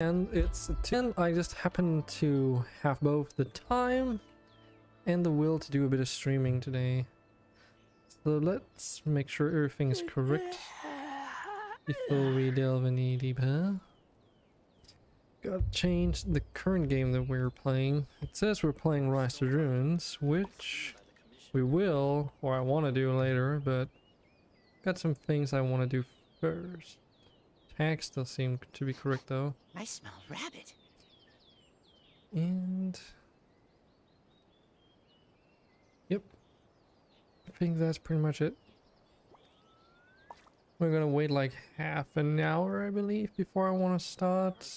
And it's 10. I just happen to have both the time and the will to do a bit of streaming today. So let's make sure everything is correct before we delve any deeper. Gotta change the current game that we're playing. It says we're playing Rise to Ruins, which we will, or I want to do later, but got some things I want to do first. Tags still seem to be correct though. I smell rabbit. And yep, I think that's pretty much it. We're gonna wait like half an hour, I believe, before I want to start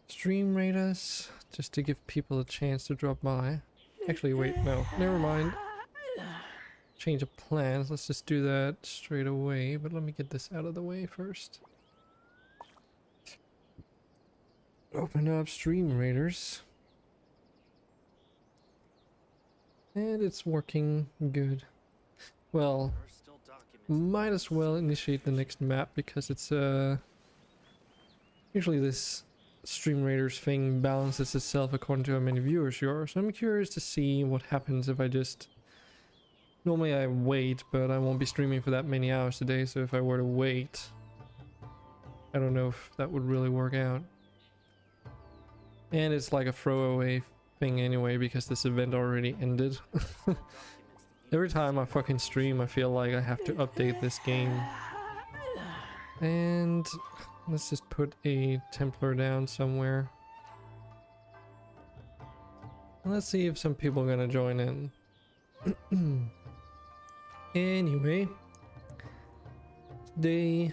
Streamraiders, just to give people a chance to drop by. Actually, wait, no, never mind. Change of plans. Let's just do that straight away, but let me get this out of the way first. Open up Streamraiders. And it's working good. Well, might as well initiate the next map because it's usually this Streamraiders thing balances itself according to how many viewers you are. So I'm curious to see what happens if I just... Normally I wait, but I won't be streaming for that many hours today, so if I were to wait, I don't know if that would really work out. And it's like a throwaway thing anyway, because this event already ended. Every time I fucking stream, I feel like I have to update this game. And let's just put a Templar down somewhere. And let's see if some people are gonna join in. Anyway, today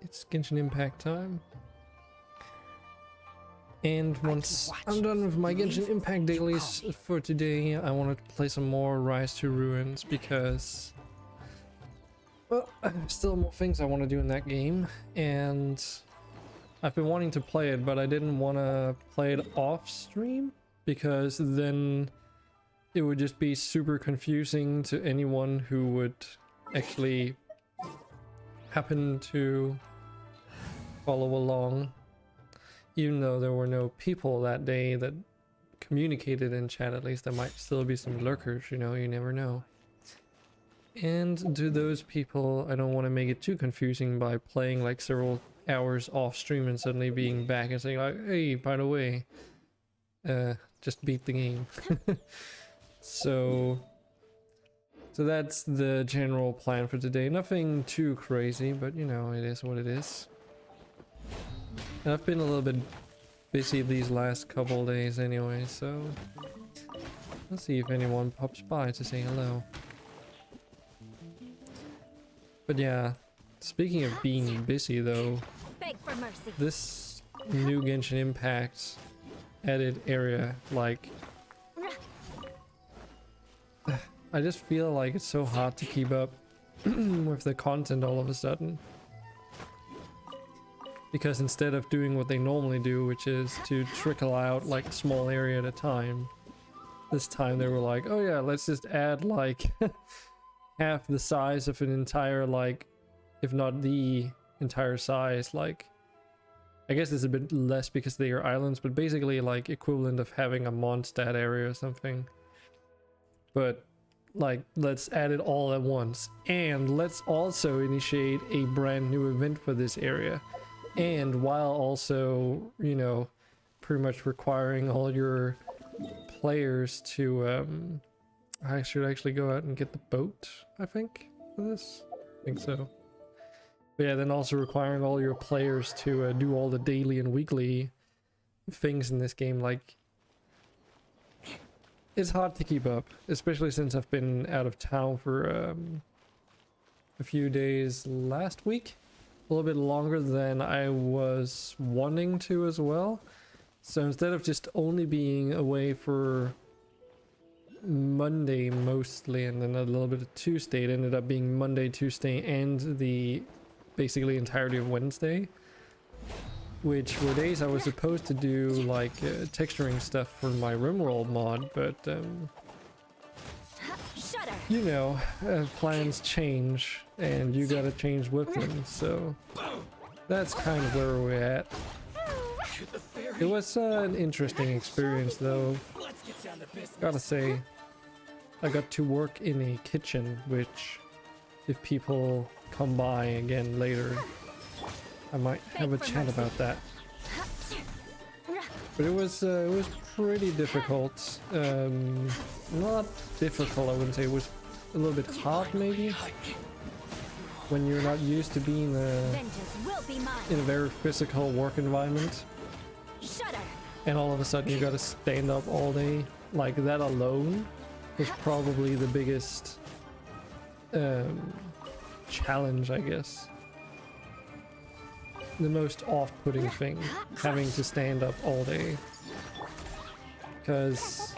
it's Genshin Impact time. And once I'm done with my Genshin Impact dailies for today, I wanted to play some more Rise to Ruins because, well, still more things I want to do in that game, and I've been wanting to play it, but I didn't want to play it off stream because then it would just be super confusing to anyone who would actually happen to follow along. Even though there were no people that day that communicated in chat, at least there might still be some lurkers, you know, you never know. And to those people, I don't want to make it too confusing by playing like several hours off stream and suddenly being back and saying like, hey, by the way, just beat the game. So that's the general plan for today. Nothing too crazy, but you know, it is what it is. And I've been a little bit busy these last couple days anyway, so let's see if anyone pops by to say hello. But yeah, speaking of being busy though, this new Genshin Impact added area, like, I just feel like it's so hard to keep up with the content all of a sudden. Because instead of doing what they normally do, which is to trickle out like a small area at a time, this time they were like, oh yeah, let's just add like half the size of an entire, like, if not the entire size, like, I guess it's a bit less because they are islands, but basically like equivalent of having a Mondstadt area or something. But like, let's add it all at once, and let's also initiate a brand new event for this area. And while also, you know, pretty much requiring all your players to, I should actually go out and get the boat, I think, for this. I think so. But yeah, then also requiring all your players to do all the daily and weekly things in this game. Like, it's hard to keep up, especially since I've been out of town for a few days last week. A little bit longer than I was wanting to as well. So instead of just only being away for Monday mostly and then a little bit of Tuesday, it ended up being Monday, Tuesday, and the basically entirety of Wednesday, which were days I was supposed to do like texturing stuff for my RimWorld mod, but you know, plans change and you gotta change with them, so that's kind of where we're at. It was an interesting experience though. Gotta say, I got to work in a kitchen, which if people come by again later, I might have a chat about that. But it was pretty difficult. Not difficult, I wouldn't say. It was a little bit hard maybe. When you're not used to being in a very physical work environment. And all of a sudden you gotta stand up all day. Like that alone was probably the biggest challenge, I guess. The most off-putting thing, having to stand up all day. Because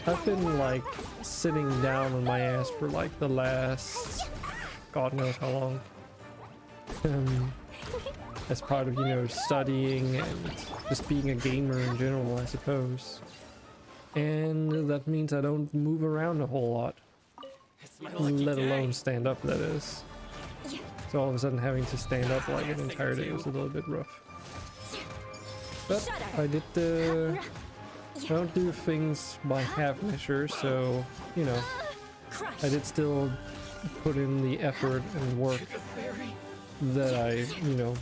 I've been like sitting down on my ass for like the last God knows how long. As part of, you know, studying and just being a gamer in general, I suppose. And that means I don't move around a whole lot. Let alone stand up, that is. So all of a sudden having to stand up like an entire day was a little bit rough. But I did I don't do things by half measure, so, you know, I did still put in the effort and work that I, you know,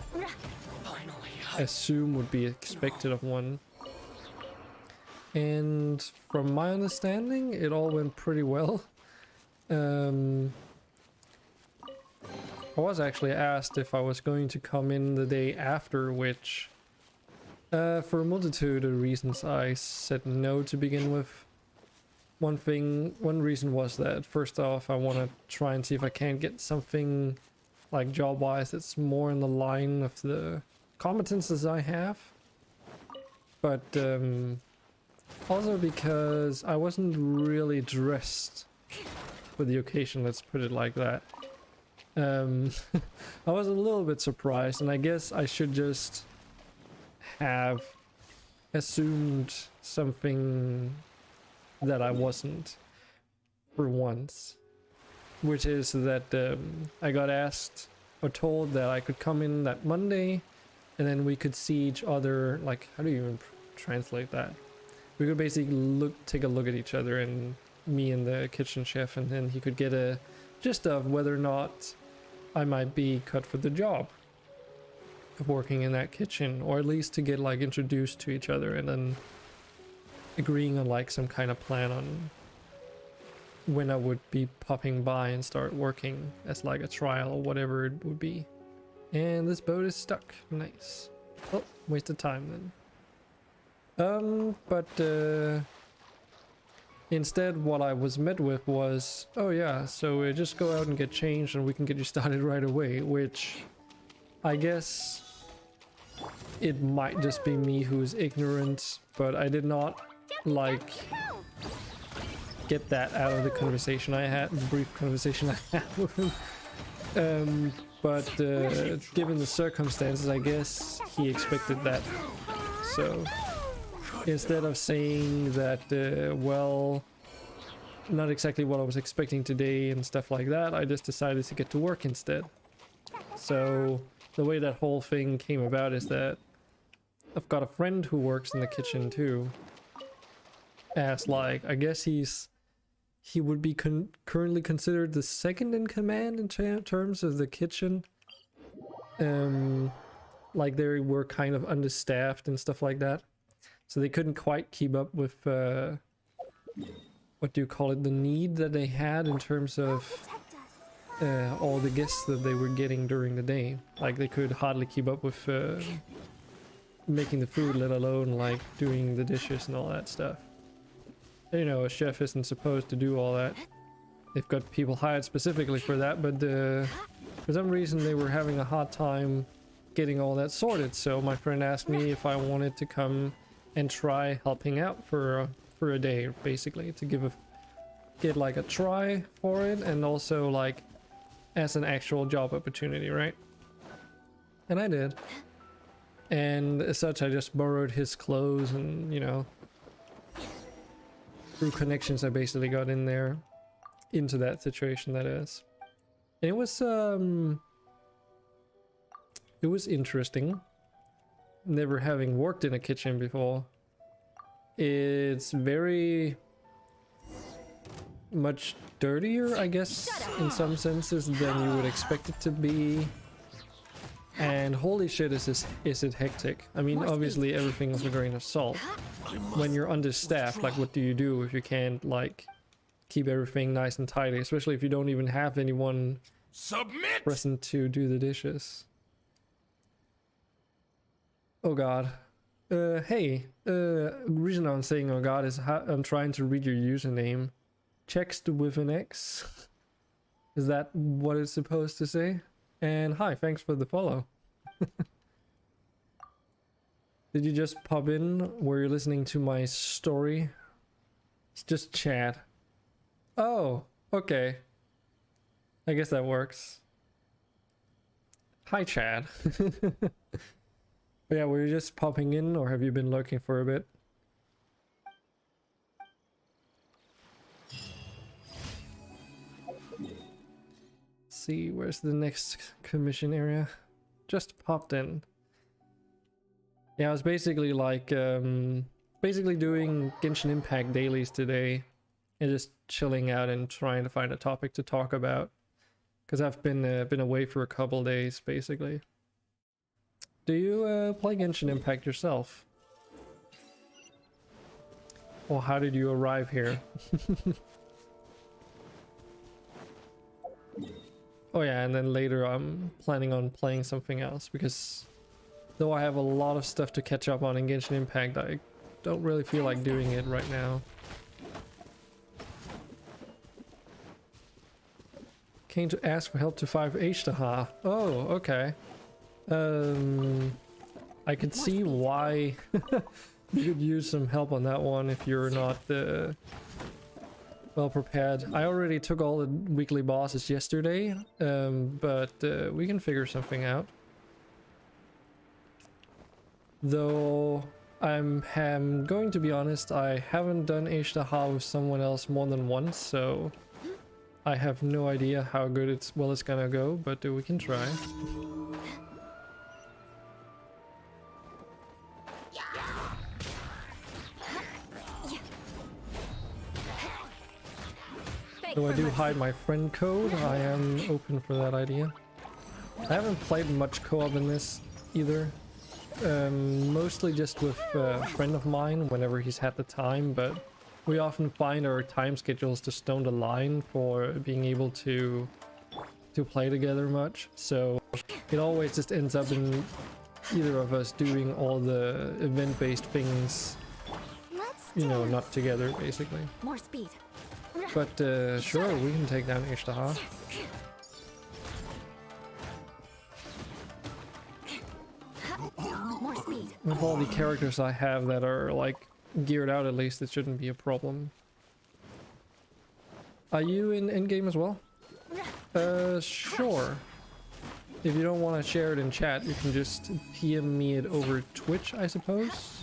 assume would be expected of one. And from my understanding, it all went pretty well. I was actually asked if I was going to come in the day after, which for a multitude of reasons I said no to begin with. One reason was that first off, I want to try and see if I can get something like job-wise that's more in the line of the competences I have. But also because I wasn't really dressed for the occasion, let's put it like that. I was a little bit surprised, and I guess I should just have assumed something that I wasn't for once, which is that I got asked or told that I could come in that Monday and then we could see each other, like, how do you even translate that? We could basically take a look at each other, and me and the kitchen chef, and then he could get a gist of whether or not I might be cut for the job of working in that kitchen, or at least to get like introduced to each other and then agreeing on like some kind of plan on when I would be popping by and start working as like a trial or whatever it would be. And this boat is stuck. Nice. Oh, waste of time then. Instead what I was met with was, oh yeah, so just go out and get changed and we can get you started right away, which I guess it might just be me who's ignorant, but I did not like get that out of the conversation I had, the brief conversation I had with him. But given the circumstances, I guess he expected that. So instead of saying that, well, not exactly what I was expecting today and stuff like that, I just decided to get to work instead. So the way that whole thing came about is that I've got a friend who works in the kitchen too. As like, I guess he would be currently considered the second in command in terms of the kitchen. Like they were kind of understaffed and stuff like that. So they couldn't quite keep up with, what do you call it, the need that they had in terms of all the guests that they were getting during the day. Like they could hardly keep up with making the food, let alone like doing the dishes and all that stuff. You know, a chef isn't supposed to do all that. They've got people hired specifically for that, but for some reason they were having a hard time getting all that sorted. So my friend asked me if I wanted to come and try helping out for a day, basically, to get like a try for it, and also like as an actual job opportunity, right? And I did. And as such, I just borrowed his clothes, and you know, through connections I basically got in there into that situation, that is. And it It was interesting. Never having worked in a kitchen before. It's very much dirtier, I guess, in some senses than you would expect it to be. And holy shit, is it hectic. I mean, obviously everything with a grain of salt. When you're understaffed, like what do you do if you can't like keep everything nice and tidy, especially if you don't even have anyone present to do the dishes. Oh god. Hey, reason I'm saying oh god is I'm trying to read your username. Chexed with an X. Is that what it's supposed to say? And hi, thanks for the follow. Did you just pop in? Were you listening to my story? It's just chat. Oh, okay. I guess that works. Hi, Chad. But yeah, were you just popping in or have you been lurking for a bit? See, where's the next commission area? Just popped in. Yeah, I was basically like, basically doing Genshin Impact dailies today and just chilling out and trying to find a topic to talk about. Because I've been away for a couple days, basically. Do you play Genshin Impact yourself? Or how did you arrive here? Oh yeah, and then later I'm planning on playing something else because though I have a lot of stuff to catch up on in Genshin Impact, I don't really feel like doing it right now. Came to ask for help to 5 Ishtaha. Oh, okay. I could see why you could use some help on that one if you're not well prepared. I already took all the weekly bosses yesterday, but we can figure something out. Though I'm going to be honest, I haven't done Ishtaha with someone else more than once, so I have no idea how good it's gonna go, but we can try. Though I do hide my friend code, I am open for that idea. I haven't played much co-op in this either. Mostly just with a friend of mine whenever he's had the time, but we often find our time schedules just don't align for being able to play together much. So it always just ends up in either of us doing all the event-based things, you know, not together basically. More speed. But sure, we can take down Ishtaha. More speed. With all the characters I have that are like geared out, at least it shouldn't be a problem. Are you in endgame as well? Sure. If you don't want to share it in chat, you can just PM me it over Twitch, I suppose.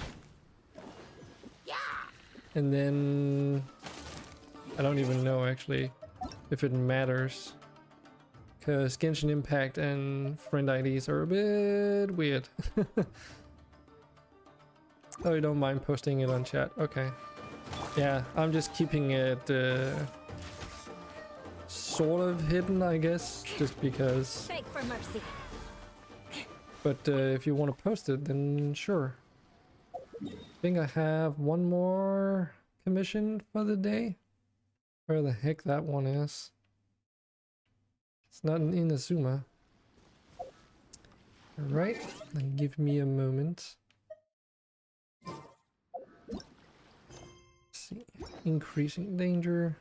And then I don't even know actually if it matters, because Genshin Impact and friend IDs are a bit weird. Oh, you don't mind posting it on chat? Okay. Yeah, I'm just keeping it sort of hidden, I guess, just because. Beg for mercy. But if you want to post it, then sure. I think I have one more commission for the day. Where the heck that one is? It's not in Inazuma. Alright, then give me a moment. Let's see. Increasing danger.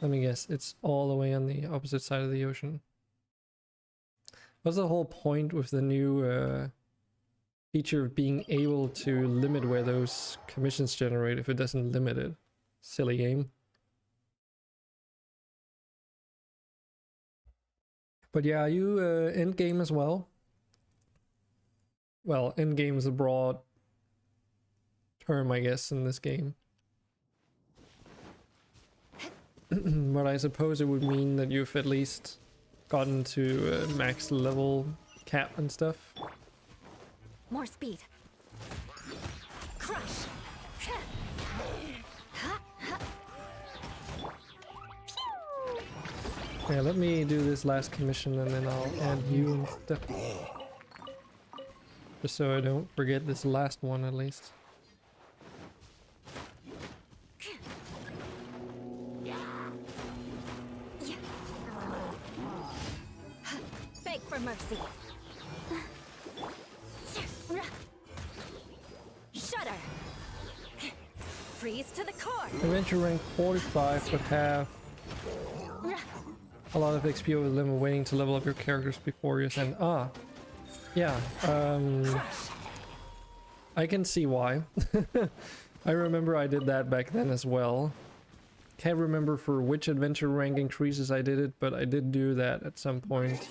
Let me guess, it's all the way on the opposite side of the ocean. What's the whole point with the new feature of being able to limit where those commissions generate if it doesn't limit it? Silly game. But yeah, you end game as well. Well, end game is a broad term, I guess, in this game. But I suppose it would mean that you've at least gotten to max level cap and stuff. More speed. Crush. Yeah, let me do this last commission and then I'll add you and stuff. Just so I don't forget this last one at least. Beg for mercy. Shudder. Freeze to the core. Adventure rank 45 but have a lot of XP over the limit waiting to level up your characters before you send. Ah, yeah. I can see why. I remember I did that back then as well. Can't remember for which adventure rank increases I did it, but I did do that at some point.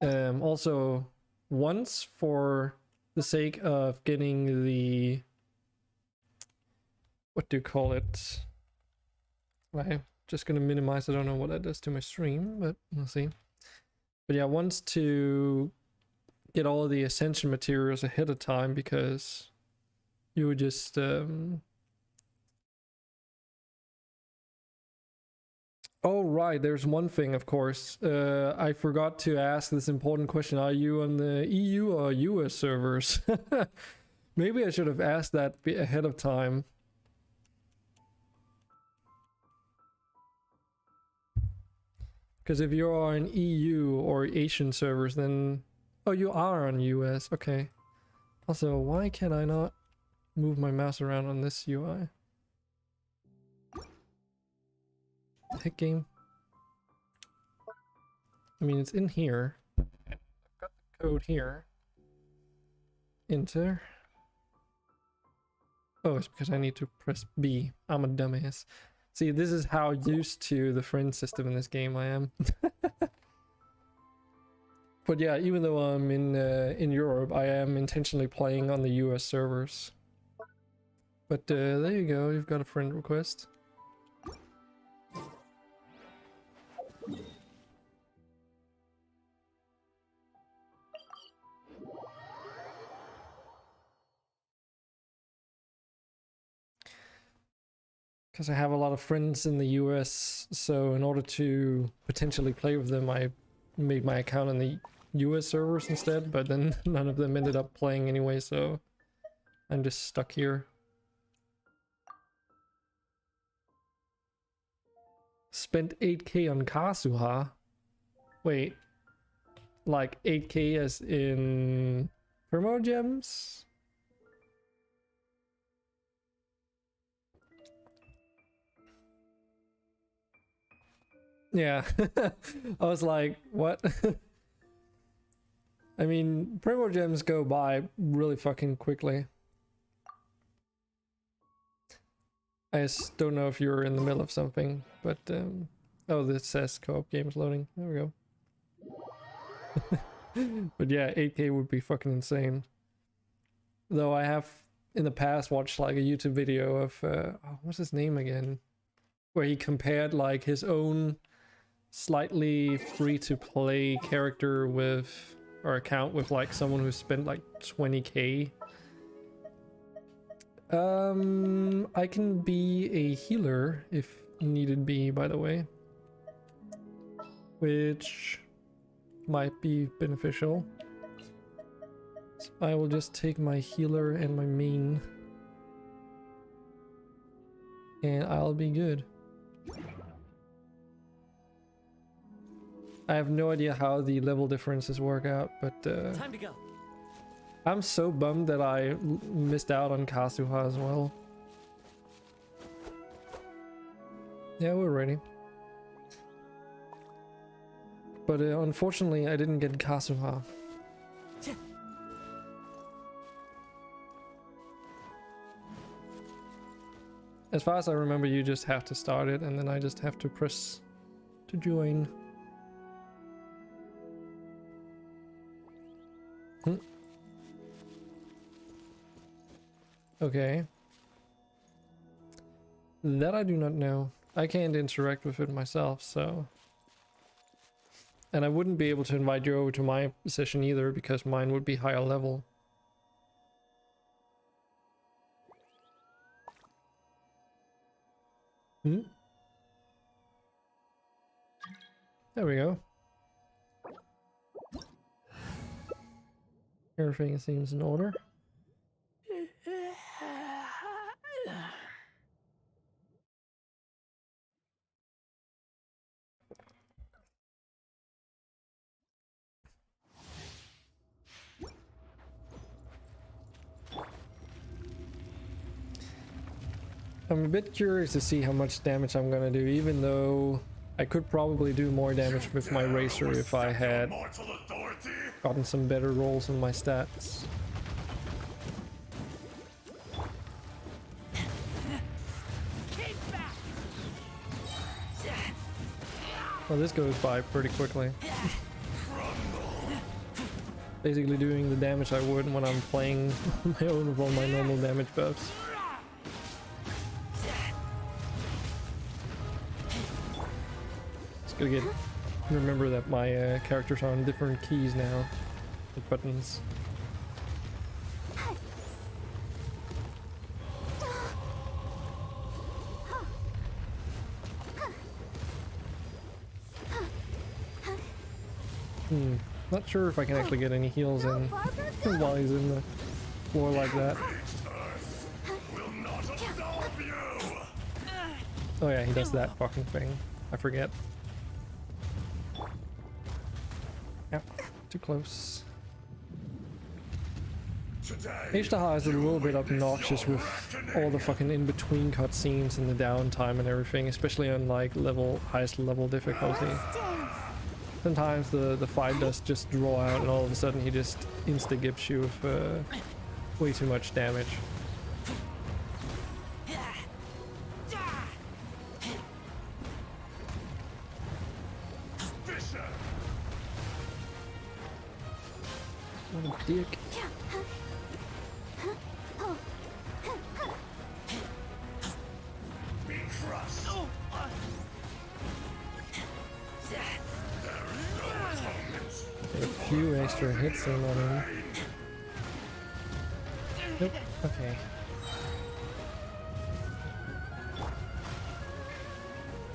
Also, once for the sake of getting the... what do you call it? I'm just gonna minimize. I don't know what that does to my stream, but we'll see. But yeah, once to get all of the ascension materials ahead of time, because you would just oh right, there's one thing, of course. I forgot to ask this important question. Are you on the EU or US servers? Maybe I should have asked that ahead of time. Because if you're on EU or Asian servers, then... oh, you are on US, okay. Also, why can I not move my mouse around on this UI? Heck game. I mean, it's in here. I've got the code here. Enter. Oh, it's because I need to press B. I'm a dumbass. See, this is how used to the friend system in this game I am. But yeah, even though I'm in Europe, I am intentionally playing on the US servers. But there you go, you've got a friend request. Because I have a lot of friends in the US, so in order to potentially play with them, I made my account on the US servers instead, but then none of them ended up playing anyway, so I'm just stuck here. Spent 8k on Kasuha? Wait, like 8k as in promo gems? Yeah, I was like, what? I mean, promo gems go by really fucking quickly. I just don't know if you're in the middle of something, but oh, this says co-op games loading. There we go. But yeah, 8k would be fucking insane. Though I have in the past watched like a YouTube video of oh, what's his name again, where he compared like his own slightly free-to-play character with, or account with, like someone who spent like 20k. I can be a healer if needed be, by the way, which might be beneficial. So I will just take my healer and my main, and I'll be good. I have no idea how the level differences work out, but Time to go. I'm so bummed that I missed out on Kasuha as well. Yeah, we're ready. But unfortunately, I didn't get Kasuha. As far as I remember, you just have to start it, and then I just have to press to join. Okay. That I do not know. I can't interact with it myself, so And I wouldn't be able to invite you over to my session either, because mine would be higher level. Hmm? There we go. Everything seems in order. I'm a bit curious to see how much damage I'm gonna do, even though I could probably do more damage with my racer if I had gotten some better rolls on my stats. Well, this goes by pretty quickly. Basically doing the damage I would when I'm playing my own with all my normal damage buffs. Just gotta remember that my characters are on different keys now, with buttons. Not sure if I can actually get any heals in while he's in the floor like that. Oh yeah, he does that fucking thing. I forget. Yep, too close. H-Taha is a little bit obnoxious with all the fucking in-between cutscenes and the downtime and everything, especially on like highest level difficulty. Sometimes the fight does just draw out and all of a sudden he just insta-gips you with way too much damage. What a dick. Get a few extra hits in on him. Nope, okay.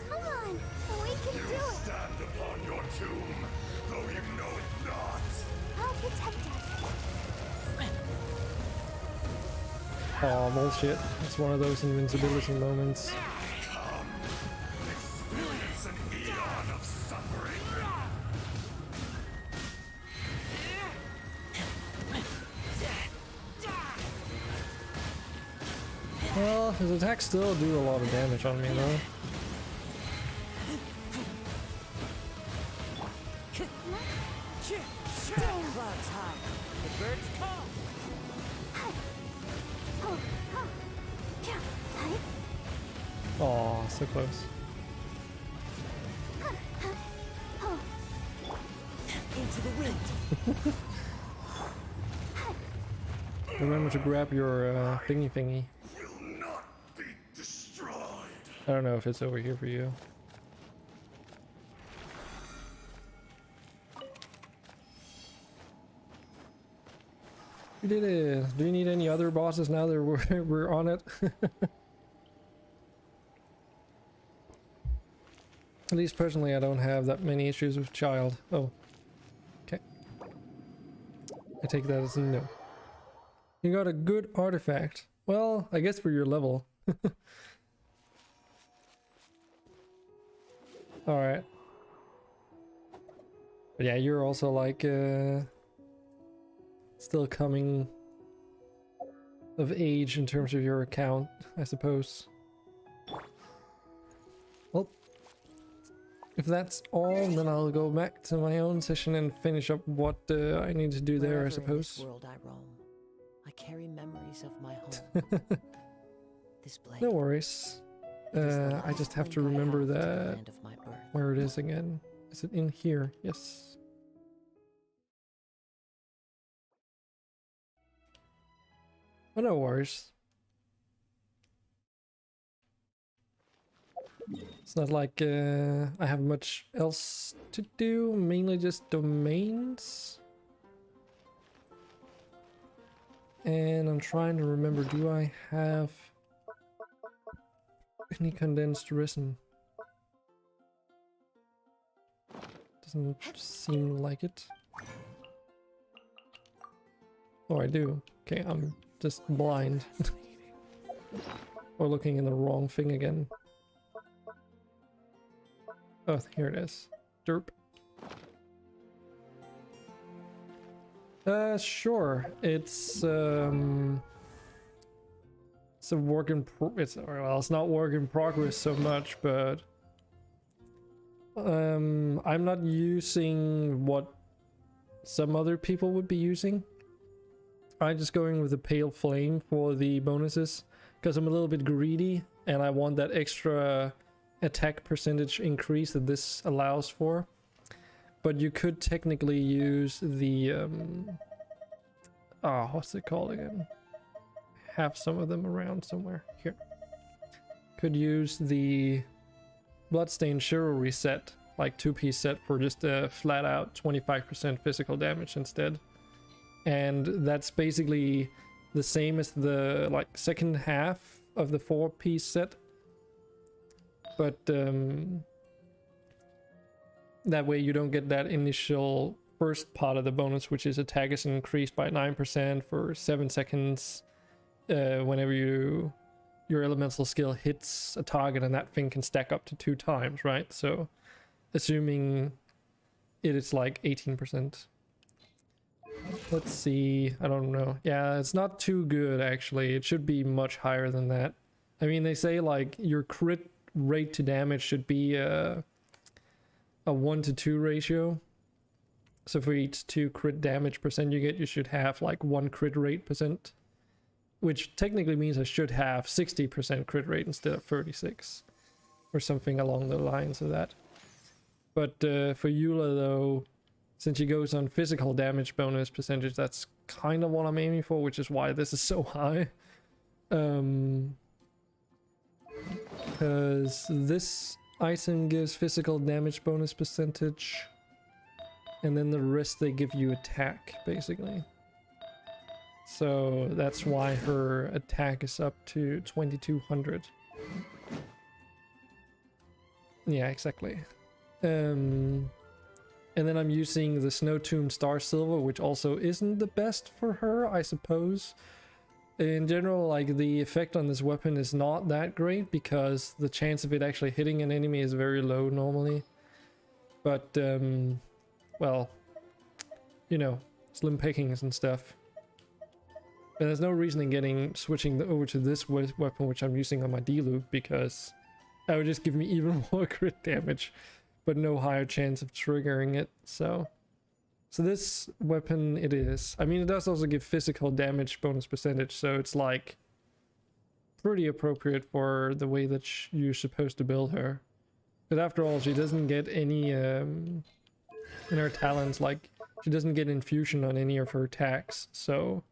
Come on, we can do it. Stand upon your tomb, though you know it not. I'll protect us. Oh, bullshit. It's one of those invincibility moments. Come, experience an eon of suffering. Well, his attacks still do a lot of damage on me though. Clouds high, the birds come. Oh, so close. Into the wind. Remember to grab your thingy. Will not be destroyed. I don't know if it's over here for you. We did it. Do you need any other bosses now that we're on it? At least personally, I don't have that many issues with Child. Oh. Okay. I take that as a no. You got a good artifact. Well, I guess for your level. Alright. But yeah, you're also like, still coming of age in terms of your account, I suppose. Well, if that's all, then I'll go back to my own session and finish up what I need to do there, I Wherever in suppose. this world I roam, I carry memories of my home. This blade. No worries. It is the I just last have to link I remember to the that land of my birth. where it is again. Is it in here? Yes. Oh, no worries. It's not like I have much else to do, mainly just domains. And I'm trying to remember, do I have any condensed resin? Doesn't seem like it. Oh, I do. Okay, I'm just blind. Or looking in the wrong thing again. Oh, here it is. Derp. Sure. It's a work in well, it's not work in progress so much, but I'm not using what some other people would be using. I'm just going with the pale flame for the bonuses because I'm a little bit greedy and I want that extra attack percentage increase that this allows for. But you could technically use the what's it called again? Have some of them around somewhere. Here. Could use the Bloodstained Chivalry set, like 2-piece set, for just a flat out 25% physical damage instead. And that's basically the same as the like second half of the 4-piece set. But that way you don't get that initial first part of the bonus, which is attack is increased by 9% for 7 seconds whenever your elemental skill hits a target, and that thing can stack up to 2 times, right? So assuming it is like 18%. Let's see, I don't know. Yeah, it's not too good actually. It should be much higher than that. I mean, they say like your crit rate to damage should be a 1-to-2 ratio. So for each 2 crit damage percent you get, you should have like 1 crit rate percent, which technically means I should have 60% crit rate instead of 36 or something along the lines of that. But for Eula though, since she goes on physical damage bonus percentage, that's kind of what I'm aiming for, which is why this is so high. Because this item gives physical damage bonus percentage, and then the rest they give you attack, basically. So that's why her attack is up to 2200. Yeah, exactly. And then I'm using the Snow Tomb Star Silver, which also isn't the best for her, I suppose. In general, like, the effect on this weapon is not that great because the chance of it actually hitting an enemy is very low normally. But, well, you know, slim pickings and stuff. And there's no reason in switching over to this weapon, which I'm using on my D-loop, because that would just give me even more crit damage, but no higher chance of triggering it. So this weapon it is. I mean, it does also give physical damage bonus percentage, so it's like pretty appropriate for the way that you're supposed to build her. But after all, she doesn't get any in her talents, like she doesn't get infusion on any of her attacks, so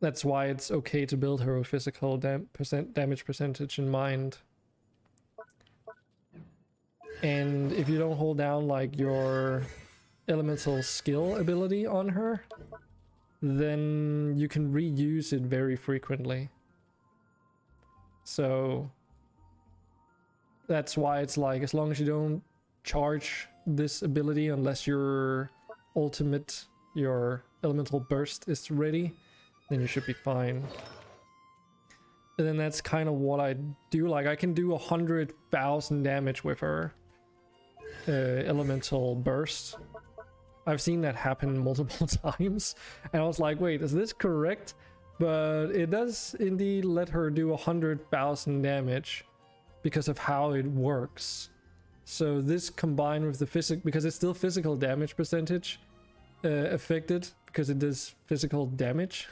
that's why it's okay to build her with physical damage percentage in mind. And if you don't hold down like your elemental skill ability on her, then you can reuse it very frequently. So that's why it's like, as long as you don't charge this ability unless your ultimate, your elemental burst is ready, then you should be fine. And then that's kind of what I do. Like, I can do 100,000 damage with her elemental burst. I've seen that happen multiple times, and I was like, wait, is this correct? But it does indeed let her do 100,000 damage because of how it works. So this combined with the because it's still physical damage percentage affected, because it does physical damage,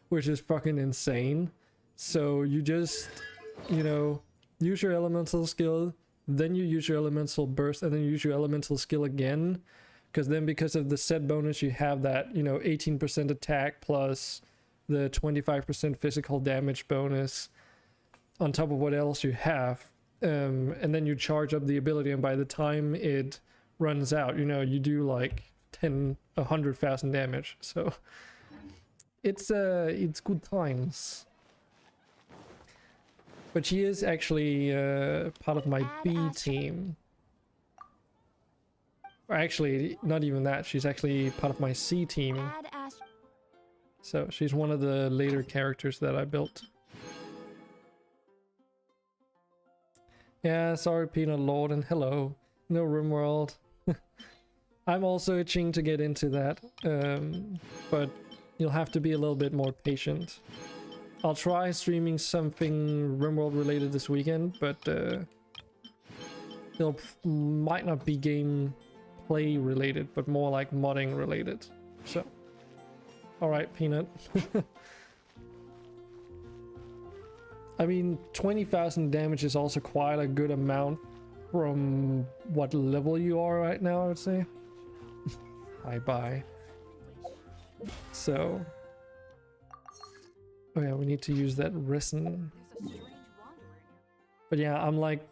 which is fucking insane. So you just, you know, use your elemental skill, then you use your elemental burst, and then you use your elemental skill again, because then because of the set bonus you have that, you know, 18% attack plus the 25% physical damage bonus on top of what else you have. and then you charge up the ability, and by the time it runs out, you know, you do like 100,000 damage. So it's good times. But she is actually part of my B team. Or actually, not even that. She's actually part of my C team. So she's one of the later characters that I built. Yeah, sorry Peanut Lord, and hello. No RimWorld. I'm also itching to get into that, but you'll have to be a little bit more patient. I'll try streaming something RimWorld related this weekend, but it might not be gameplay related, but more like modding related. So, alright Peanut. I mean, 20,000 damage is also quite a good amount from what level you are right now, I would say. Bye. So, oh yeah, we need to use that resin. But yeah, I'm like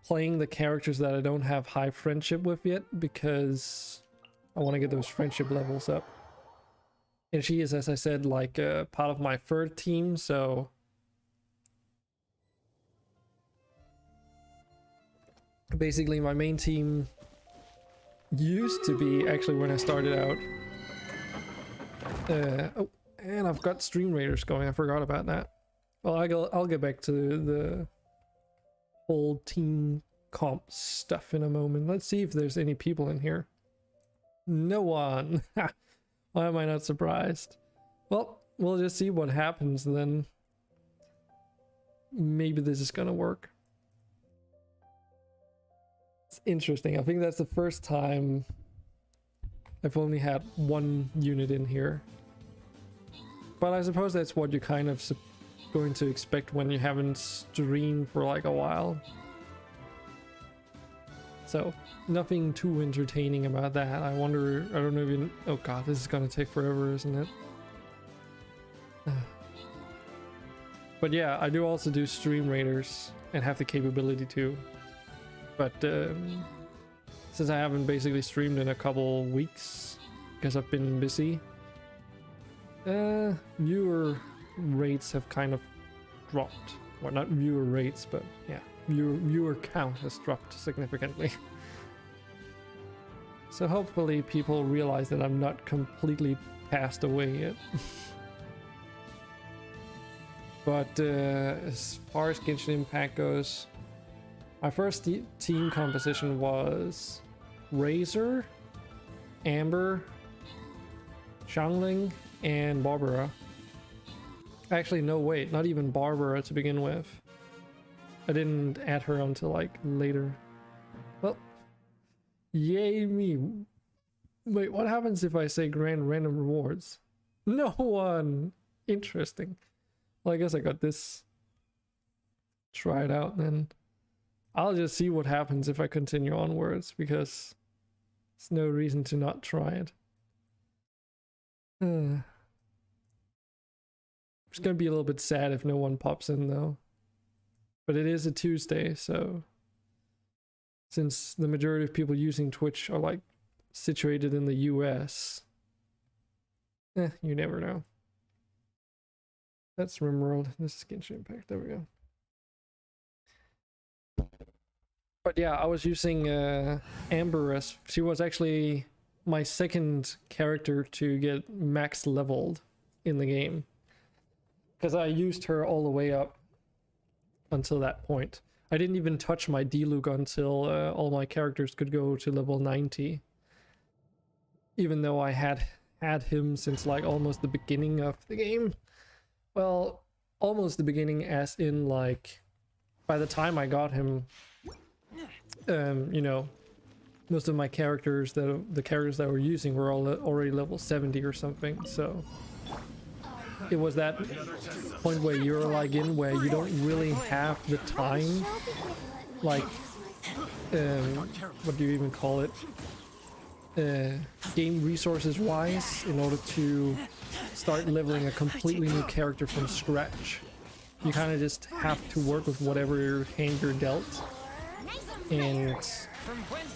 playing the characters that I don't have high friendship with yet, because I want to get those friendship levels up. And she is, as I said, like part of my third team, so basically my main team used to be, actually, when I started out. Oh, and I've got Streamraiders going. I forgot about that. Well, I'll get back to the whole team comp stuff in a moment. Let's see if there's any people in here. No one. Why am I not surprised? Well, we'll just see what happens then. Maybe this is gonna work. It's interesting. I think that's the first time I've only had one unit in here. But I suppose that's what you're kind of going to expect when you haven't streamed for like a while. So, nothing too entertaining about that. I wonder, I don't know even, oh god, this is gonna take forever, isn't it? But yeah, I do also do Streamraiders and have the capability to. But since I haven't basically streamed in a couple weeks because I've been busy, viewer rates have kind of dropped. Well, not viewer rates, but yeah, viewer count has dropped significantly. So hopefully people realize that I'm not completely passed away yet. But as far as Genshin Impact goes, my first team composition was Razor, Amber, Xiangling, and Barbara. Actually, no, wait, not even Barbara to begin with. I didn't add her until like later. Well, yay me. Wait, what happens if I say grand random rewards? No one. Interesting. Well, I guess I got this. Try it out then. I'll just see what happens if I continue onwards, because there's no reason to not try it. It's gonna be a little bit sad if no one pops in though. But it is a Tuesday, so since the majority of people using Twitch are like situated in the US, you never know. That's RimWorld. This is Genshin Impact. There we go. But yeah, I was using Amber as she was actually my second character to get max leveled in the game, because I used her all the way up until that point. I didn't even touch my Diluc until all my characters could go to level 90, even though I had him since like almost the beginning of the game. Well, almost the beginning, as in like by the time I got him, you know, most of my characters, the characters that we're using were all already level 70 or something. So it was that point where you're like in where you don't really have the time, like what do you even call it, game resources wise, in order to start leveling a completely new character from scratch. you kind of just have to work with whatever hand you're dealt and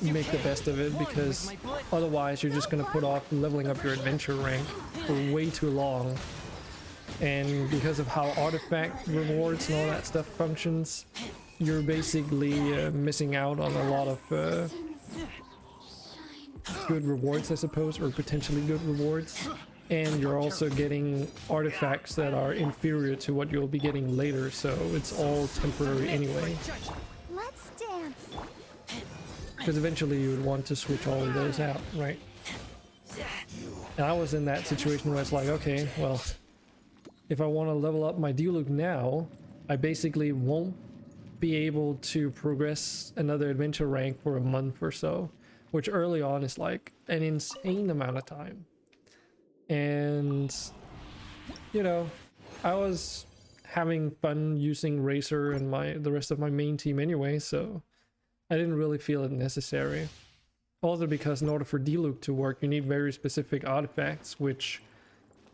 make the best of it, because otherwise you're just going to put off leveling up your adventure rank for way too long. And because of how artifact rewards and all that stuff functions, you're basically missing out on a lot of good rewards, I suppose, or potentially good rewards. And you're also getting artifacts that are inferior to what you'll be getting later, so it's all temporary anyway. Let's dance. Because eventually you would want to switch all of those out, right? And I was in that situation where it's like, okay, well, if I want to level up my Diluc now, I basically won't be able to progress another adventure rank for a month or so, which early on is like an insane amount of time. And, you know, I was having fun using Racer and the rest of my main team anyway, so I didn't really feel it necessary. Also because in order for Diluc to work, you need very specific artifacts, which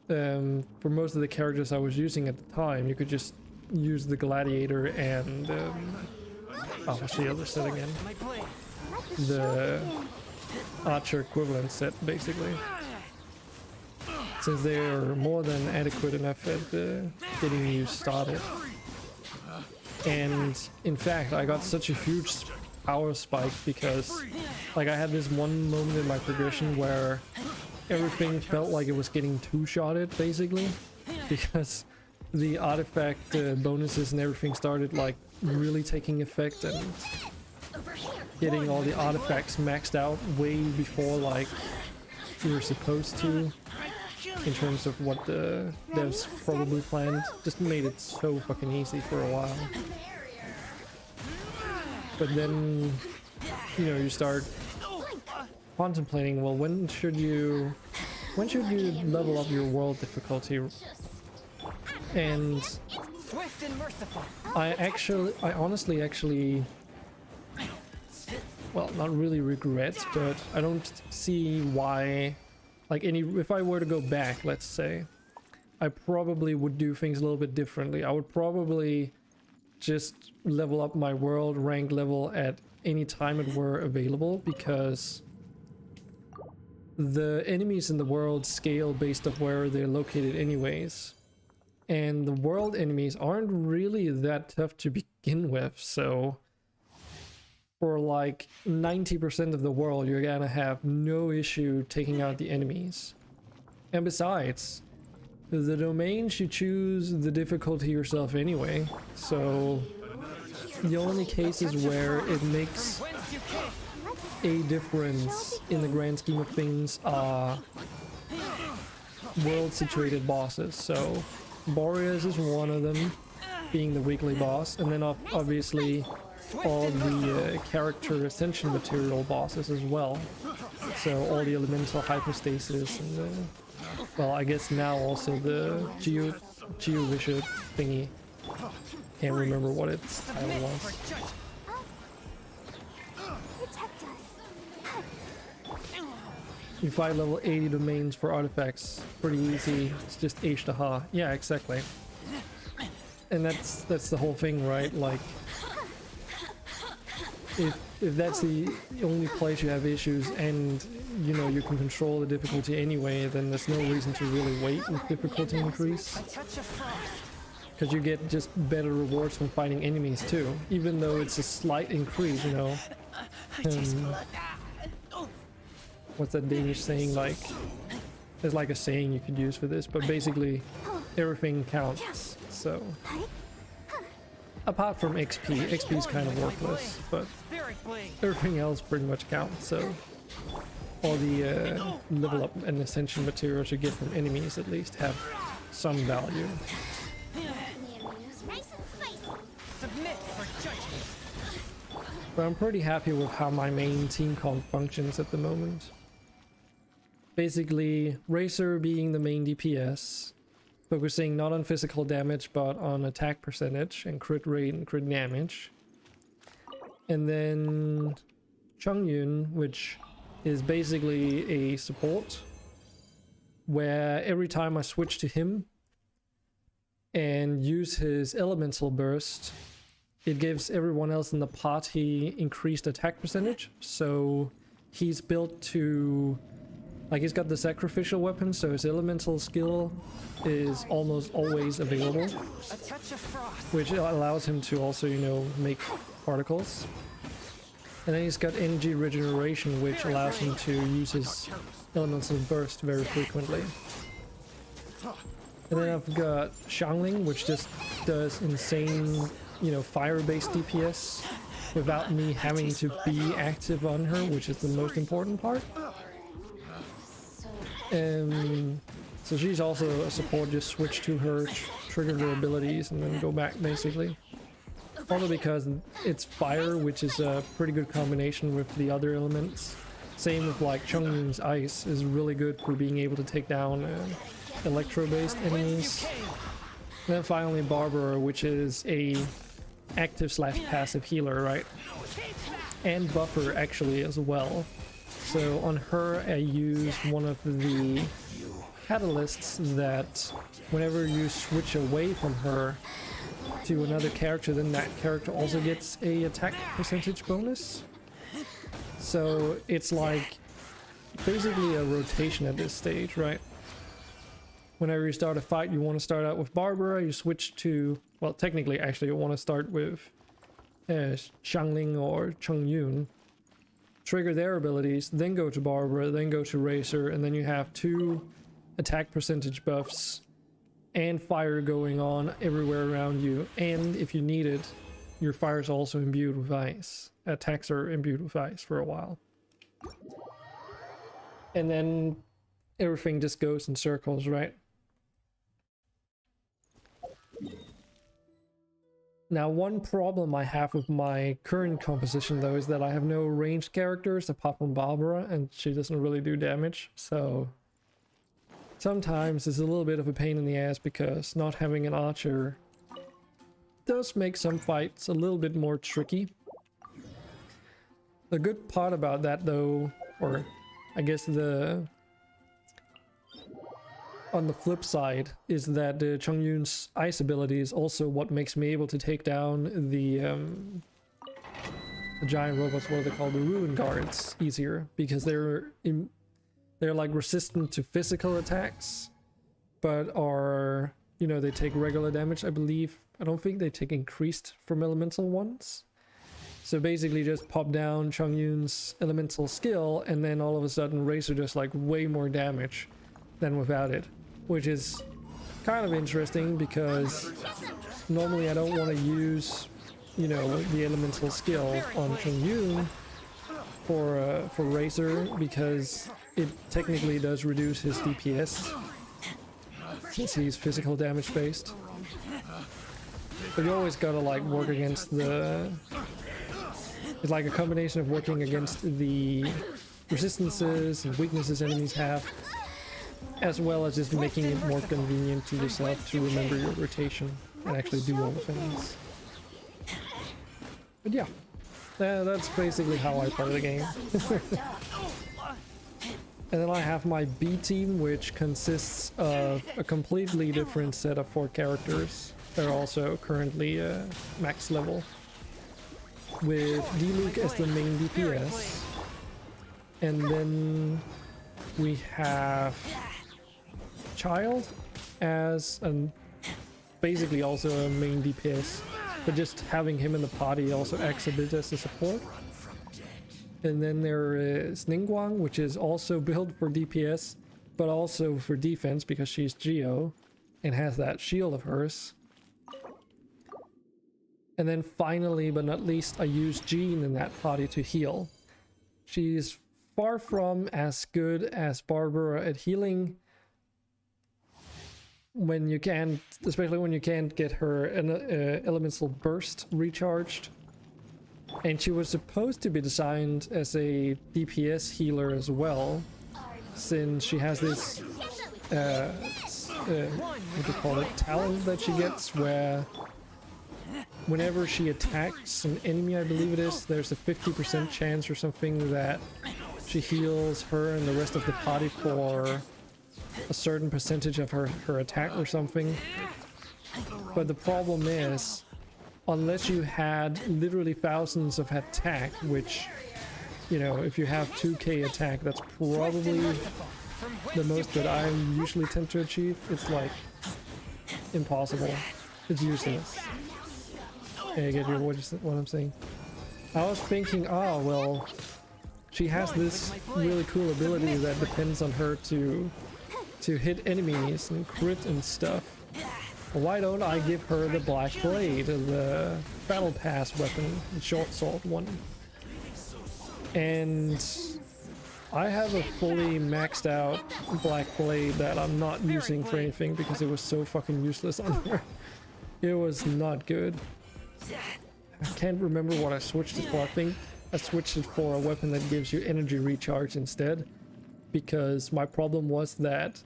for most of the characters I was using at the time, you could just use the Gladiator and what's the other set again? The Archer equivalent set, basically. Since they are more than adequate enough at getting you started. And in fact, I got such a huge power spike because, like, I had this one moment in my progression where everything felt like it was getting two-shotted, basically, because the artifact bonuses and everything started like really taking effect and getting all the artifacts maxed out way before like you were supposed to, in terms of what the devs probably planned. Just made it so fucking easy for a while. But then, you know, you start contemplating, well, when should you level up your world difficulty? And I honestly well, not really regret, but I don't see why, like, if I were to go back, let's say, I probably would do things a little bit differently. I would probably just level up my world rank level at any time it were available, because the enemies in the world scale based on where they're located anyways. And the world enemies aren't really that tough to begin with, so for like 90% of the world, you're gonna have no issue taking out the enemies. And besides, the domains, you choose the difficulty yourself anyway, so the only cases where it makes a difference in the grand scheme of things are world situated bosses. So Boreas is one of them, being the weekly boss, and then obviously all the character ascension material bosses as well. So all the elemental hypostasis and the, well, I guess now also the Geo-Wizard thingy. Can't remember what its title was. Protect us. You fight level 80 domains for artifacts. Pretty easy. It's just H-Taha. Yeah, exactly. And that's the whole thing, right? Like, if that's the only place you have issues, and you know you can control the difficulty anyway, then there's no reason to really wait with difficulty increase, because you get just better rewards from fighting enemies too, even though it's a slight increase, you know. What's that Danish saying? Like, there's like a saying you could use for this, but basically everything counts. So apart from XP is kind of worthless, but everything else pretty much counts. So all the level up and ascension materials you get from enemies at least have some value. But I'm pretty happy with how my main team comp functions at the moment. Basically, Racer being the main DPS, focusing not on physical damage but on attack percentage and crit rate and crit damage. And then Chongyun, which is basically a support, where every time I switch to him and use his elemental burst, it gives everyone else in the party increased attack percentage. So he's built to, like, he's got the sacrificial weapon, so his elemental skill is almost always available, which allows him to also, you know, make particles. And then he's got energy regeneration, which allows him to use his elemental burst very frequently. And then I've got Xiangling, which just does insane, you know, fire-based DPS without me having to be active on her, which is the most important part. So she's also a support, just switch to her, trigger her abilities, and then go back, basically. Also because it's fire, which is a pretty good combination with the other elements. Same with like Chongyun's ice is really good for being able to take down electro-based enemies. And then finally Barbara, which is a active/passive healer, right? And buffer actually as well. So on her I use one of the catalysts that whenever you switch away from her to another character, then that character also gets a attack percentage bonus. So it's like basically a rotation at this stage, right? Whenever you start a fight, you want to start out with Barbara, you switch to, well, technically actually you want to start with Xiangling or Chongyun, trigger their abilities, then go to Barbara, then go to Racer, and then you have 2 attack percentage buffs and fire going on everywhere around you. And if you need it, your fire is also imbued with ice. Attacks are imbued with ice for a while. And then everything just goes in circles, right? Now, one problem I have with my current composition, though, is that I have no ranged characters apart from Barbara, and she doesn't really do damage, so sometimes it's a little bit of a pain in the ass because not having an archer does make some fights a little bit more tricky. The good part about that, though, or I guess on the flip side, is that Chongyun's ice ability is also what makes me able to take down the giant robots, what are they called, the Ruin Guards, easier, because they're like resistant to physical attacks, but are, you know, they take regular damage, I believe. I don't think they take increased from elemental ones. So basically just pop down Chongyun's elemental skill, and then all of a sudden Racer does like way more damage than without it, which is kind of interesting because normally I don't want to use, you know, the elemental skill on Chongyun for Racer, because it technically does reduce his DPS since he's physical damage based. But you always gotta like work against the... It's like a combination of working against the resistances and weaknesses enemies have, as well as just making it more convenient to yourself to remember your rotation and actually do all the things. But yeah, that's basically how I play the game. And then I have my B team, which consists of a completely different set of 4 characters. They're also currently max level, with D-Luke as the main DPS. And then we have Child as basically also a main DPS, but just having him in the party also acts a bit as a support. And then there is Ningguang, which is also built for DPS, but also for defense because she's Geo and has that shield of hers. And then finally, but not least, I use Jean in that party to heal. She's far from as good as Barbara at healing when you can, especially when you can't get her elemental burst recharged. And she was supposed to be designed as a DPS healer as well, since she has this what do you call it, talent that she gets, where whenever she attacks an enemy, I believe it is, there's a 50% chance or something that she heals her and the rest of the party for a certain percentage of her attack or something. But the problem is, unless you had literally thousands of attack, which, you know, if you have 2k attack, that's probably the most that I usually tend to achieve. It's like impossible. It's useless. Hey, I get your what I'm saying. I was thinking, oh well, she has this really cool ability that depends on her to hit enemies and crit and stuff. Why don't I give her the Black Blade, the Battle Pass weapon, the short sword one? And I have a fully maxed out Black Blade that I'm not using for anything because it was so fucking useless on her. It was not good. I can't remember what I switched it for. I think I switched it for a weapon that gives you energy recharge instead, because my problem was that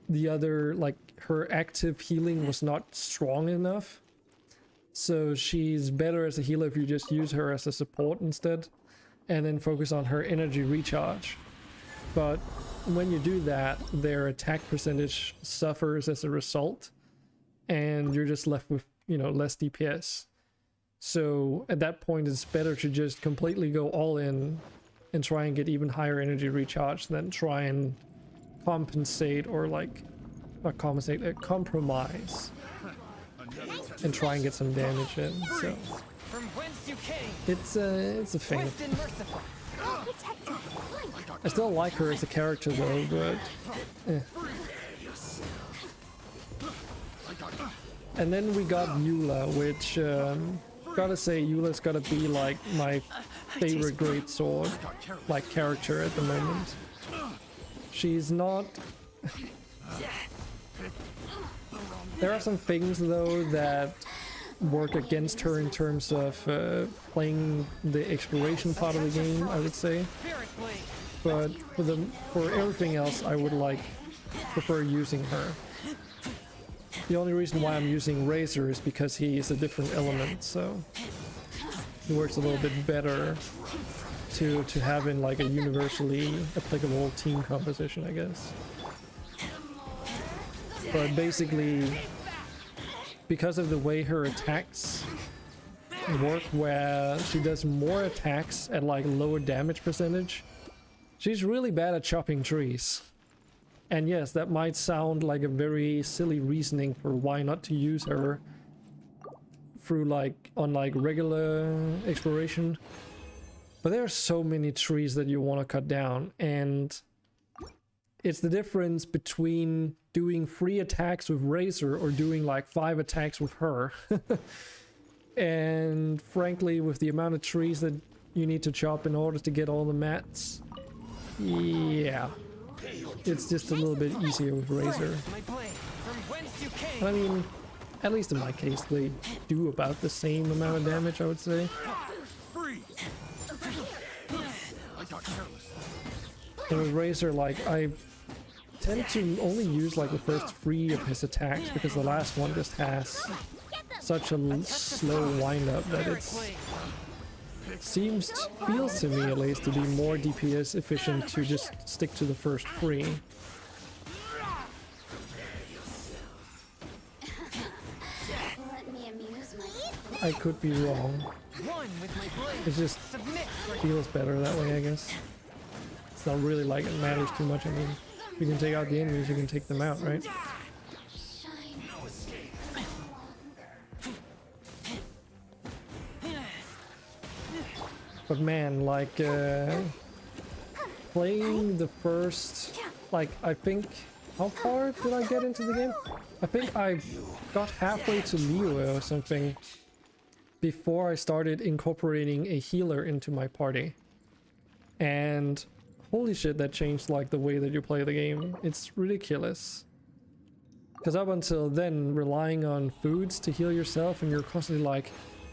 the other, like, her active healing was not strong enough. So she's better as a healer if you just use her as a support instead, and then focus on her energy recharge. But when you do that, their attack percentage suffers as a result, and you're just left with, you know, less DPS. So at that point, it's better to just completely go all in and try and get even higher energy recharge than try and compensate, or like, not compensate, compromise and try and get some damage in. So it's a thing. I still like her as a character though, but And then we got Eula, which gotta say, Eula's gotta be like my favorite great sword like character at the moment. She's not. There are some things though that work against her in terms of playing the exploration part of the game, I would say. But for everything else, I would prefer using her. The only reason why I'm using Razor is because he is a different element, so he works a little bit better to have in like a universally applicable team composition, I guess. But basically, because of the way her attacks work, where she does more attacks at like lower damage percentage, she's really bad at chopping trees. And yes, that might sound like a very silly reasoning for why not to use her through on regular exploration. But there are so many trees that you want to cut down, and it's the difference between doing 3 attacks with Razor or doing like 5 attacks with her. And frankly, with the amount of trees that you need to chop in order to get all the mats, yeah, it's just a little bit easier with Razor. And I mean, at least in my case, they do about the same amount of damage, I would say. And with Razor, like, I tend to only use like the first 3 of his attacks, because the last one just has such a slow wind-up that feels to me at least to be more DPS efficient to just stick to the first 3. I could be wrong. It just feels better that way, I guess. It's not really like it matters too much. I mean, if you can take out the enemies, you can take them out, right? But man, like, playing the first, like, I think, how far did I get into the game? I think I got halfway to Liyue or something before I started incorporating a healer into my party. And holy shit, that changed like the way that you play the game. It's ridiculous. Because up until then, relying on foods to heal yourself, and you're constantly like,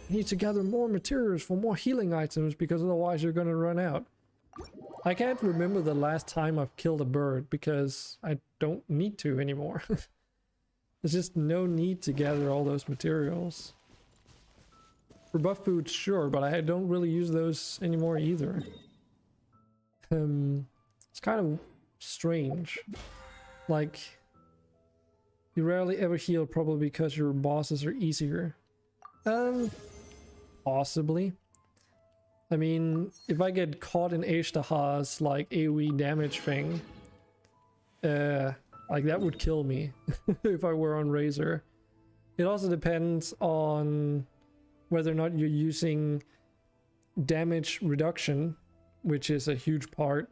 you need to gather more materials for more healing items because otherwise you're gonna run out. I can't remember the last time I've killed a bird because I don't need to anymore. There's just no need to gather all those materials. For buff food, sure, but I don't really use those anymore either. It's kind of strange. Like, You rarely ever heal, probably because your bosses are easier. Possibly. I mean, if I get caught in Ashtaha's like AoE damage thing, like that would kill me if I were on Razor. It also depends on whether or not you're using damage reduction, which is a huge part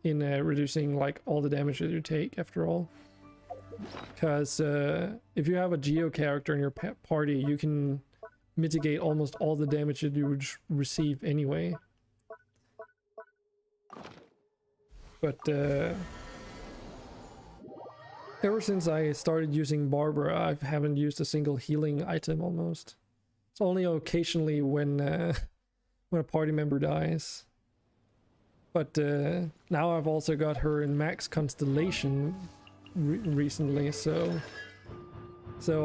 in reducing like all the damage that you take after all. Because if you have a Geo character in your party, you can mitigate almost all the damage that you would receive anyway. But ever since I started using Barbara, I haven't used a single healing item almost. It's only occasionally when a party member dies. But now I've also got her in max constellation recently, so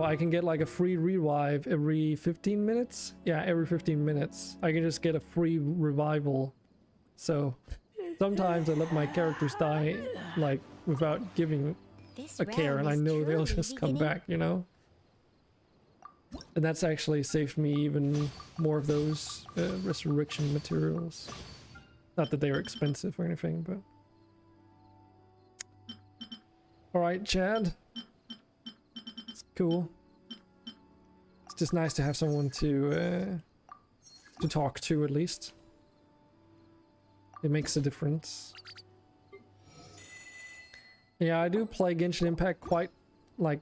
I can get like a free revive every 15 minutes. Yeah, every 15 minutes I can just get a free revival. So sometimes I let my characters die like without giving a care, and I know they'll just come back, you know. And that's actually saved me even more of those resurrection materials. Not that they are expensive or anything, but... Alright, Chad. It's cool. It's just nice to have someone to talk to, at least. It makes a difference. Yeah, I do play Genshin Impact quite, like...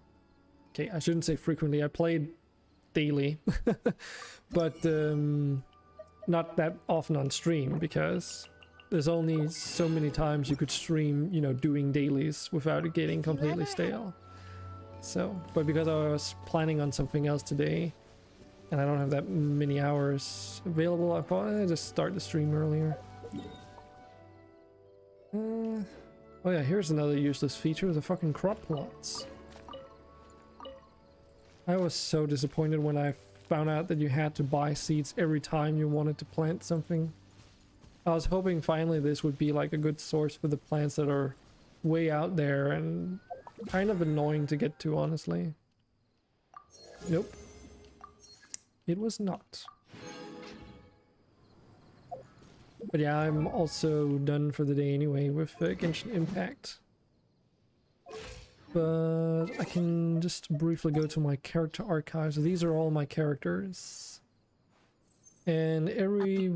Okay, I shouldn't say frequently. I played daily. But, not that often on stream, because there's only so many times you could stream, you know, doing dailies without it getting completely stale. So, but because I was planning on something else today, and I don't have that many hours available, I thought I'd just start the stream earlier. Oh yeah, here's another useless feature, the fucking crop plots. I was so disappointed when I found out that you had to buy seeds every time you wanted to plant something. I was hoping finally this would be like a good source for the plants that are way out there and kind of annoying to get to, honestly. Nope. It was not. But yeah, I'm also done for the day anyway with Genshin Impact. But I can just briefly go to my character archives. These are all my characters. And every...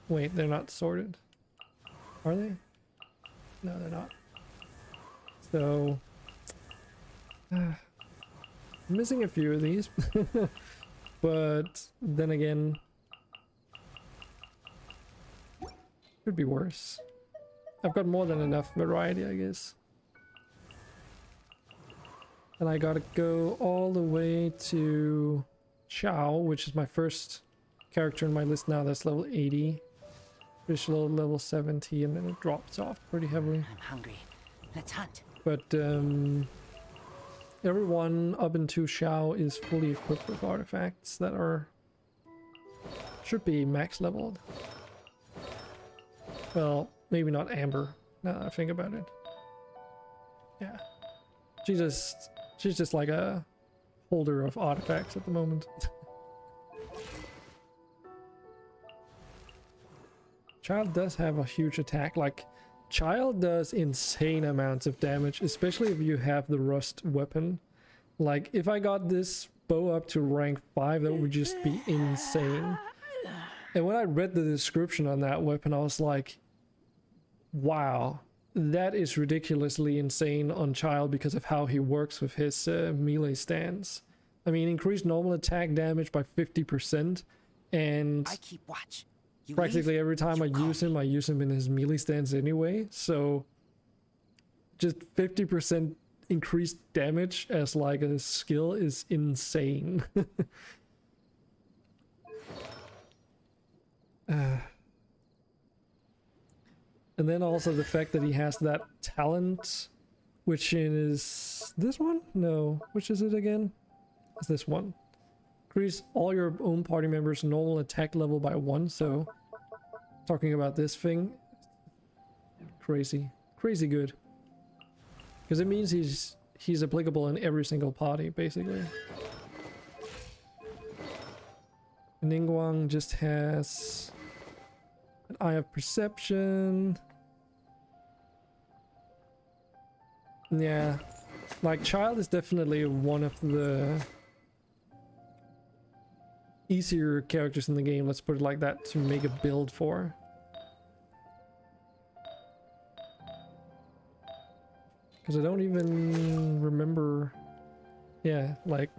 Wait, they're not sorted. Are they? No, they're not. So... I'm missing a few of these. But then again... Could be worse. I've got more than enough variety, I guess. And I gotta go all the way to Chao, which is my first character in my list now. That's level 80. Visual level 70, and then it drops off pretty heavily. I'm hungry. Let's hunt. But everyone up into Chao is fully equipped with artifacts that are... should be max leveled. Well, maybe not Amber, now that I think about it. Yeah. She's just like a holder of artifacts at the moment. Child does have a huge attack. Like, Child does insane amounts of damage, especially if you have the rust weapon. Like, if I got this bow up to rank 5, that would just be insane. And when I read the description on that weapon, I was like, wow. That is ridiculously insane on Child because of how he works with his melee stance. I mean, increased normal attack damage by 50%, and I keep watch. You practically leave, every time I use him in his melee stance anyway, so just 50% increased damage as like a skill is insane. And then also the fact that he has that talent, which is this one? No, which is it again? It's this one. Increase all your own party members' normal attack level by 1, so talking about this thing, crazy good. Because it means he's applicable in every single party, basically. Ningguang just has an Eye of Perception. Yeah, like Child is definitely one of the easier characters in the game, let's put it like that, to make a build for. Because I don't even remember, yeah, like,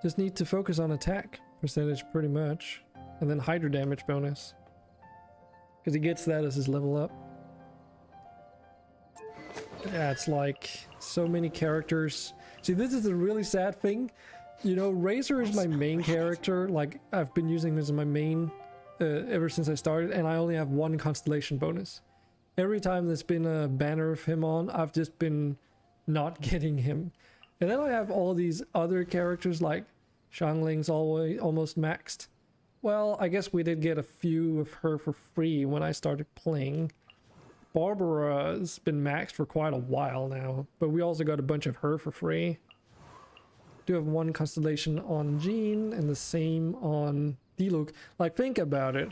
just need to focus on attack percentage pretty much, and then Hydra damage bonus, because he gets that as his level up. Yeah, it's like so many characters. See, this is a really sad thing. You know, Razor is my main character. Like, I've been using him as my main ever since I started, and I only have one constellation bonus. Every time there's been a banner of him on, I've just been not getting him. And then I have all these other characters, like Xiangling's always almost maxed. Well, I guess we did get a few of her for free when I started playing. Barbara's been maxed for quite a while now, but we also got a bunch of her for free. Do have one constellation on Jean and the same on Diluc. Like, think about it.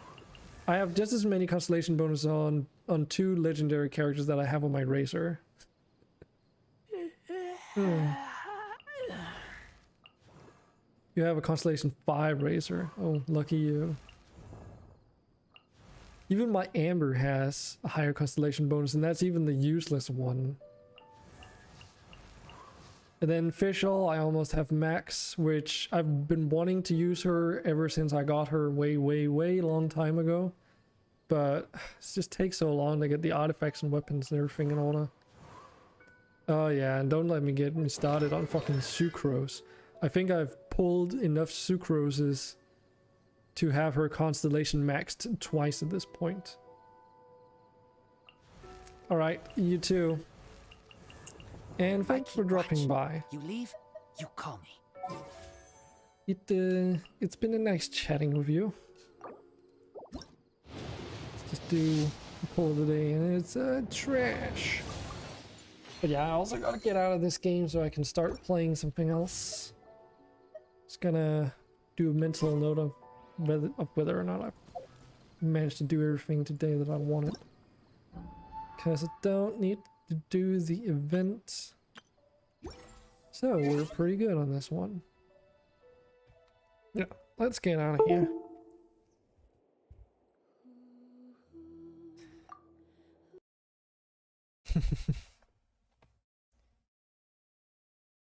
I have just as many constellation bonuses on two legendary characters that I have on my Razor. You have a constellation 5 Razor. Oh, lucky you. Even my Amber has a higher constellation bonus, and that's even the useless one. And then Fischl, I almost have max, which I've been wanting to use her ever since I got her way long time ago. But it just takes so long to get the artifacts and weapons and everything in order. Oh yeah, and don't let me get me started on fucking Sucrose. I think I've pulled enough Sucroses to have her constellation maxed twice at this point. Alright, you too. And thanks for dropping by. You leave, you call me. It's been a nice chatting with you. Let's just do a poll of the day, and it's trash. But yeah, I also gotta get out of this game so I can start playing something else. Just gonna do a mental note of whether or not I've managed to do everything today that I wanted. Because I don't need to do the event. So we're pretty good on this one. Yeah, let's get out of here.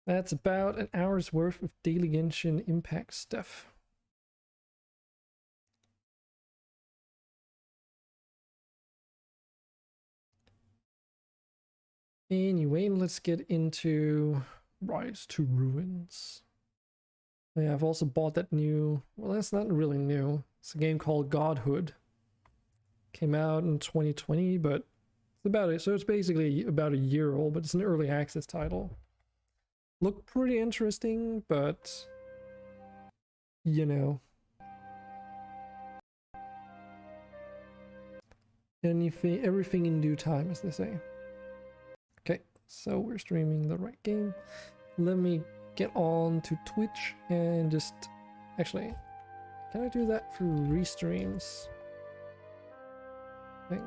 That's about an hour's worth of daily Genshin Impact stuff. Anyway, let's get into Rise to Ruins. Yeah, I've also bought that new, well, that's not really new. It's a game called Godhood. Came out in 2020, but it's about it. So it's basically about a year old, but it's an early access title. Looked pretty interesting, but you know, everything in due time, as they say. Okay, so we're streaming the right game. Let me get on to Twitch and just actually, can I do that for restreams? Thing.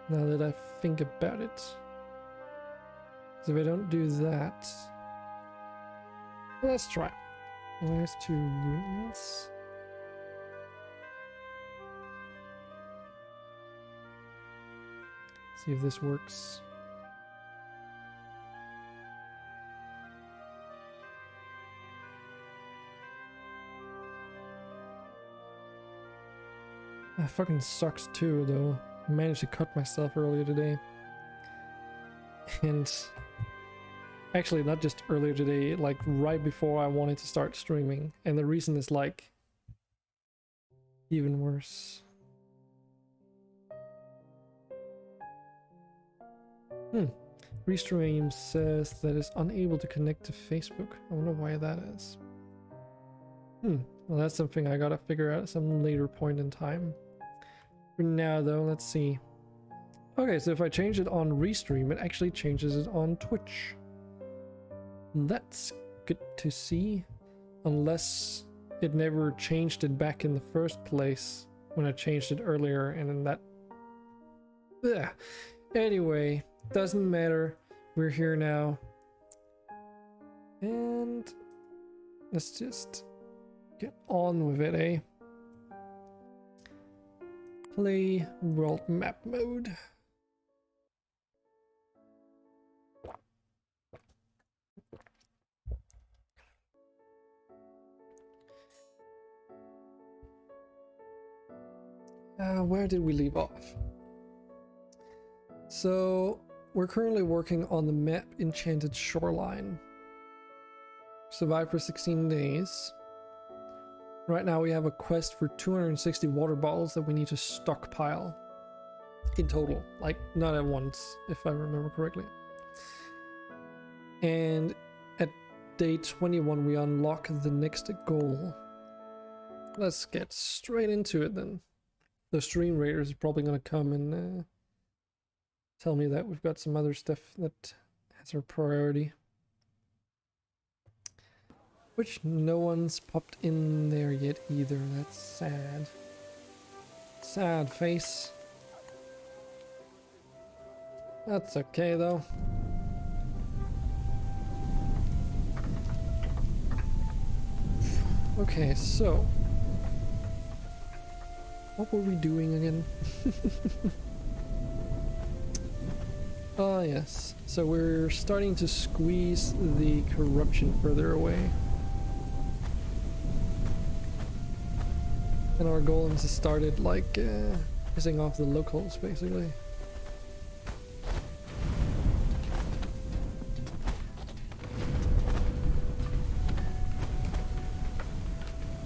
Now that I think about it. So if I don't do that, let's try. Rise to Ruins. See if this works. That fucking sucks too, though. I managed to cut myself earlier today. And actually, not just earlier today, like right before I wanted to start streaming. And the reason is like even worse. Restream says that it's unable to connect to Facebook. I wonder why that is. Well, that's something I gotta figure out at some later point in time. For now though, let's see. Okay, so if I change it on Restream, it actually changes it on Twitch. That's good to see. Unless it never changed it back in the first place when I changed it earlier, and then that... Ugh. Anyway, doesn't matter. We're here now. And let's just get on with it, eh? Play world map mode. Where did we leave off? So we're currently working on the map Enchanted Shoreline. Survive for 16 days. Right now we have a quest for 260 water bottles that we need to stockpile in total, like not at once, if I remember correctly. And at day 21 we unlock the next goal. Let's get straight into it then. The Streamraiders is probably going to come and tell me that we've got some other stuff that has our priority. Which no one's popped in there yet either. That's sad. Sad face. That's okay though. Okay, so what were we doing again? Oh yes, so we're starting to squeeze the corruption further away. And our golems have started like pissing off the locals basically.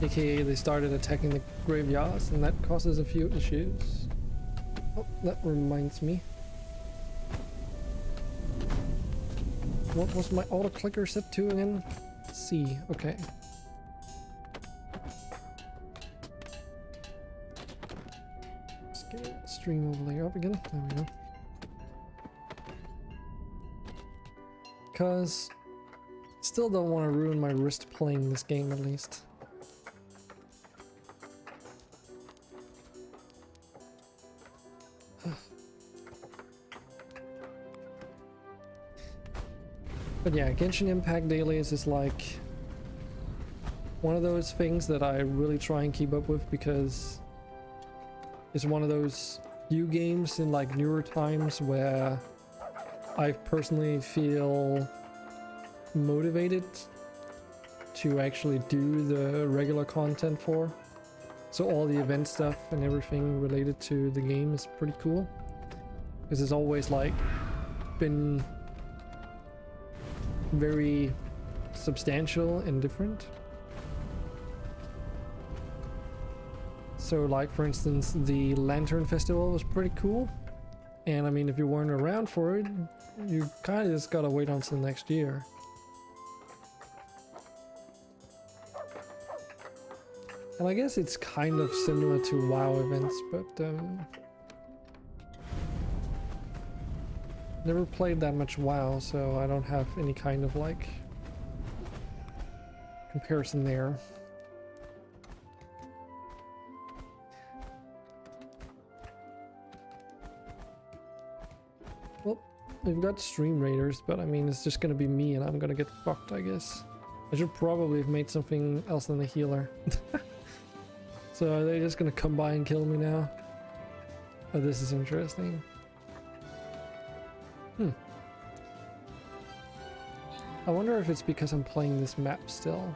AKA they started attacking the graveyards and that causes a few issues. Oh, that reminds me. What was my auto clicker set to again? C, okay. Let's get stream overlay up again. There we go. Cause still don't want to ruin my wrist playing this game at least. But yeah, Genshin Impact dailies is like one of those things that I really try and keep up with because it's one of those few games in like newer times where I personally feel motivated to actually do the regular content for. So all the event stuff and everything related to the game is pretty cool. Because it's always like been very substantial and different. So like for instance the Lantern Festival was pretty cool, and I mean if you weren't around for it you kind of just gotta wait until next year. And I guess it's kind of similar to WoW events, but never played that much WoW, so I don't have any kind of like comparison there. Well, we've got Streamraiders, but I mean it's just gonna be me and I'm gonna get fucked, I guess. I should probably have made something else than the healer. So are they just gonna come by and kill me now? Oh, this is interesting. I wonder if it's because I'm playing this map still.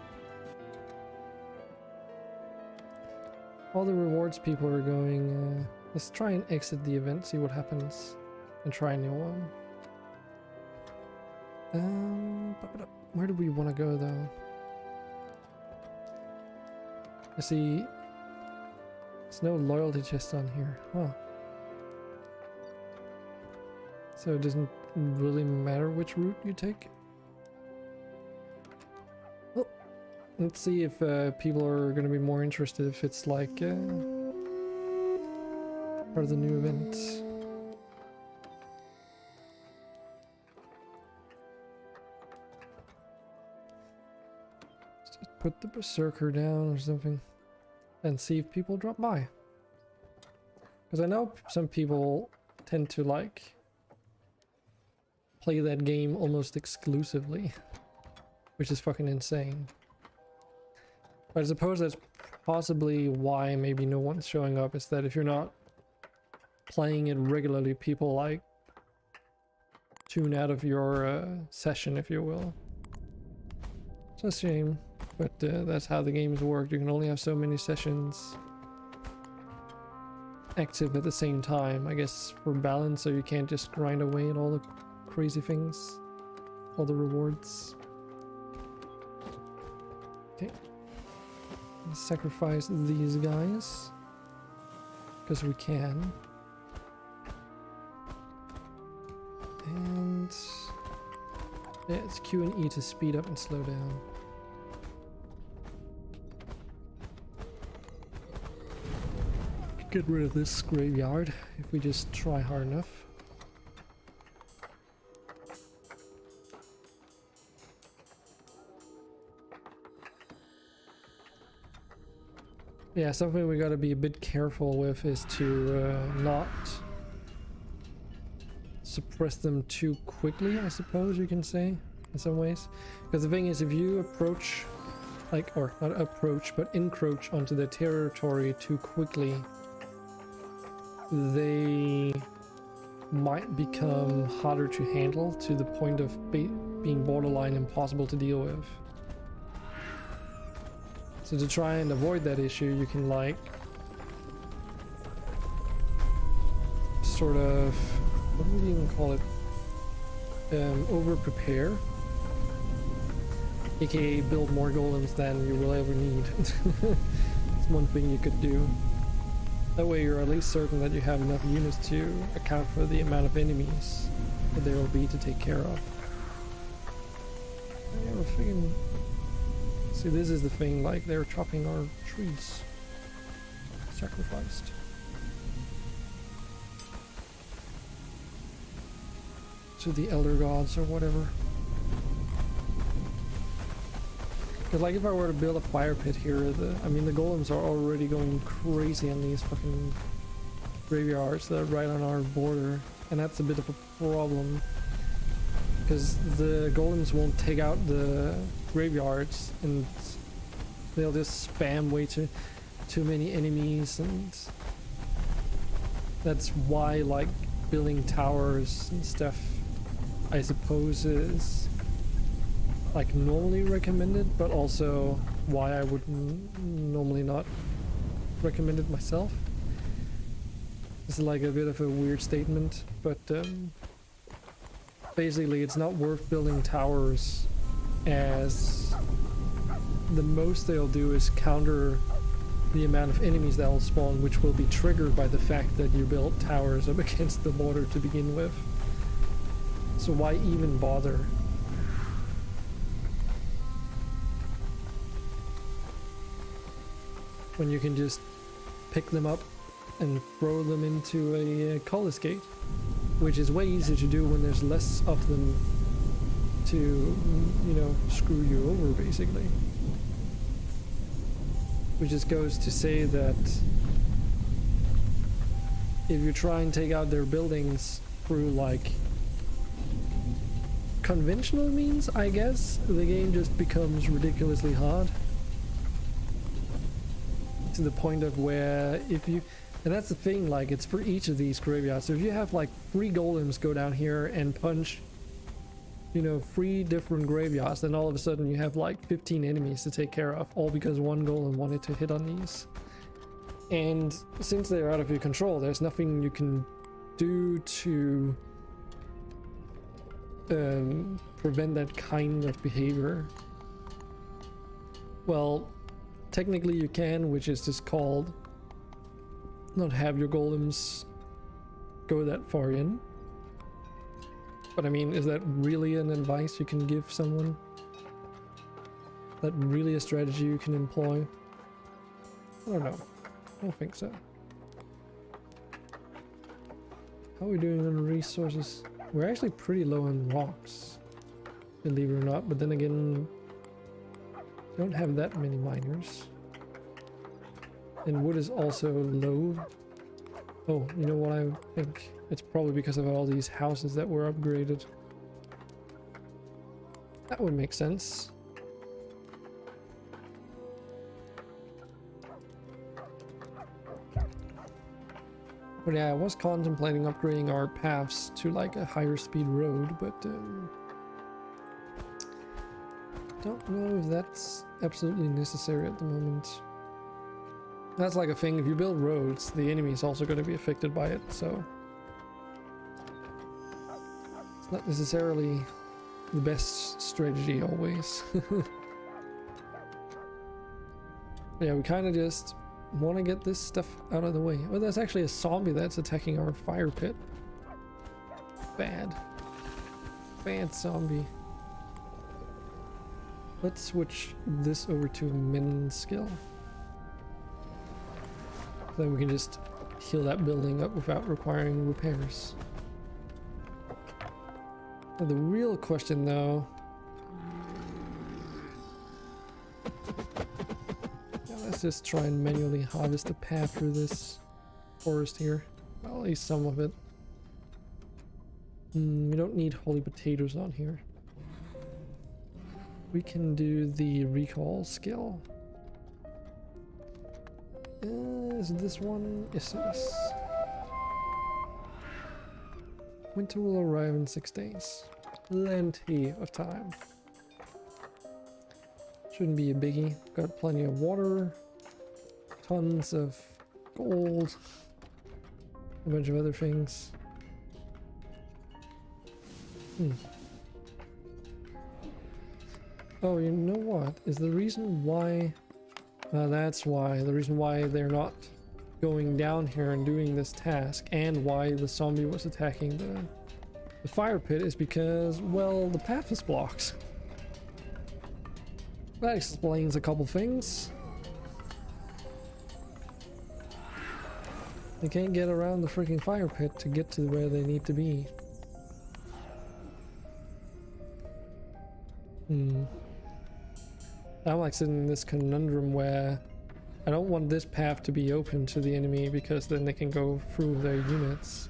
All the rewards people are going, let's try and exit the event, see what happens, and try a new one. Where do we want to go though? I see there's no loyalty chest on here, huh? So it doesn't really matter which route you take? Well, let's see if people are going to be more interested if it's like... Or part of the new event. Just put the berserker down or something and see if people drop by. Because I know some people tend to like play that game almost exclusively, which is fucking insane. But I suppose that's possibly why maybe no one's showing up, is that if you're not playing it regularly, people like tune out of your session, if you will. It's a shame, but that's how the games work. You can only have so many sessions active at the same time, I guess, for balance, so you can't just grind away at all the crazy things, all the rewards. Okay. Let's sacrifice these guys, because we can. And yeah, it's Q and E to speed up and slow down. Get rid of this graveyard if we just try hard enough. Yeah, something we gotta be a bit careful with is to not suppress them too quickly, I suppose you can say, in some ways. Because the thing is, if you approach, like, or not approach, but encroach onto their territory too quickly, they might become harder to handle, to the point of being borderline impossible to deal with. So to try and avoid that issue, you can like sort of, what do we even call it? Over prepare, aka build more golems than you will ever need. It's one thing you could do. That way you're at least certain that you have enough units to account for the amount of enemies that there will be to take care of. Yeah, we're freaking... See, this is the thing, like, they're chopping our trees. Sacrificed. To the elder gods or whatever. Because, like, if I were to build a fire pit here, I mean, the golems are already going crazy on these fucking graveyards that are right on our border. And that's a bit of a problem. Because the golems won't take out the graveyards, and they'll just spam way too many enemies, and that's why, like, building towers and stuff, I suppose, is like normally recommended, but also why I would normally not recommend it myself. It's like a bit of a weird statement, but basically it's not worth building towers, as the most they'll do is counter the amount of enemies that will spawn, which will be triggered by the fact that you built towers up against the border to begin with. So why even bother? When you can just pick them up and throw them into a Cullis gate, which is way easier to do when there's less of them to, you know, screw you over, basically. Which just goes to say that if you try and take out their buildings through, like, conventional means, I guess, the game just becomes ridiculously hard. To the point of where if you... And that's the thing, like, it's for each of these graveyards. So if you have, like, 3 golems go down here and punch, you know, 3 different graveyards, then all of a sudden you have, like, 15 enemies to take care of, all because one golem wanted to hit on these. And since they're out of your control, there's nothing you can do to prevent that kind of behavior. Well, technically you can, which is just called not have your golems go that far in. But I mean, is that really an advice you can give someone? That really a strategy you can employ? I don't know. I don't think so. How are we doing on resources? We're actually pretty low on rocks, believe it or not, but then again, don't have that many miners. And wood is also low. Oh, you know what I think? It's probably because of all these houses that were upgraded. That would make sense. But yeah, I was contemplating upgrading our paths to like a higher speed road, but don't know if that's absolutely necessary at the moment. That's like a thing, if you build roads, the enemy is also going to be affected by it, so it's not necessarily the best strategy always. Yeah, we kind of just want to get this stuff out of the way. Oh, there's actually a zombie that's attacking our fire pit. Bad. Bad zombie. Let's switch this over to min skill. Then we can just heal that building up without requiring repairs. Now the real question though... Yeah, let's just try and manually harvest a path through this forest here. Well, at least some of it. We don't need holy potatoes on here. We can do the recall skill. Is this one? Yes, it is. Winter will arrive in 6 days. Plenty of time. Shouldn't be a biggie. Got plenty of water, tons of gold, a bunch of other things. Oh, you know what? Is the reason why... that's why. The reason why they're not going down here and doing this task, and why the zombie was attacking the fire pit, is because, well, the path is blocked. That explains a couple things. They can't get around the freaking fire pit to get to where they need to be. I'm like sitting in this conundrum where I don't want this path to be open to the enemy because then they can go through their units.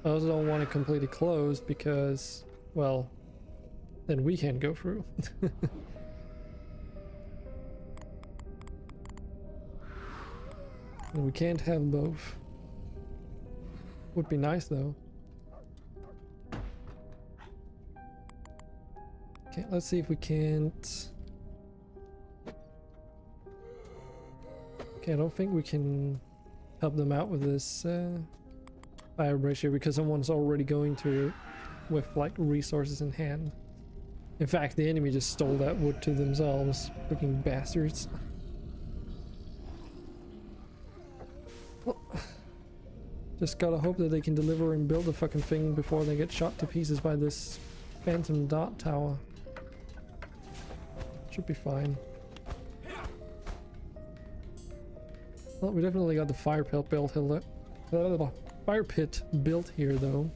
I also don't want it completely closed because, well, then we can't go through. And we can't have both. Would be nice though. Okay, let's see if we can't... Okay, I don't think we can help them out with this fire brush here because someone's already going to it with like resources in hand. In fact, the enemy just stole that wood to themselves. Freaking bastards. Well, just gotta hope that they can deliver and build the fucking thing before they get shot to pieces by this phantom dot tower. Should be fine. Well, we definitely got the fire pit built here. Fire pit built here, though.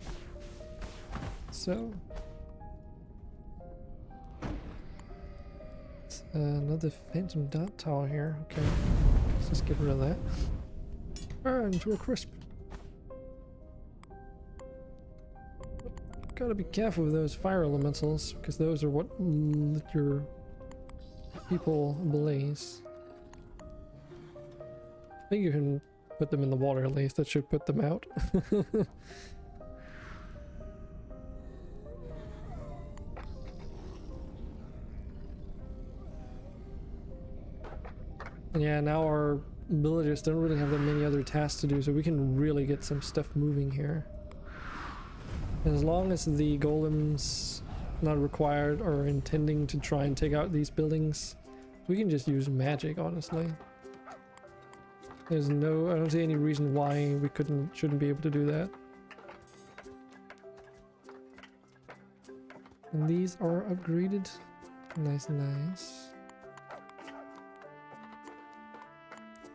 So another phantom dot tower here. Okay, let's just get rid of that. Burn to a crisp. Gotta be careful with those fire elementals because those are what let your people blaze. I think you can put them in the water at least. That should put them out. Yeah, now our villagers don't really have that many other tasks to do, so we can really get some stuff moving here. As long as the golems not required or intending to try and take out these buildings, we can just use magic, honestly. There's no, I don't see any reason why we shouldn't be able to do that. And these are upgraded. Nice, nice.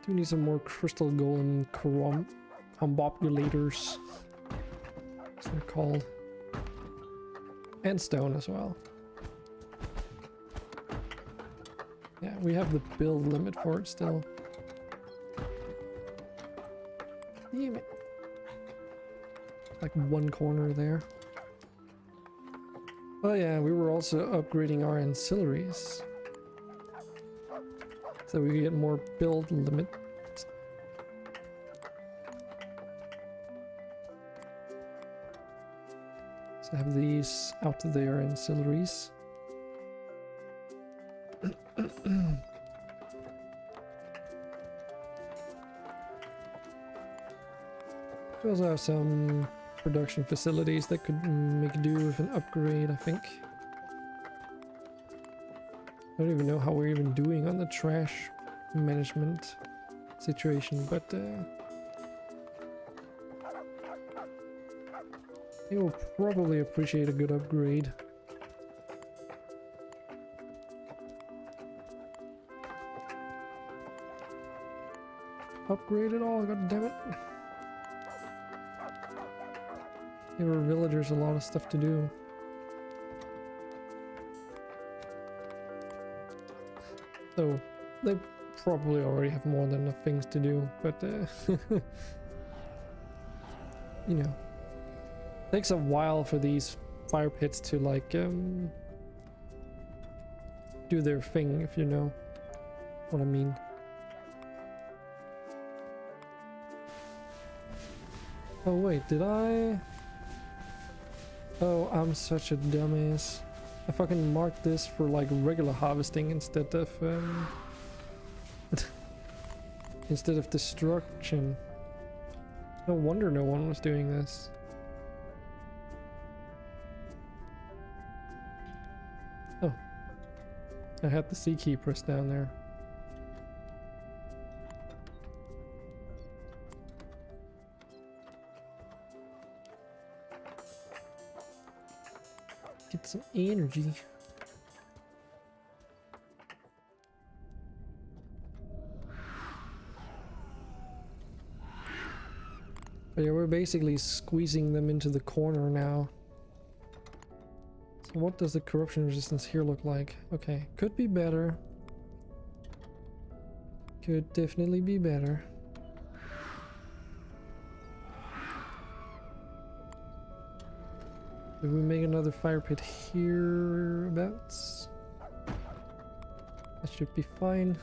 Do need some more crystal golem combopulators. called. And stone as well. Yeah, we have the build limit for it still. Damn it. Like one corner there. Oh yeah, we were also upgrading our ancillaries. So we get more build limit. So I have these out of their ancillaries. We also have some production facilities that could make do with an upgrade, I think. I don't even know how we're even doing on the trash management situation, but they will probably appreciate a good upgrade. Upgrade it all, god damn it. Give our villagers a lot of stuff to do. So they probably already have more than enough things to do, but you know, takes a while for these fire pits to like do their thing, if you know what I mean. Oh wait, did I? Oh, I'm such a dumbass. I fucking marked this for like regular harvesting instead of instead of destruction. No wonder no one was doing this. Oh, I had the C key pressed down there. Get some energy. But yeah, we're basically squeezing them into the corner now. So what does the corruption resistance here look like? Okay, could be better. Could definitely be better. If we make another fire pit hereabouts, that should be fine.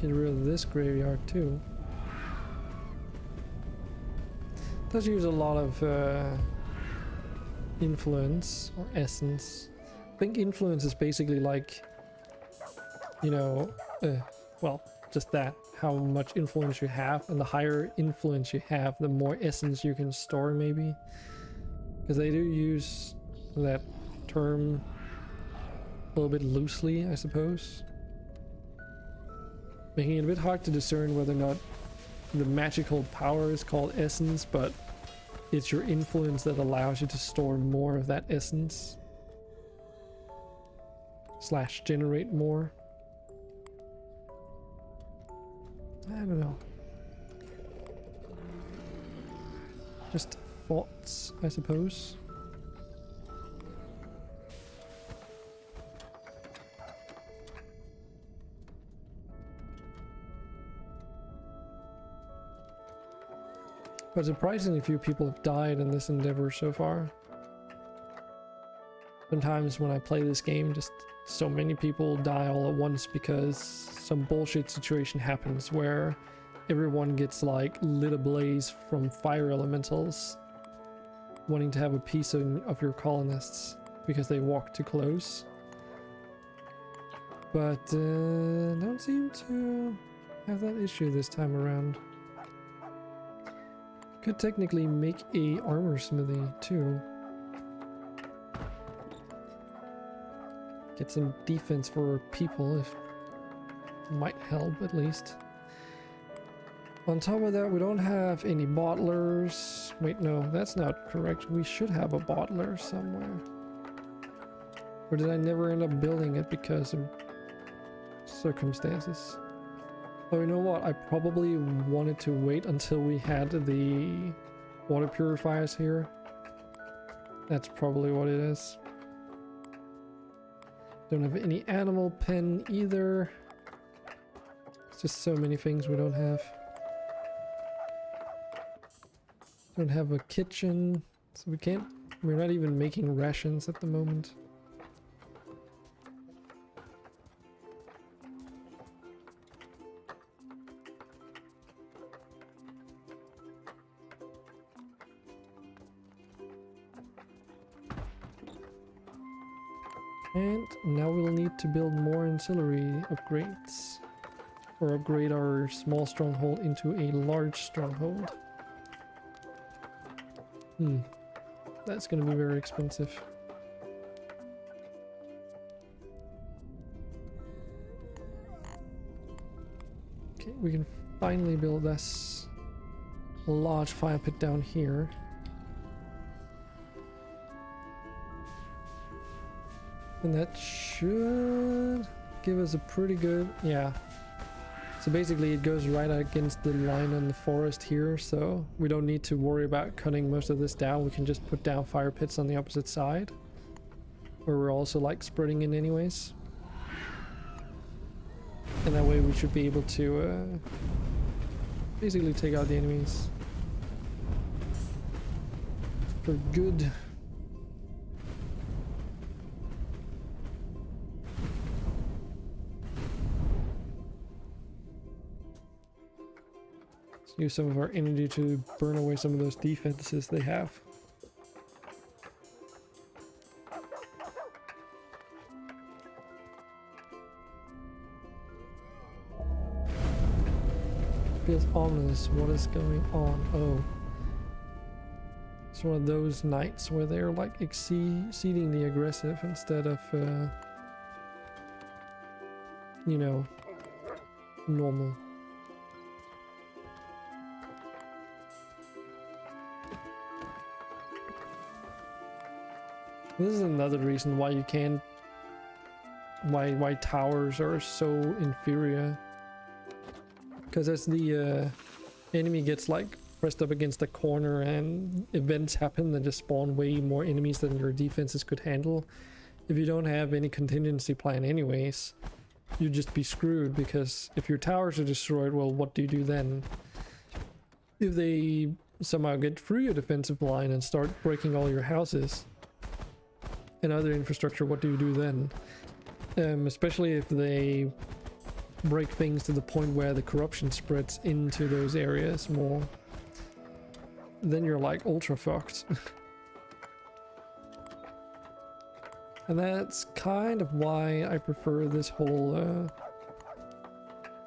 Get rid of this graveyard too. Does use a lot of influence or essence. I think influence is basically like, you know, well, just that, how much influence you have, and the higher influence you have, the more essence you can store maybe. Because they do use that term a little bit loosely, I suppose. Making it a bit hard to discern whether or not the magical power is called essence, but it's your influence that allows you to store more of that essence. Slash generate more. I don't know. Just thoughts, I suppose. But surprisingly few people have died in this endeavor so far. Sometimes when I play this game, just so many people die all at once because some bullshit situation happens where everyone gets like lit ablaze from fire elementals wanting to have a piece of your colonists because they walk too close. But don't seem to have that issue this time around. Could technically make a armor smithy too. Get some defense for people, if might help at least. On top of that, we don't have any bottlers. Wait, no, that's not correct. We should have a bottler somewhere. Or did I never end up building it because of circumstances? Oh, you know what? I probably wanted to wait until we had the water purifiers here. That's probably what it is. Don't have any animal pen either. It's just so many things we don't have. Don't have a kitchen, so we can't. We're not even making rations at the moment. And now we'll need to build more ancillary upgrades. Or upgrade our small stronghold into a large stronghold. That's gonna be very expensive. Okay, we can finally build this large fire pit down here. And that should give us a pretty good, yeah. So basically it goes right against the line on the forest here, so we don't need to worry about cutting most of this down. We can just put down fire pits on the opposite side, where we're also like spreading in anyways. And that way we should be able to basically take out the enemies for good. Use some of our energy to burn away some of those defenses they have. Feels ominous. What is going on? Oh. It's one of those nights where they're like exceedingly aggressive instead of, you know, normal. This is another reason why you can't, why towers are so inferior. Because as the enemy gets like pressed up against the corner and events happen that just spawn way more enemies than your defenses could handle, if you don't have any contingency plan anyways, you'd just be screwed, because if your towers are destroyed, well, what do you do then? If they somehow get through your defensive line and start breaking all your houses and other infrastructure, what do you do then? Especially if they break things to the point where the corruption spreads into those areas more, then you're like ultra fucked. And that's kind of why I prefer this whole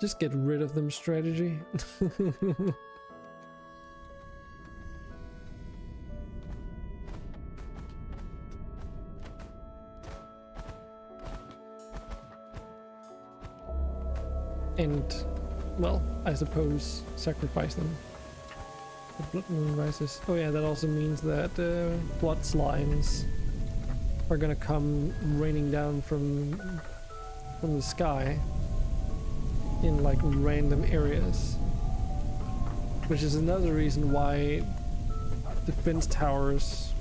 just get rid of them strategy. And, well, I suppose sacrifice them. The blood moon rises. Oh yeah, that also means that blood slimes are gonna come raining down from the sky in like random areas. Which is another reason why defense towers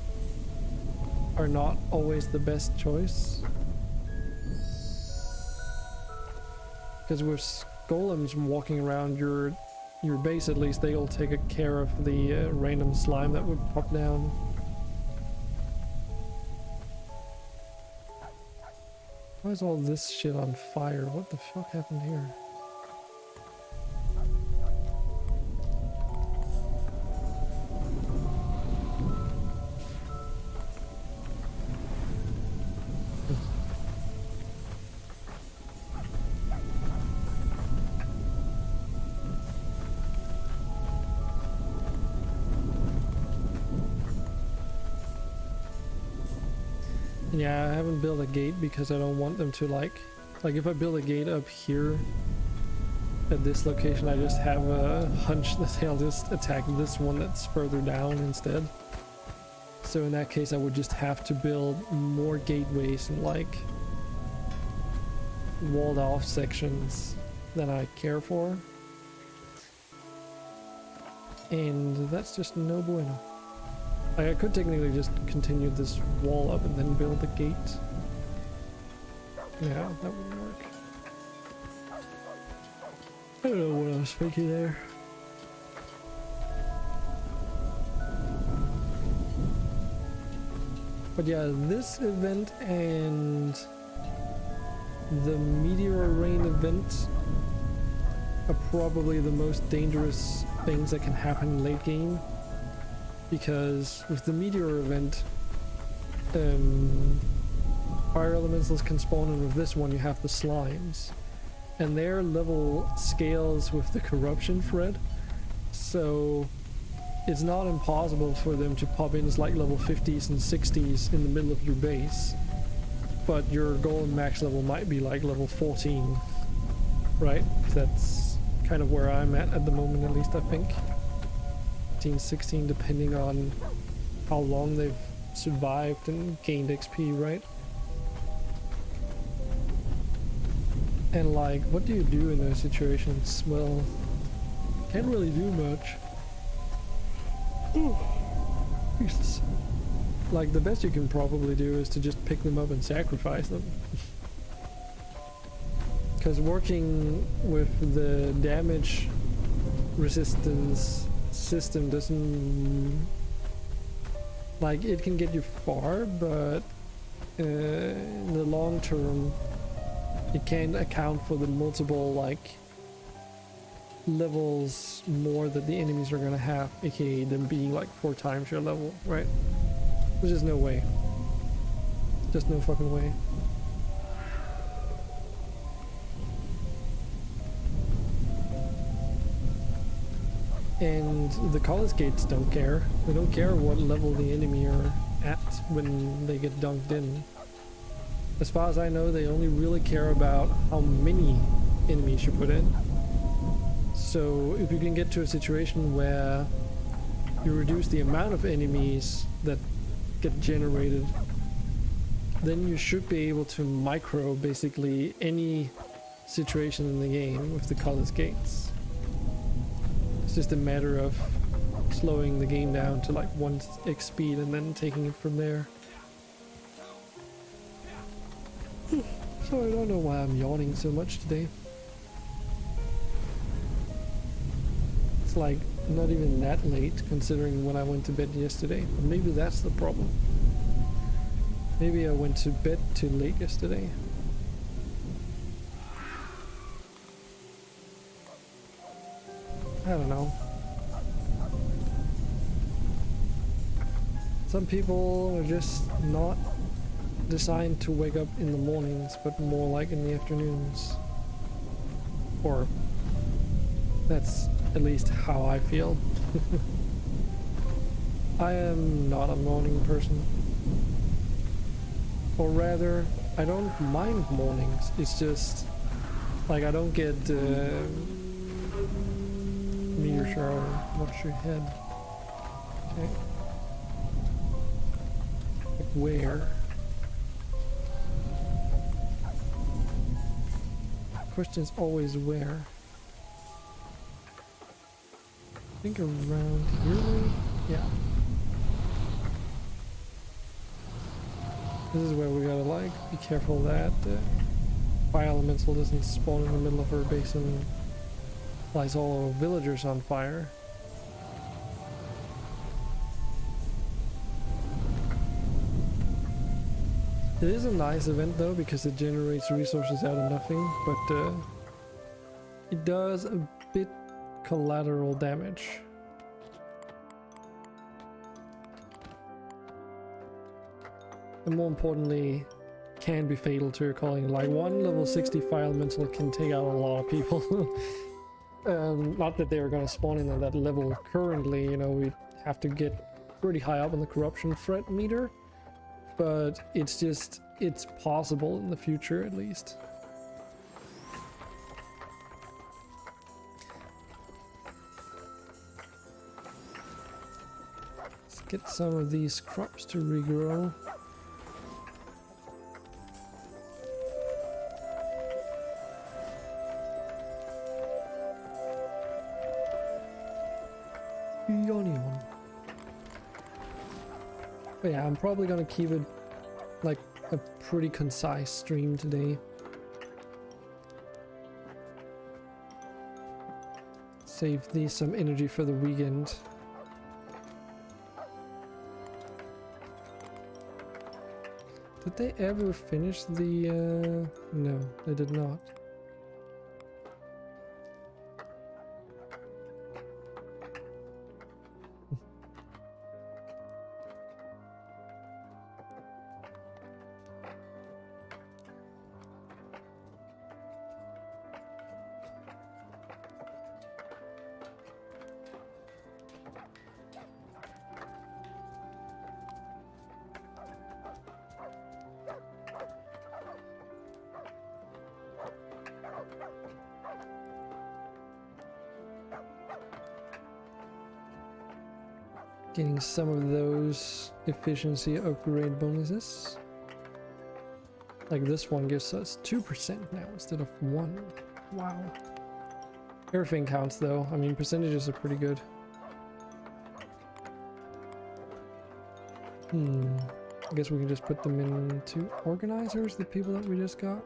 are not always the best choice. Because with golems walking around your base, at least they'll take care of the random slime that would pop down. Why is all this shit on fire? What the fuck happened here? Yeah, I haven't built a gate because I don't want them to like if I build a gate up here at this location, I just have a hunch that they'll just attack this one that's further down instead. So in that case I would just have to build more gateways and like walled off sections that I care for. And that's just no bueno. Like I could technically just continue this wall up and then build the gate. Yeah, that would work. I don't know what I was thinking there. But yeah, this event and the meteor rain event are probably the most dangerous things that can happen late game, because with the meteor event fire elementals can spawn, and with this one you have the slimes and their level scales with the corruption thread, so it's not impossible for them to pop in as like level 50s and 60s in the middle of your base, but your goal and max level might be like level 14, right? That's kind of where I'm at the moment, at least I think. 15, 16, depending on how long they've survived and gained XP, right? And like, what do you do in those situations? Well, can't really do much. Ooh, Jesus. Like, the best you can probably do is to just pick them up and sacrifice them. Because working with the damage resistance system doesn't... like, it can get you far, but in the long term it can't account for the multiple, like, levels more that the enemies are gonna have, aka them being like 4 times your level, right? There's just no way. Just no fucking way. And the college gates don't care. They don't care what level the enemy are at when they get dunked in. As far as I know, they only really care about how many enemies you put in. So if you can get to a situation where you reduce the amount of enemies that get generated, then you should be able to micro basically any situation in the game with the college gates. It's just a matter of slowing the game down to like 1x speed and then taking it from there. So I don't know why I'm yawning so much today. It's like not even that late considering when I went to bed yesterday. But maybe that's the problem. Maybe I went to bed too late yesterday. I don't know. Some people are just not designed to wake up in the mornings, but more like in the afternoons. Or that's at least how I feel. I am not a morning person. Or rather, I don't mind mornings. It's just like I don't get meteor shower. Wash your head. Okay. Like where? Question's always where. I think around here, maybe? Yeah. This is where we gotta like be careful that fire elemental doesn't spawn in the middle of our base and lights all our villagers on fire. It is a nice event though, because it generates resources out of nothing, but it does a bit collateral damage. And more importantly, can be fatal to your calling. Like one level 60 fire elemental can take out a lot of people. Not that they are going to spawn in at that level currently, you know, we have to get pretty high up on the corruption threat meter. But it's just, it's possible in the future at least. Let's get some of these crops to regrow. Yonion. But yeah, I'm probably gonna keep it like a pretty concise stream today. Save these some energy for the weekend. Did they ever finish the no, they did not. Getting some of those efficiency upgrade bonuses. Like this one gives us 2% now instead of 1. Wow. Everything counts though. I mean, percentages are pretty good. I guess we can just put them into organizers, the people that we just got.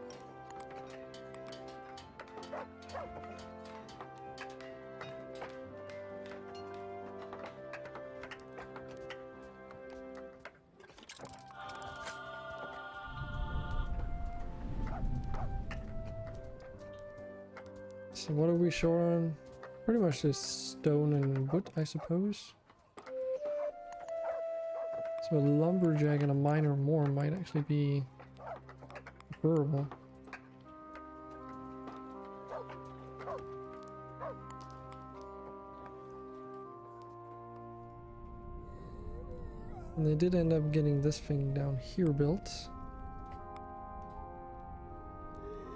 So what are we short on? Pretty much just stone and wood, I suppose. So a lumberjack and a miner more might actually be preferable. And they did end up getting this thing down here built.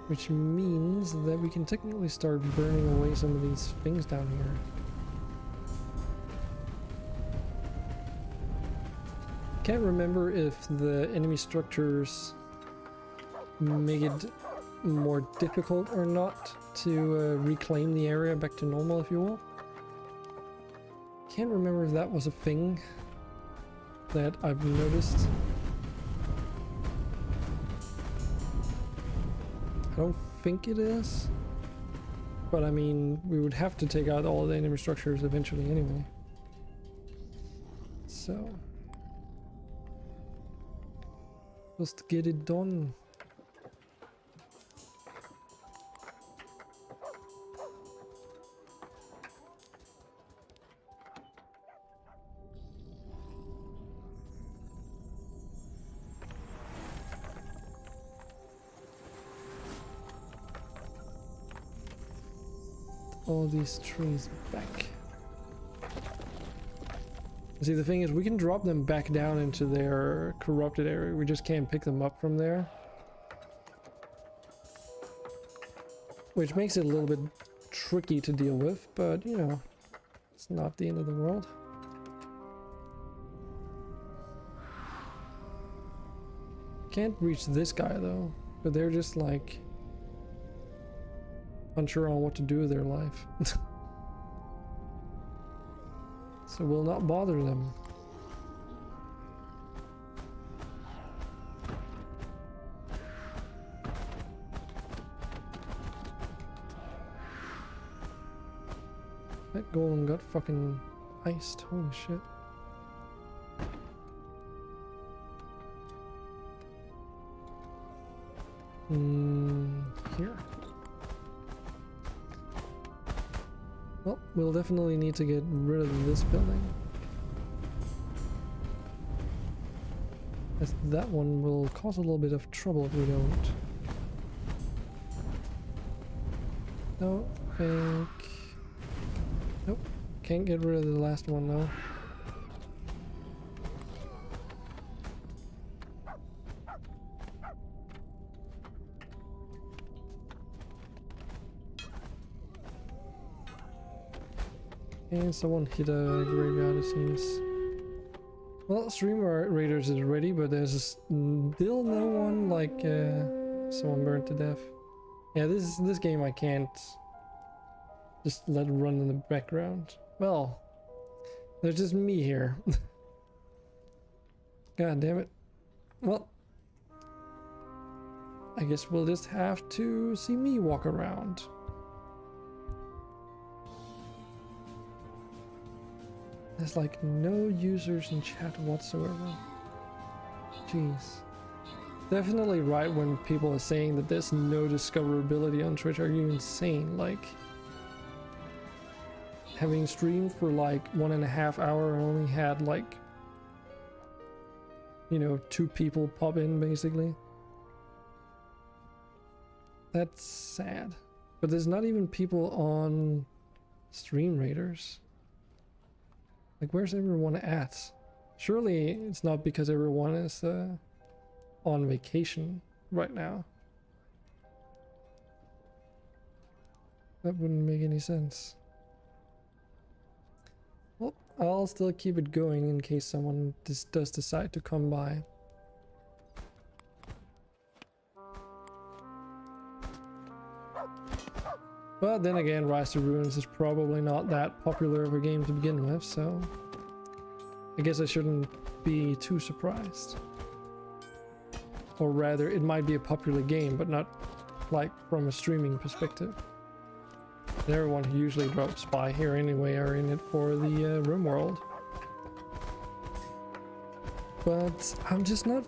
Which means that we can technically start burning away some of these things down here. Can't remember if the enemy structures make it more difficult or not to reclaim the area back to normal, if you will. Can't remember if that was a thing that I've noticed. I don't think it is, but I mean, we would have to take out all the enemy structures eventually anyway. So, just get it done. All these trees back. See, the thing is, we can drop them back down into their corrupted area. We just can't pick them up from there. Which makes it a little bit tricky to deal with, but you know, it's not the end of the world. Can't reach this guy though, but they're just like unsure on what to do with their life. So we'll not bother them. That golem got fucking iced, holy shit. Here. Well, we'll definitely need to get rid of this building. As that one will cause a little bit of trouble if we don't. No, think... Nope, can't get rid of the last one though. And someone hit a graveyard, it seems. Well, Streamraiders is ready, but there's still no one, like, someone burned to death. Yeah, this game I can't just let it run in the background. Well, there's just me here. God damn it. Well, I guess we'll just have to see me walk around. There's like no users in chat whatsoever. Jeez. Definitely right when people are saying that there's no discoverability on Twitch. Are you insane? Like, having streamed for like 1.5 hours and only had like, you know, 2 people pop in basically. That's sad. But there's not even people on Streamraiders. Like, where's everyone at? Surely it's not because everyone is on vacation right now. That wouldn't make any sense. Well, I'll still keep it going in case someone does decide to come by. But then again, Rise to Ruins is probably not that popular of a game to begin with, so I guess I shouldn't be too surprised. Or rather, it might be a popular game, but not like from a streaming perspective. And everyone who usually drops by here anyway are in it for the RimWorld. But I'm just not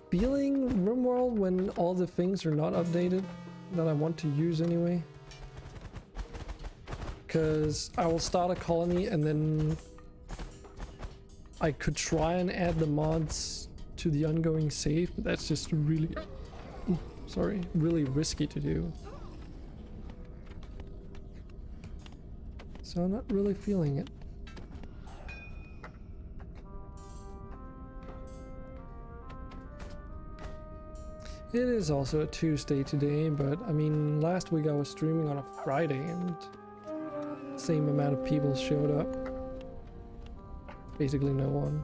feeling RimWorld when all the things are not updated that I want to use anyway. Because I will start a colony and then I could try and add the mods to the ongoing save, but that's just really, really risky to do. So I'm not really feeling it. It is also a Tuesday today, but I mean, last week I was streaming on a Friday and same amount of people showed up. Basically no one.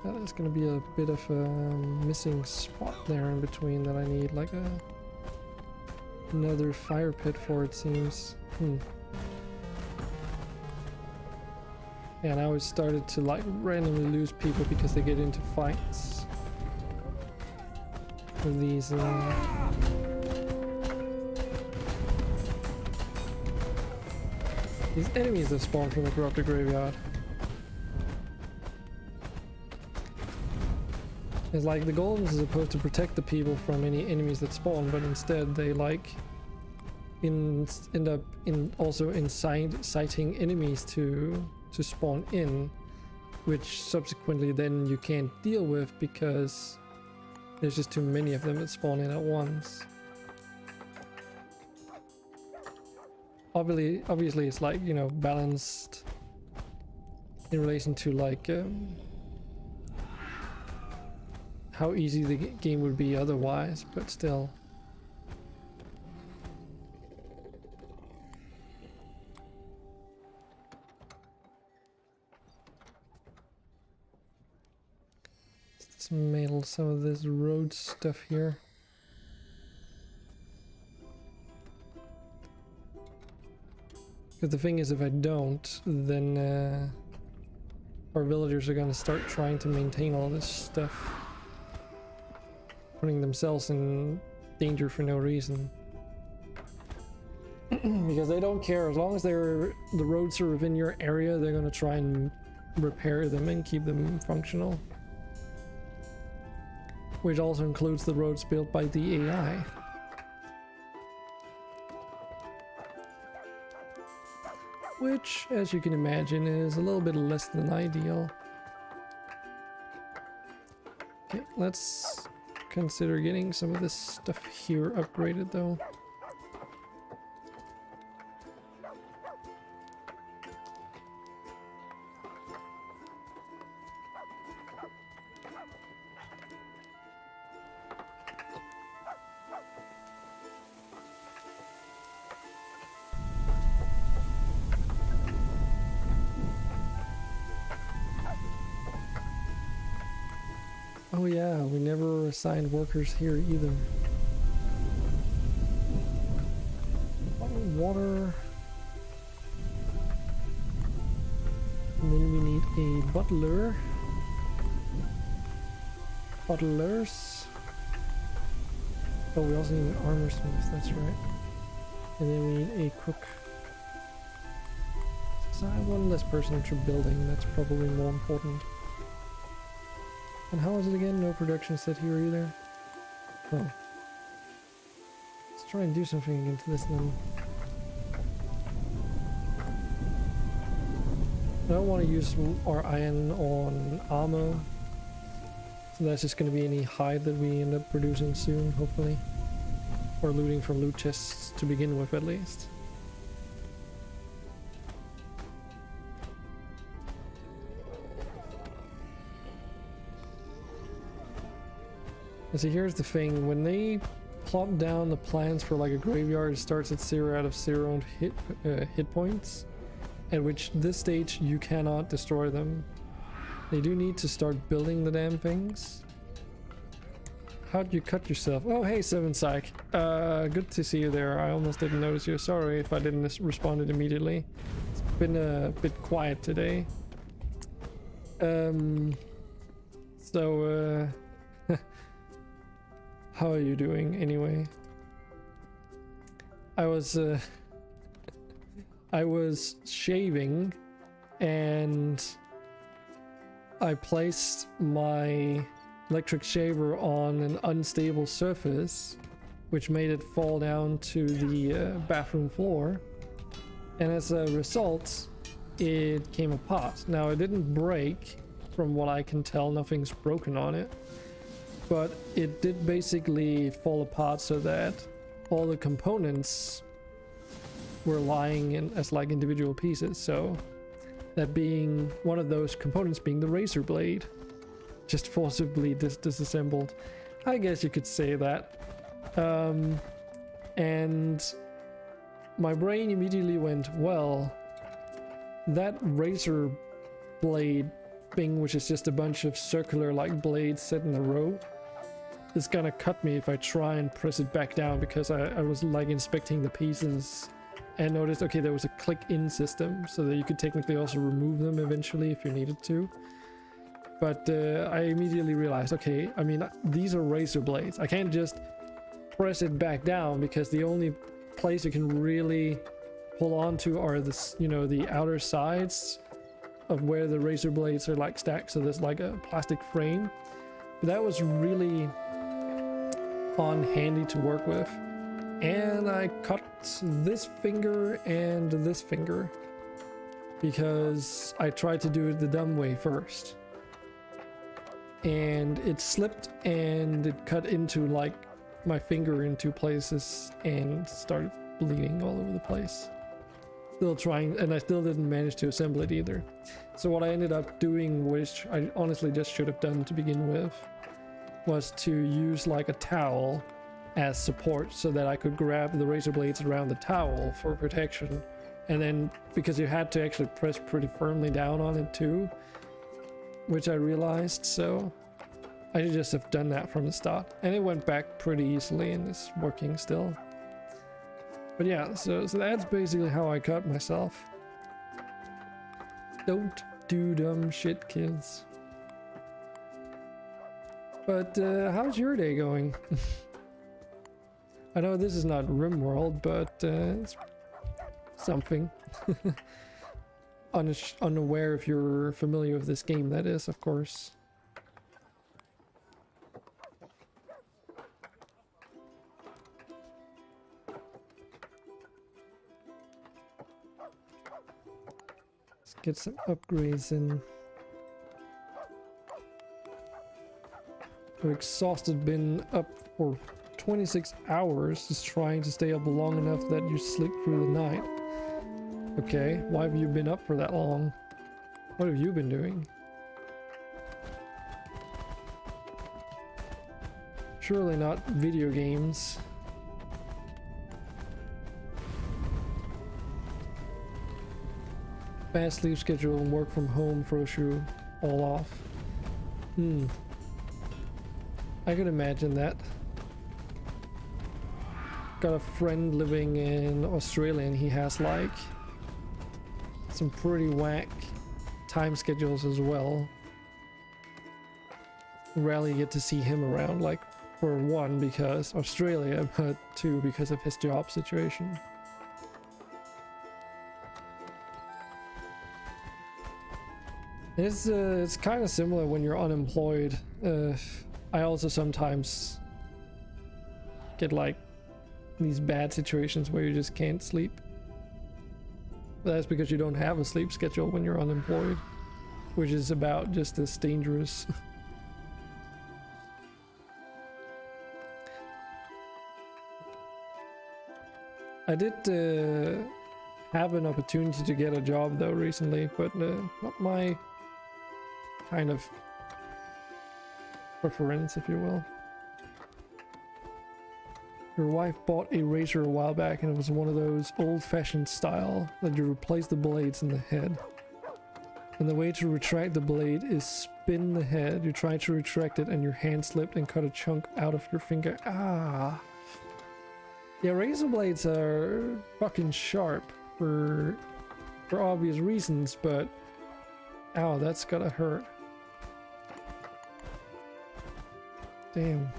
There's gonna be a bit of a missing spot there in between that I need like another fire pit for, it seems. Yeah, now it started to like randomly lose people because they get into fights with these enemies that spawn from the corrupted graveyard. It's like the golems are supposed to protect the people from any enemies that spawn, but instead they like end up also inciting enemies to spawn in, which subsequently then you can't deal with because there's just too many of them that spawn in at once. Obviously it's like, you know, balanced in relation to like how easy the game would be otherwise, but still. Let's mail some of this road stuff here. Because the thing is, if I don't, then our villagers are gonna start trying to maintain all this stuff, putting themselves in danger for no reason. Because they don't care, as long as the roads are within your area, they're gonna try and repair them and keep them functional. Which also includes the roads built by the AI. Which, as you can imagine, is a little bit less than ideal. Okay, let's consider getting some of this stuff here upgraded though. Oh yeah, we never assigned workers here either. Water. And then we need a butler. Butlers. Oh, we also need an armor smith, that's right. And then we need a cook. So I have one less person to building, that's probably more important. And how is it again? No production set here either. Oh. Let's try and do something against this then. I don't want to use our iron on armor. So that's just going to be any hide that we end up producing soon, hopefully. Or looting from loot chests to begin with, at least. And see, here's the thing. When they plop down the plans for like a graveyard, it starts at 0 out of 0 hit points. At which this stage you cannot destroy them. They do need to start building the damn things. How'd you cut yourself? Oh hey, Seven Psych. Good to see you there. I almost didn't notice you. Sorry if I didn't respond immediately. It's been a bit quiet today. So how are you doing anyway? I was shaving and I placed my electric shaver on an unstable surface, which made it fall down to the bathroom floor, and as a result it came apart. Now it didn't break, from what I can tell, nothing's broken on it, but it did basically fall apart so that all the components were lying in as like individual pieces. So that being one of those components being the razor blade, just forcibly disassembled, I guess you could say that. And my brain immediately went, well, that razor blade thing, which is just a bunch of circular like blades set in a row, is gonna cut me if I try and press it back down, because I was like inspecting the pieces and noticed, okay, there was a click-in system so that you could technically also remove them eventually if you needed to. But I immediately realized, okay, I mean, these are razor blades. I can't just press it back down, because the only place you can really hold on to are the, you know, the outer sides of where the razor blades are like stacked. So there's like a plastic frame. But that was really handy to work with. And I cut this finger and this finger because I tried to do it the dumb way first. And it slipped and it cut into like my finger in 2 places and started bleeding all over the place. Still trying, and I still didn't manage to assemble it either. So what I ended up doing, which I honestly just should have done to begin with, was to use like a towel as support so that I could grab the razor blades around the towel for protection. And then, because you had to actually press pretty firmly down on it too, which I realized, so I should just have done that from the start. And it went back pretty easily and is working still. But yeah, so that's basically how I cut myself. Don't do dumb shit, kids. But how's your day going? I know this is not RimWorld, but it's something. Unaware if you're familiar with this game, that is, of course. Let's get some upgrades in. I'm exhausted, been up for 26 hours just trying to stay up long enough that you sleep through the night. Okay, why have you been up for that long? What have you been doing? Surely not video games. Fast sleep schedule and work from home throws you all off. I could imagine that. Got a friend living in Australia and he has like some pretty whack time schedules as well. Rarely get to see him around, like for one because Australia, but two because of his job situation. It's kind of similar when you're unemployed. I also sometimes get like these bad situations where you just can't sleep. But that's because you don't have a sleep schedule when you're unemployed, which is about just as dangerous. I did have an opportunity to get a job though recently, but not my kind of preference, if you will. Your wife bought a razor a while back and it was one of those old-fashioned style that you replace the blades in the head. And the way to retract the blade is spin the head. You try to retract it and your hand slipped and cut a chunk out of your finger. Ah. Yeah, razor blades are fucking sharp for obvious reasons, but ow, that's gotta hurt. Damn.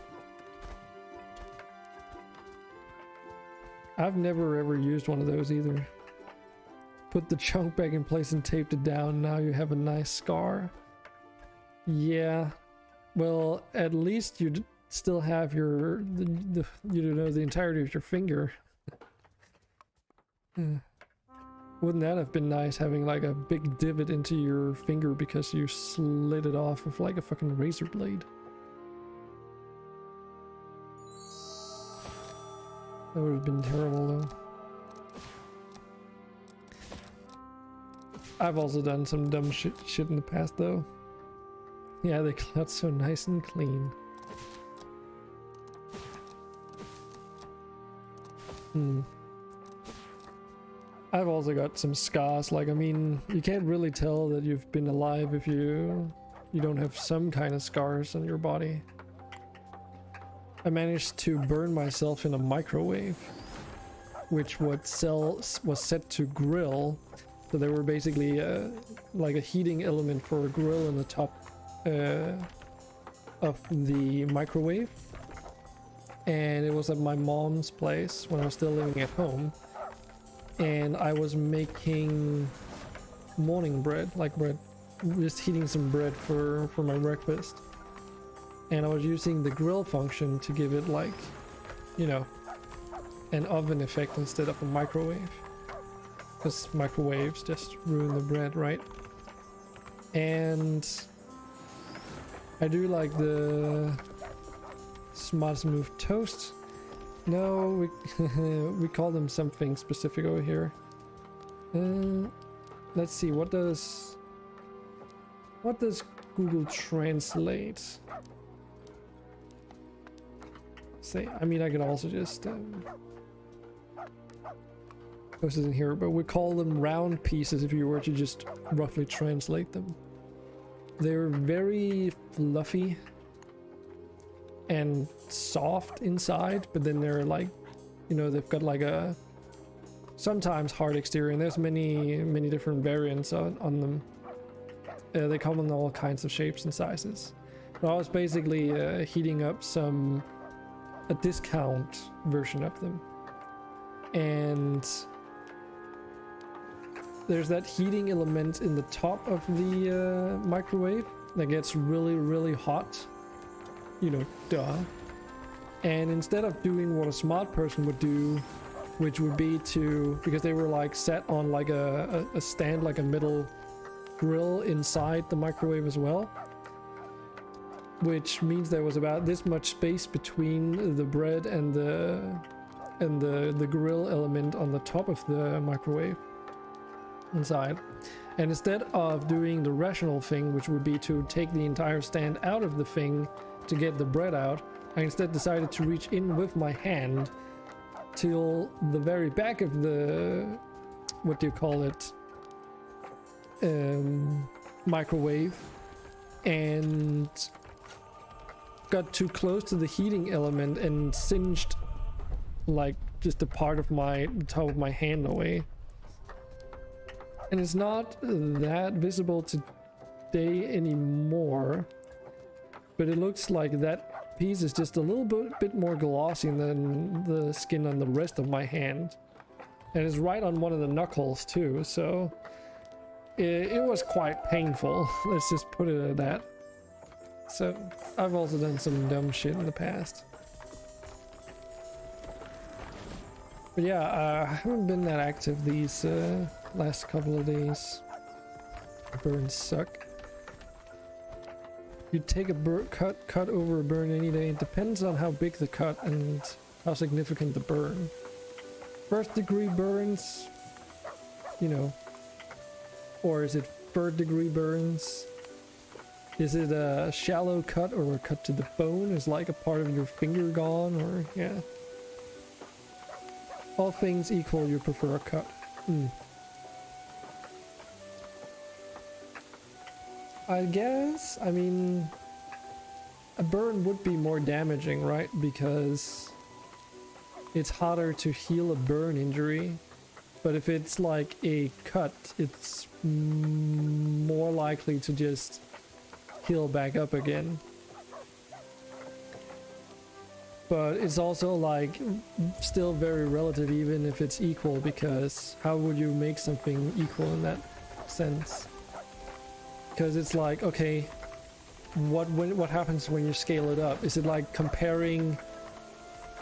I've never ever used one of those either. Put the chunk back in place and taped it down. Now you have a nice scar. Yeah. Well, at least you'd still have your the entirety of your finger. Wouldn't that have been nice, having like a big divot into your finger because you slid it off with like a fucking razor blade? That would have been terrible though. I've also done some dumb shit in the past though. Yeah, they cut so nice and clean. I've also got some scars. Like, I mean, you can't really tell that you've been alive if you don't have some kind of scars on your body. I managed to burn myself in a microwave, which was set to grill. So they were basically like a heating element for a grill in the top of the microwave. And it was at my mom's place when I was still living at home. And I was making morning bread, like bread, just heating some bread for my breakfast. And I was using the grill function to give it like, you know, an oven effect instead of a microwave. Because microwaves just ruin the bread, right? And I do like the Smart Smooth Toast. No, we call them something specific over here. Let's see, what does Google Translate say? I mean, I could also just post it in here, but we call them round pieces if you were to just roughly translate them. They're very fluffy and soft inside, but then they're like, you know, they've got like a sometimes hard exterior, and there's many different variants on them. They come in all kinds of shapes and sizes. But I was basically heating up a discount version of them, and there's that heating element in the top of the microwave that gets really hot. You know, duh. And instead of doing what a smart person would do, which would be to, because they were like set on like a stand, like a metal grill inside the microwave as well, which means there was about this much space between the bread and the grill element on the top of the microwave inside. And instead of doing the rational thing, which would be to take the entire stand out of the thing to get the bread out, I instead decided to reach in with my hand till the very back of the, what do you call it, microwave, and got too close to the heating element and singed like just a part of my top of my hand away. And it's not that visible today anymore, but it looks like that piece is just a little bit more glossy than the skin on the rest of my hand. And it's right on one of the knuckles too, so it was quite painful. Let's just put it at that. So I've also done some dumb shit in the past. But yeah, I haven't been that active these last couple of days. Burns suck. You take a cut over a burn any day. It depends on how big the cut and how significant the burn. First degree burns, you know, or is it third degree burns? Is it a shallow cut or a cut to the bone? Is like a part of your finger gone, or yeah. All things equal, you prefer a cut. I guess, I mean, a burn would be more damaging, right? Because it's harder to heal a burn injury. But if it's like a cut, it's more likely to just heal back up again. But it's also like still very relative even if it's equal, because how would you make something equal in that sense? Because it's like, okay, what happens when you scale it up? Is it like comparing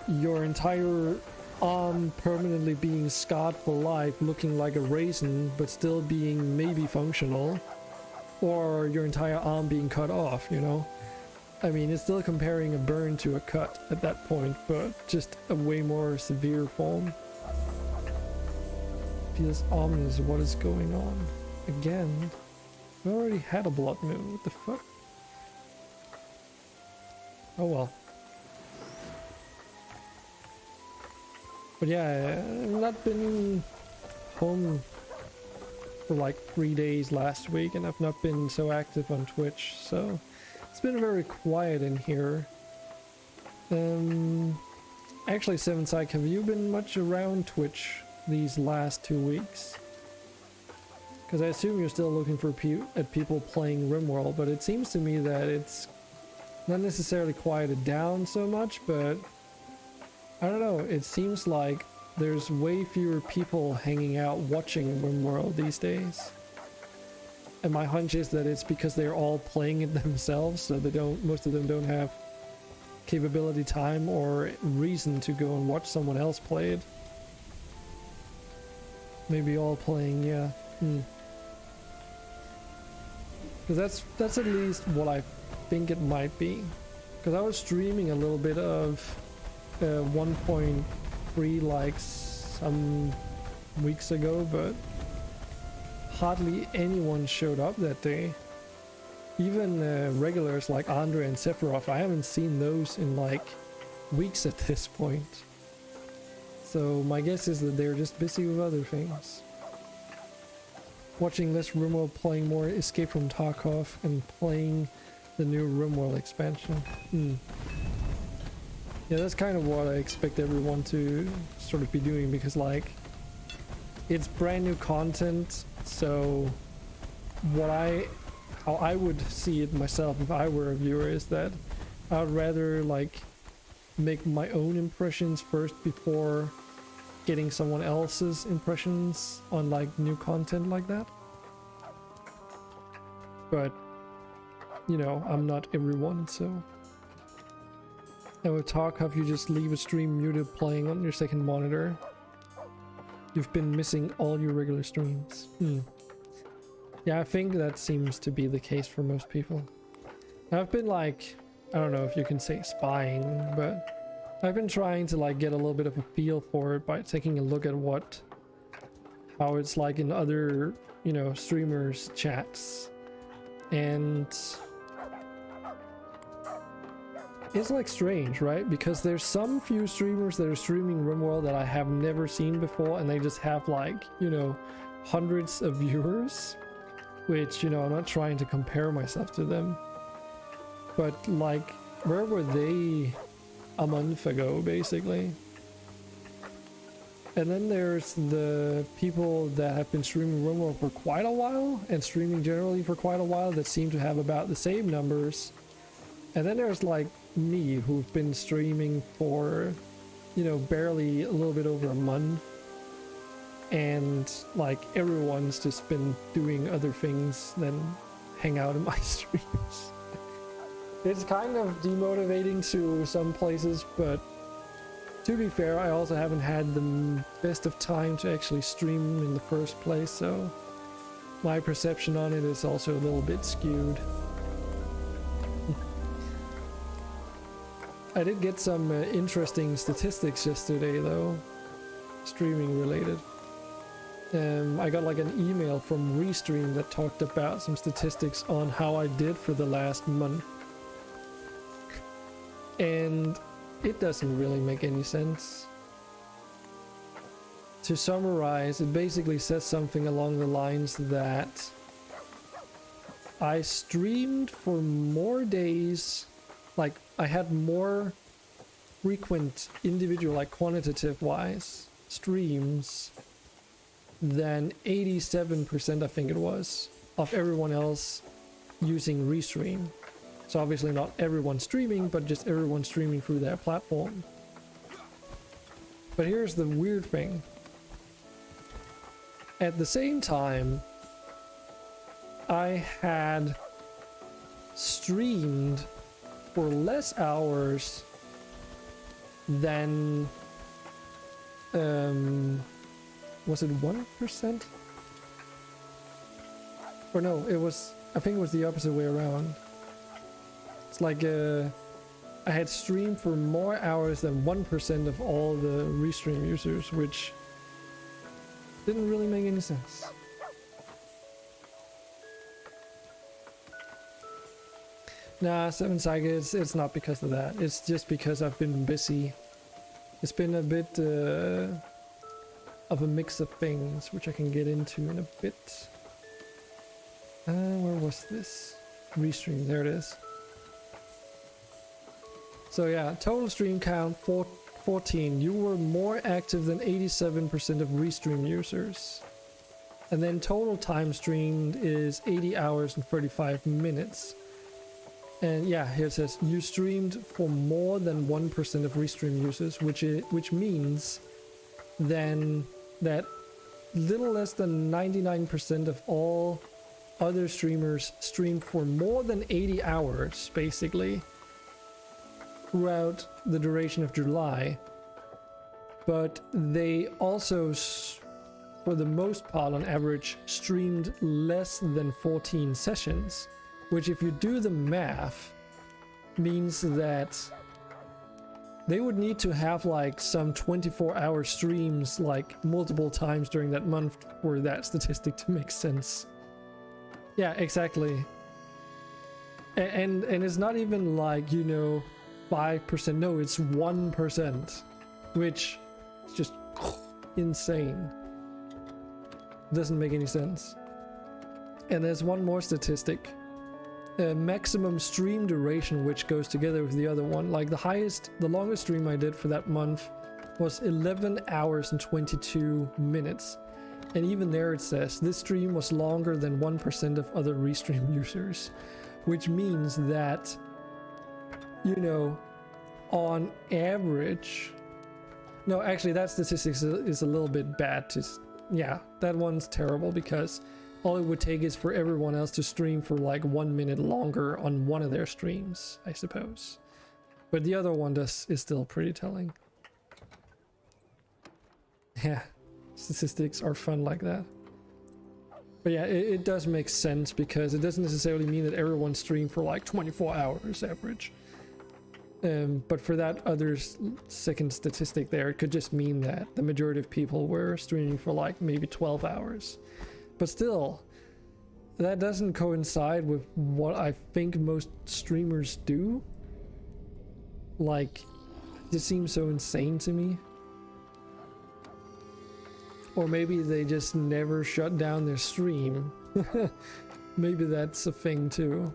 your entire arm permanently being scarred for life, looking like a raisin but still being maybe functional, or your entire arm being cut off, you know? I mean, it's still comparing a burn to a cut at that point, but just a way more severe form. Feels ominous. What is going on? Again? We already had a blood moon. What the fuck? Oh well. But yeah, I've not been home for like 3 days last week, and I've not been so active on Twitch, so it's been very quiet in here. Actually, Seven Psych, have you been much around Twitch these last 2 weeks? Because I assume you're still looking for people playing RimWorld, but it seems to me that it's not necessarily quieted down so much, but I don't know, it seems like there's way fewer people hanging out watching RimWorld these days. And my hunch is that it's because they're all playing it themselves, so most of them don't have capability, time, or reason to go and watch someone else play it. Maybe all playing, yeah. Because that's at least what I think it might be. Because I was streaming a little bit of 1.3 like some weeks ago, but hardly anyone showed up that day. Even regulars like Andre and Sephiroth, I haven't seen those in like weeks at this point. So my guess is that they're just busy with other things. Watching less RimWorld, playing more Escape from Tarkov, and playing the new RimWorld expansion. Yeah, that's kind of what I expect everyone to sort of be doing, because like it's brand new content. So how I would see it myself if I were a viewer is that I would rather like make my own impressions first before getting someone else's impressions on like new content like that. But you know, I'm not everyone, so. And with Tarkov, you just leave a stream muted playing on your second monitor. You've been missing all your regular streams. Yeah, I think that seems to be the case for most people. I've been like, I don't know if you can say spying, but I've been trying to like get a little bit of a feel for it by taking a look at how it's like in other, you know, streamers' chats. And it's like strange, right? Because there's some few streamers that are streaming RimWorld that I have never seen before, and they just have like, you know, hundreds of viewers, which, you know, I'm not trying to compare myself to them, but like where were they a month ago, basically? And then there's the people that have been streaming RimWorld for quite a while, and streaming generally for quite a while, that seem to have about the same numbers. And then there's like me, who've been streaming for, you know, barely a little bit over a month. And like everyone's just been doing other things than hang out in my streams. It's kind of demotivating to some places, but to be fair, I also haven't had the best of time to actually stream in the first place, so my perception on it is also a little bit skewed. I did get some interesting statistics yesterday though, streaming related. I got like an email from Restream that talked about some statistics on how I did for the last month. And it doesn't really make any sense. To summarize, it basically says something along the lines that I streamed for more days, like I had more frequent individual, like quantitative wise, streams than 87%, I think it was, of everyone else using Restream. So obviously not everyone streaming, but just everyone streaming through their platform. But here's the weird thing. At the same time, I had streamed for less hours than was it 1%? Or no, it was, I think it was the opposite way around. It's like I had streamed for more hours than 1% of all the Restream users, which didn't really make any sense. Nah, 7 Psychics, it's not because of that. It's just because I've been busy. It's been a bit of a mix of things, which I can get into in a bit. Where was this? Restream, there it is. So yeah, total stream count 14. You were more active than 87% of Restream users. And then total time streamed is 80 hours and 35 minutes. And yeah, here it says you streamed for more than 1% of Restream users, which means then that little less than 99% of all other streamers streamed for more than 80 hours, basically, throughout the duration of July. But they also, for the most part on average, streamed less than 14 sessions, which if you do the math means that they would need to have like some 24-hour streams like multiple times during that month for that statistic to make sense. Yeah, exactly. And it's not even like, you know, 5%, no, it's 1%, which is just insane. Doesn't make any sense. And there's one more statistic. Maximum stream duration, which goes together with the other one. Like the longest stream I did for that month was 11 hours and 22 minutes. And even there it says this stream was longer than 1% of other Restream users, which means that, you know, on average, no, actually that statistics is a little bit bad to, yeah, that one's terrible because all it would take is for everyone else to stream for like 1 minute longer on one of their streams, I suppose. But the other one is still pretty telling. Yeah, statistics are fun like that. But yeah, it does make sense because it doesn't necessarily mean that everyone streamed for like 24 hours average. But for that other second statistic there, it could just mean that the majority of people were streaming for like maybe 12 hours. But still, that doesn't coincide with what I think most streamers do. Like, it just seems so insane to me. Or maybe they just never shut down their stream. Maybe that's a thing too.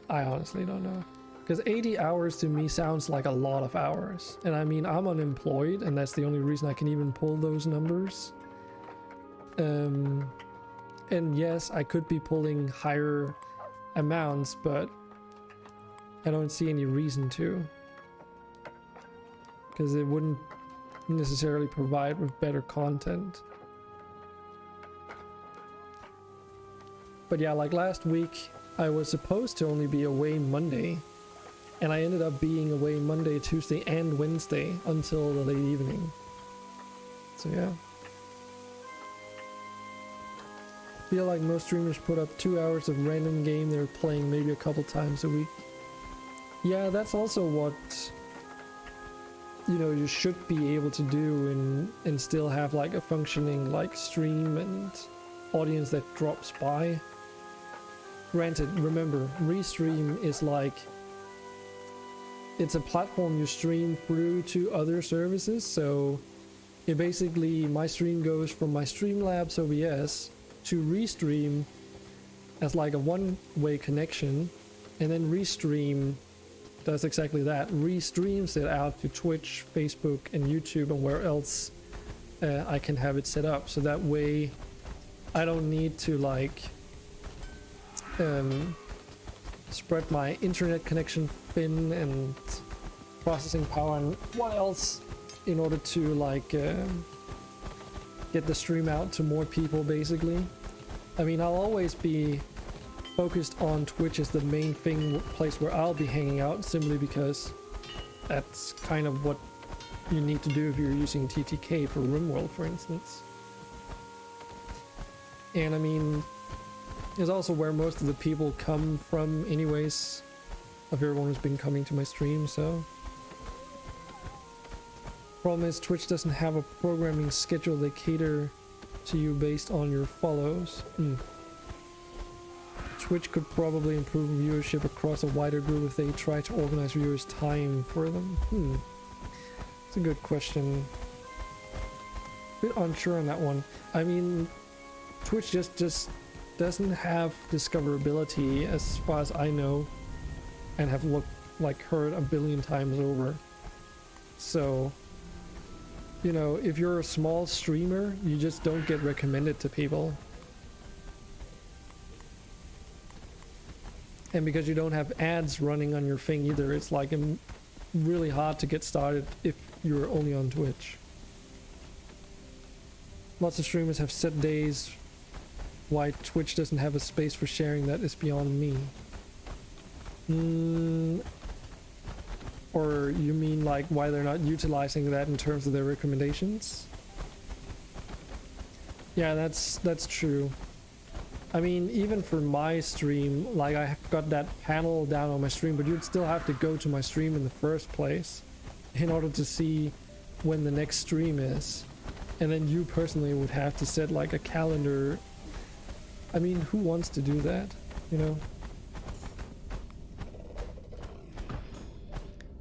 I honestly don't know. Because 80 hours to me sounds like a lot of hours. And I mean, I'm unemployed, and that's the only reason I can even pull those numbers. And yes, I could be pulling higher amounts, but I don't see any reason to. Because it wouldn't necessarily provide with better content. But yeah, like last week, I was supposed to only be away Monday. And I ended up being away Monday, Tuesday, and Wednesday until the late evening. So yeah. Feel like most streamers put up 2 hours of random game they're playing maybe a couple times a week. Yeah, that's also what, you know, you should be able to do and still have like a functioning like stream and audience that drops by. Granted, remember, Restream is like, it's a platform you stream through to other services, so it basically, my stream goes from my Streamlabs OBS to Restream as like a one-way connection, and then Restream does exactly that, restreams it out to Twitch, Facebook, and YouTube, and where else I can have it set up, so that way I don't need to like spread my internet connection thin and processing power and what else in order to like get the stream out to more people basically. I mean, I'll always be focused on Twitch as the main place where I'll be hanging out, simply because that's kind of what you need to do if you're using TTK for RimWorld, for instance. And I mean, it's also where most of the people come from anyways, of everyone who's been coming to my stream, so. Problem is, Twitch doesn't have a programming schedule they cater to you based on your follows. Twitch could probably improve viewership across a wider group if they try to organize viewers' time for them. It's a good question. Bit unsure on that one. I mean, Twitch just doesn't have discoverability as far as I know, and have looked like heard a billion times over. So, you know, if you're a small streamer, you just don't get recommended to people. And because you don't have ads running on your thing either, it's like really hard to get started if you're only on Twitch. Lots of streamers have set days. Why Twitch doesn't have a space for sharing that is beyond me. Or you mean like why they're not utilizing that in terms of their recommendations? Yeah, that's true. I mean, even for my stream, like I've got that panel down on my stream, but you'd still have to go to my stream in the first place in order to see when the next stream is. And then you personally would have to set like a calendar. I mean, who wants to do that, you know?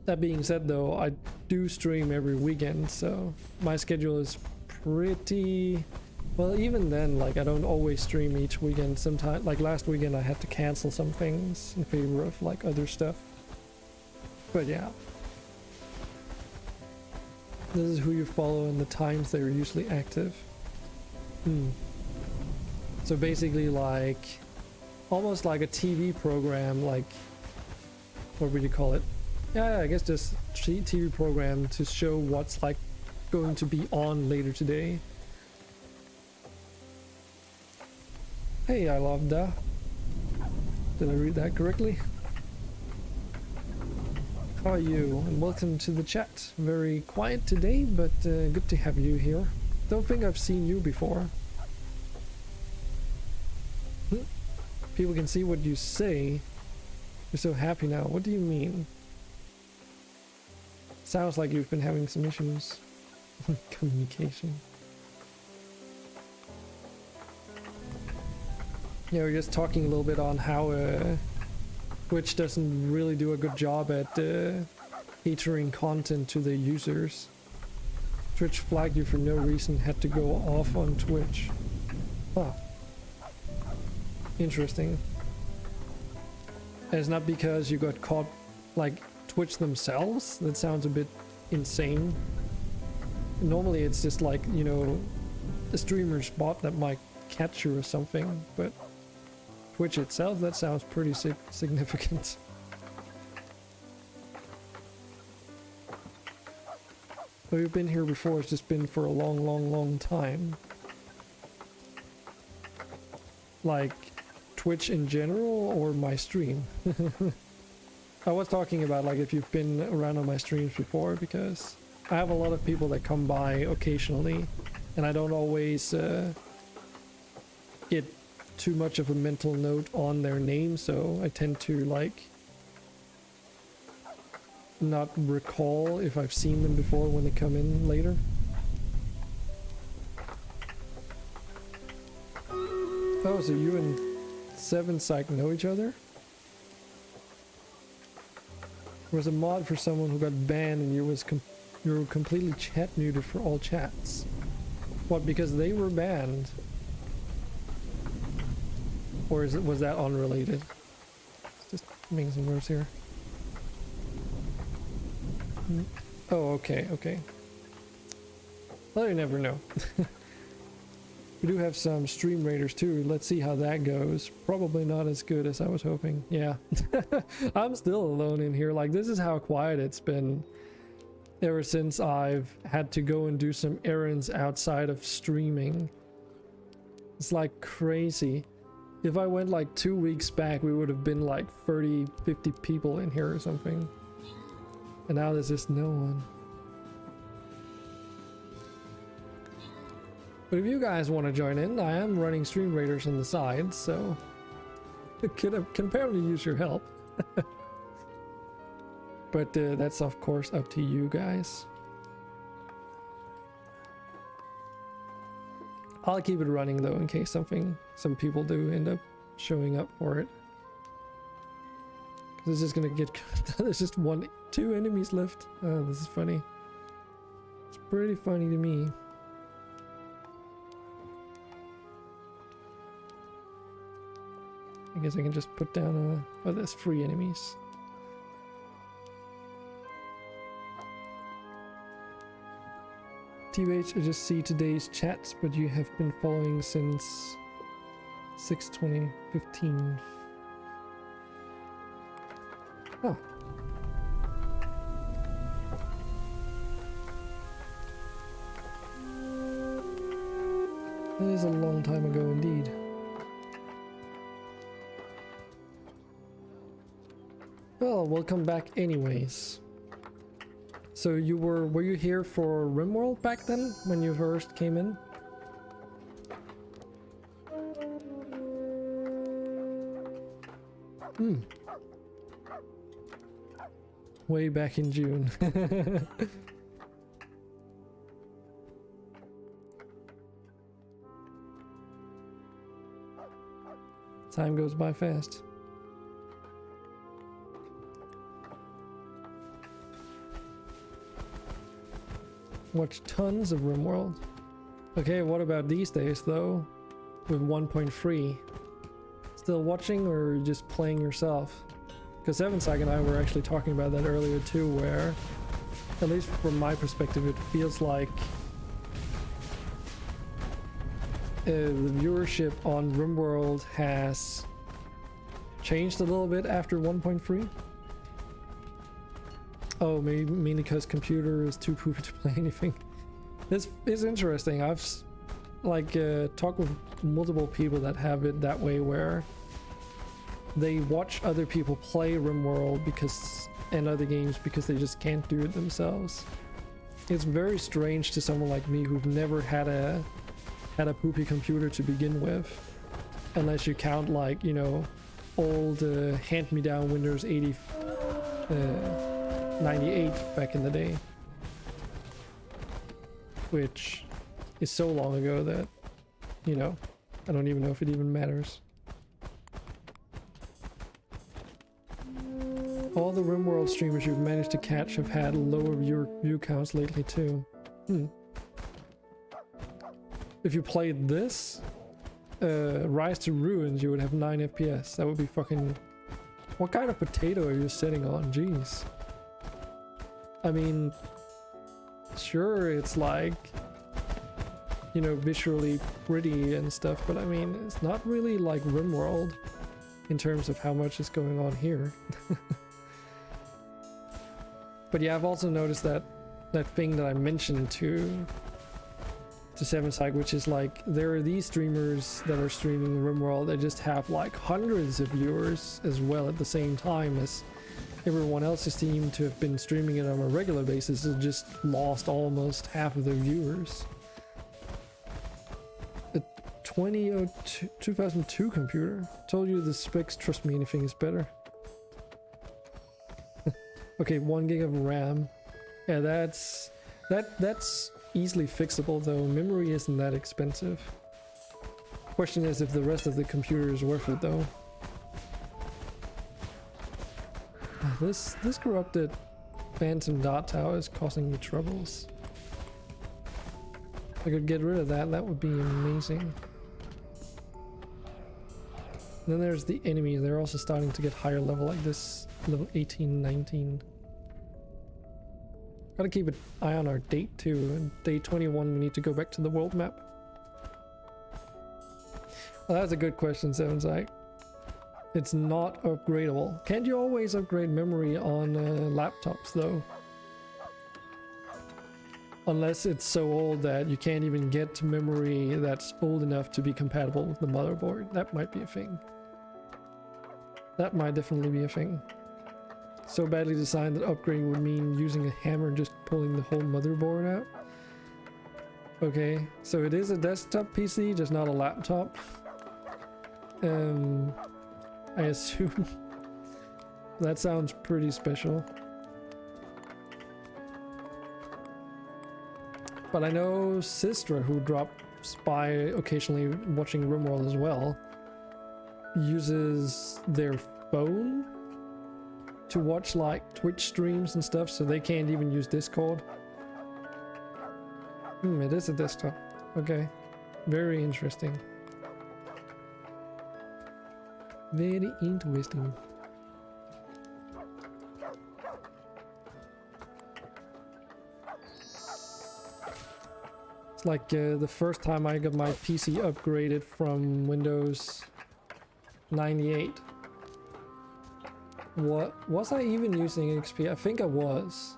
That being said though, I do stream every weekend, so my schedule is pretty... Well, even then, like, I don't always stream each weekend. Sometimes, like last weekend, I had to cancel some things in favor of, like, other stuff. But yeah. This is who you follow and the times they're usually active. So basically, like, almost like a TV program, like, what would you call it? Yeah, I guess just TV program to show what's, like, going to be on later today. Hey, I love that. Did I read that correctly? How are you? And welcome to the chat. Very quiet today, but good to have you here. Don't think I've seen you before. People can see what you say. You're so happy now. What do you mean? Sounds like you've been having some issues. Communication. Yeah, we're just talking a little bit on how Twitch doesn't really do a good job at catering content to the users. Twitch flagged you for no reason, had to go off on Twitch. Huh. Interesting. And it's not because you got caught like Twitch themselves, that sounds a bit insane. Normally it's just like, you know, a streamer's bot that might catch you or something, but Twitch itself, that sounds pretty significant. But we've been here before, it's just been for a long time. Like Twitch in general or my stream? I was talking about like if you've been around on my streams before, because I have a lot of people that come by occasionally and I don't always get too much of a mental note on their name, so I tend to like not recall if I've seen them before when they come in later. Oh, so you and Seven Psych know each other? There was a mod for someone who got banned and you were completely chat muted for all chats. What, because they were banned? Or was that unrelated? Just making some notes here. Oh, okay. Well, you never know. We do have some Streamraiders too. Let's see how that goes. Probably not as good as I was hoping. Yeah. I'm still alone in here. Like, this is how quiet it's been ever since I've had to go and do some errands outside of streaming. It's like crazy. If I went like 2 weeks back, we would have been like 30, 50 people in here or something. And now there's just no one. But if you guys want to join in, I am running Streamraiders on the side, so can apparently use your help. But that's of course up to you guys. I'll keep it running though in case some people do end up showing up for it. Cause it's just gonna get there's just 2 enemies left. Oh, this is funny. It's pretty funny to me. I guess I can just put down oh, there's 3 enemies. TBH, I just see today's chats, but you have been following since 6/20/15. Oh. That is a long time ago indeed. Well, welcome back anyways. So you were you here for RimWorld back then when you first came in? Way back in June. Time goes by fast. Watch tons of RimWorld. Okay, what about these days though? With 1.3. Still watching or just playing yourself? Because Seven Psych and I were actually talking about that earlier too, where, at least from my perspective, it feels like the viewership on RimWorld has changed a little bit after 1.3. Oh, maybe mainly because computer is too poopy to play anything. This is interesting. I've talked with multiple people that have it that way, where they watch other people play RimWorld and other games because they just can't do it themselves. It's very strange to someone like me who've never had a poopy computer to begin with, unless you count like, you know, old hand-me-down Windows 98 back in the day, which is so long ago that, you know, I don't even know if it even matters. All the RimWorld streamers you've managed to catch have had lower view counts lately too. If you played this, Rise to Ruins, you would have 9 FPS. That would be fucking What kind of potato are you sitting on? Jeez. I mean, sure, it's like, you know, visually pretty and stuff, but I mean, it's not really like RimWorld in terms of how much is going on here. But yeah, I've also noticed that thing that I mentioned to Seven Side, which is like, there are these streamers that are streaming RimWorld that just have like hundreds of viewers as well at the same time as everyone else seemed to have been streaming it on a regular basis and just lost almost half of their viewers. A 2002 computer. Told you the specs, trust me, anything is better. Okay, 1 gig of RAM. Yeah, that's easily fixable though. Memory isn't that expensive. Question is if the rest of the computer is worth it though. This corrupted phantom dot tower is causing me troubles. If I could get rid of that, that would be amazing. Then there's the enemies. They're also starting to get higher level, like this level 18, 19. Gotta keep an eye on our date too. And day 21 we need to go back to the world map. Well, that's a good question, Seven's Eye. It's not upgradable. Can't you always upgrade memory on laptops though? Unless it's so old that you can't even get to memory that's old enough to be compatible with the motherboard. That might be a thing. That might definitely be a thing. So badly designed that upgrading would mean using a hammer and just pulling the whole motherboard out. Okay, so it is a desktop PC, just not a laptop. I assume. That sounds pretty special. But I know Sistra, who drops by occasionally watching RimWorld as well, uses their phone to watch like Twitch streams and stuff, so they can't even use Discord. It is a desktop. Okay. Very interesting. Very interesting. It's like the first time I got my PC upgraded from Windows 98. What was I even using XP? I think I was.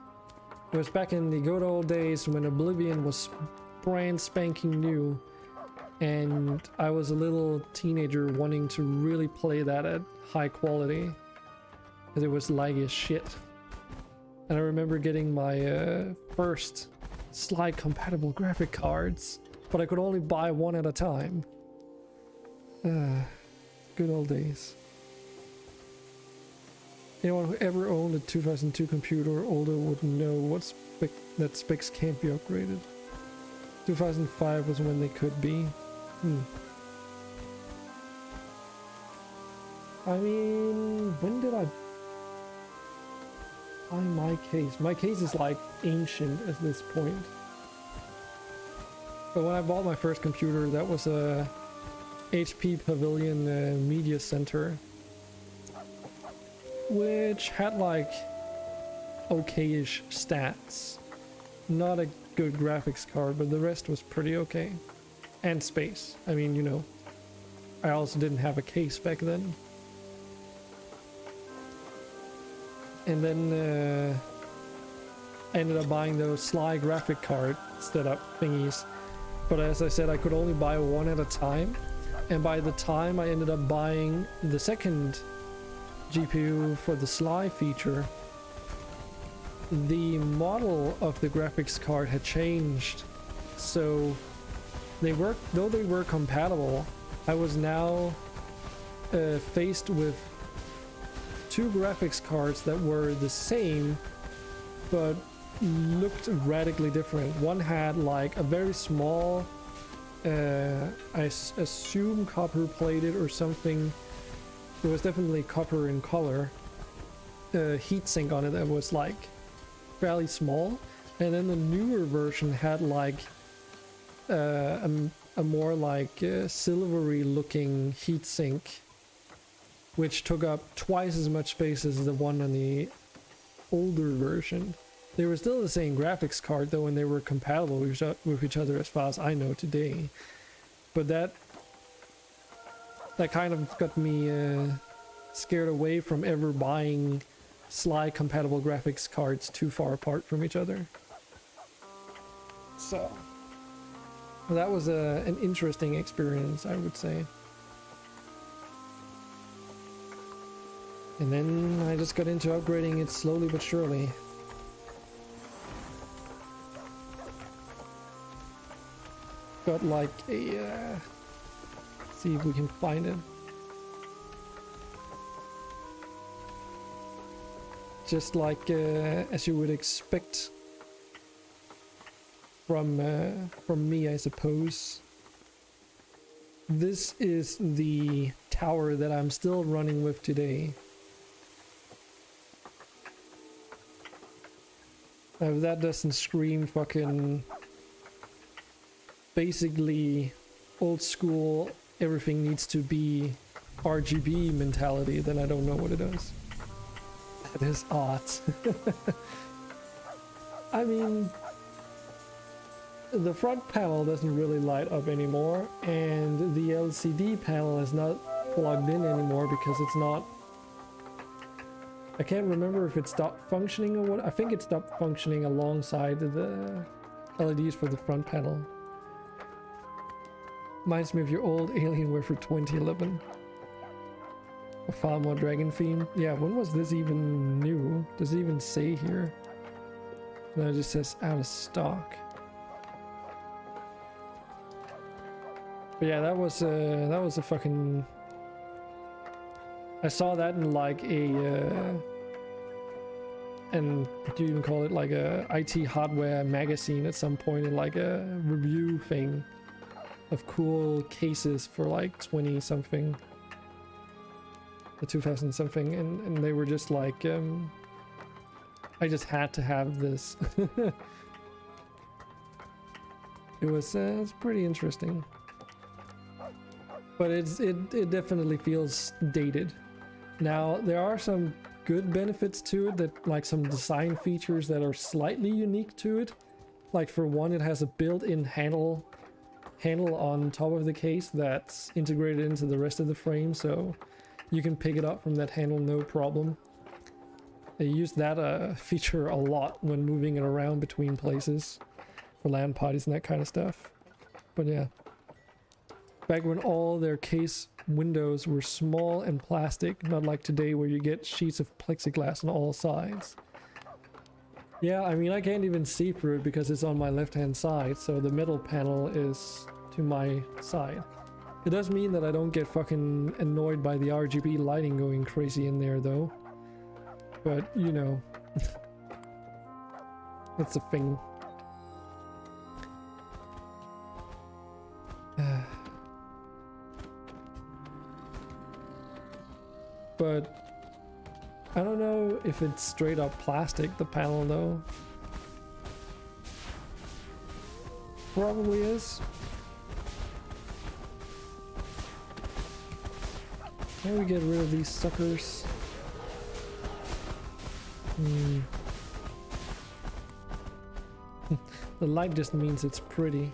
It was back in the good old days when Oblivion was brand spanking new, and I was a little teenager wanting to really play that at high quality, because it was laggy as shit. And I remember getting my first slide compatible graphic cards, but I could only buy one at a time. Good old days. Anyone who ever owned a 2002 computer or older would know that specs can't be upgraded. 2005 was when they could be. I mean, when did I buy my case? My case is like ancient at this point. But when I bought my first computer, that was a HP Pavilion Media Center, which had like okay-ish stats. Not a good graphics card, but the rest was pretty okay. And space. I mean, you know, I also didn't have a case back then. And then I ended up buying those Sly graphic card setup thingies. But as I said, I could only buy one at a time. And by the time I ended up buying the second GPU for the Sly feature, the model of the graphics card had changed. So though they were compatible, I was now faced with two graphics cards that were the same but looked radically different. One had like a very small, I assume copper plated or something. It was definitely copper in color. Heatsink on it that was like fairly small, and then the newer version had like a more like silvery looking heatsink which took up twice as much space as the one on the older version. They were still the same graphics card though, and they were compatible with each other as far as I know today. But that kind of got me scared away from ever buying Sly compatible graphics cards too far apart from each other. So that was an interesting experience, I would say. And then I just got into upgrading it slowly but surely. Got like a see if we can find it. Just like as you would expect from me, I suppose. This is the tower that I'm still running with today. If that doesn't scream fucking basically old school, everything needs to be RGB mentality, then I don't know what it is. That is art. I mean, the front panel doesn't really light up anymore, and the LCD panel is not plugged in anymore because it's not... I can't remember if it stopped functioning or what. I think it stopped functioning alongside the LEDs for the front panel. Reminds me of your old Alienware for 2011. A far more dragon theme. Yeah, when was this even new? Does it even say here? No, it just says out of stock. But yeah, that was a fucking... I saw that in like a and what do you even call it, like a IT hardware magazine at some point, in like a review thing of cool cases for like 20 something, the 2000 something, and they were just like I just had to have this. It was it's pretty interesting, but it definitely feels dated. Now there are some good benefits to it, that like some design features that are slightly unique to it. Like for one, it has a built-in handle on top of the case that's integrated into the rest of the frame, so you can pick it up from that handle no problem. They use that feature a lot when moving it around between places for LAN parties and that kind of stuff. But yeah, back when all their case windows were small and plastic, not like today where you get sheets of plexiglass on all sides. Yeah, I mean, I can't even see through it because it's on my left hand side, so the middle panel is to my side. It does mean that I don't get fucking annoyed by the RGB lighting going crazy in there though. But, you know, it's a thing. But I don't know if it's straight up plastic, the panel though. Probably is. Can we get rid of these suckers? The light just means it's pretty.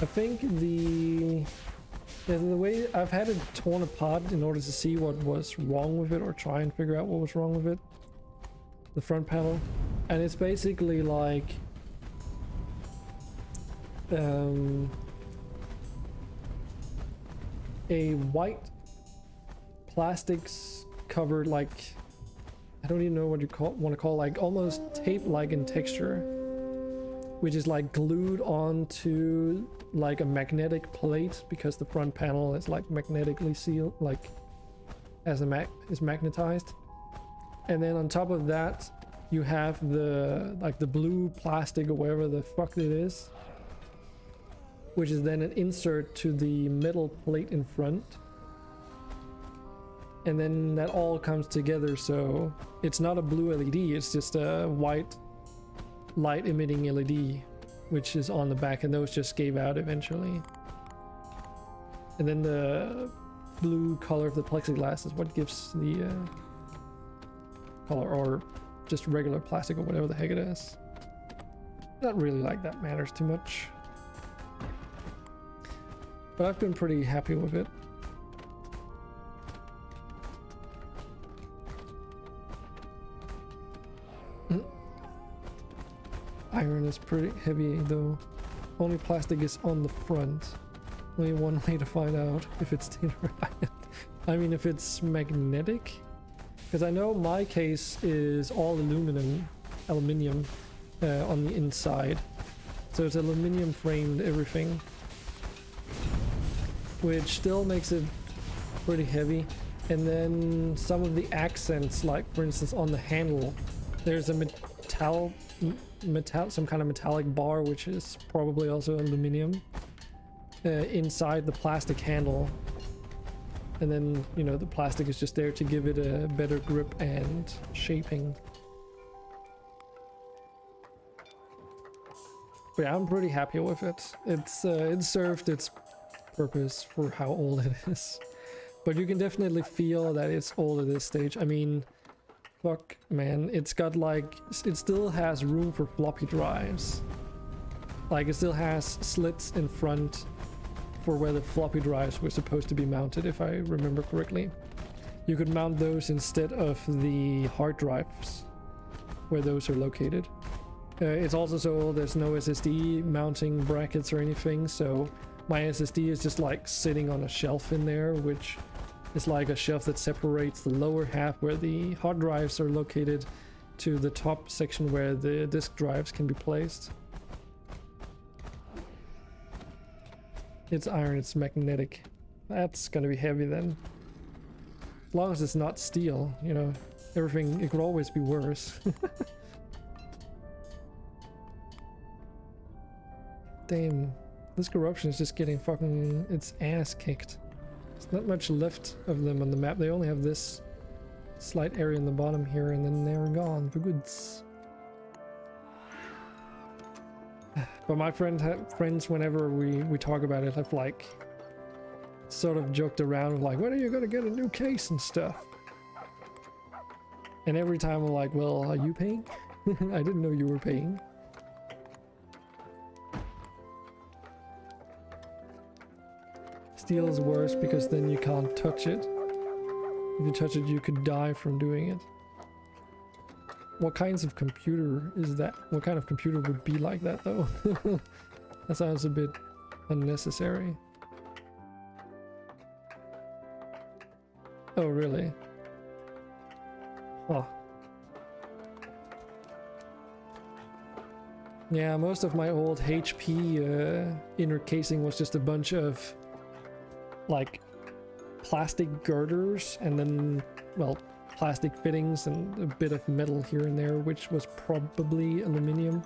I think the way I've had it torn apart in order to see what was wrong with it, or try and figure out what was wrong with it, the front panel, and it's basically like a white plastics covered, like, I don't even know what you want to call, like almost tape-like in texture, which is like glued onto like a magnetic plate, because the front panel is like magnetically sealed, like as a is magnetized. And then on top of that you have the like the blue plastic or whatever the fuck it is, which is then an insert to the metal plate in front. And then that all comes together, so it's not a blue LED, it's just a white light emitting LED, which is on the back, and those just gave out eventually. And then the blue color of the plexiglass is what gives the color, or just regular plastic or whatever the heck it is. Not really like that matters too much. But I've been pretty happy with it. Iron is pretty heavy though. Only plastic is on the front. Only one way to find out if it's telluride. I mean, if it's magnetic. Because I know my case is all aluminium on the inside. So it's aluminium framed everything. Which still makes it pretty heavy. And then some of the accents, like for instance on the handle, there's a some kind of metallic bar, which is probably also aluminium, inside the plastic handle. And then, you know, the plastic is just there to give it a better grip and shaping. But yeah, I'm pretty happy with it. It served its purpose for how old it is. But you can definitely feel that it's old at this stage. I mean, fuck, man, it's got like, it still has room for floppy drives. Like, it still has slits in front for where the floppy drives were supposed to be mounted, if I remember correctly. You could mount those instead of the hard drives, where those are located. It's also so old, there's no SSD mounting brackets or anything, so my SSD is just like sitting on a shelf in there, which is like a shelf that separates the lower half where the hard drives are located to the top section where the disk drives can be placed. It's iron, it's magnetic. That's gonna be heavy then. As long as it's not steel, you know, everything, it could always be worse. Damn, this corruption is just getting fucking its ass kicked. There's not much left of them on the map. They only have this slight area in the bottom here, and then they're gone for goods. But my friends, whenever we talk about it, have like sort of joked around with like, when are you gonna get a new case and stuff? And every time I'm like, well, are you paying? I didn't know you were paying. Steel is worse because then you can't touch it. If you touch it, you could die from doing it. What kinds of computer is that? What kind of computer would be like that though? That sounds a bit unnecessary. Oh really? Huh. Yeah, most of my old HP inner casing was just a bunch of like plastic girders and then, well, plastic fittings and a bit of metal here and there, which was probably aluminium.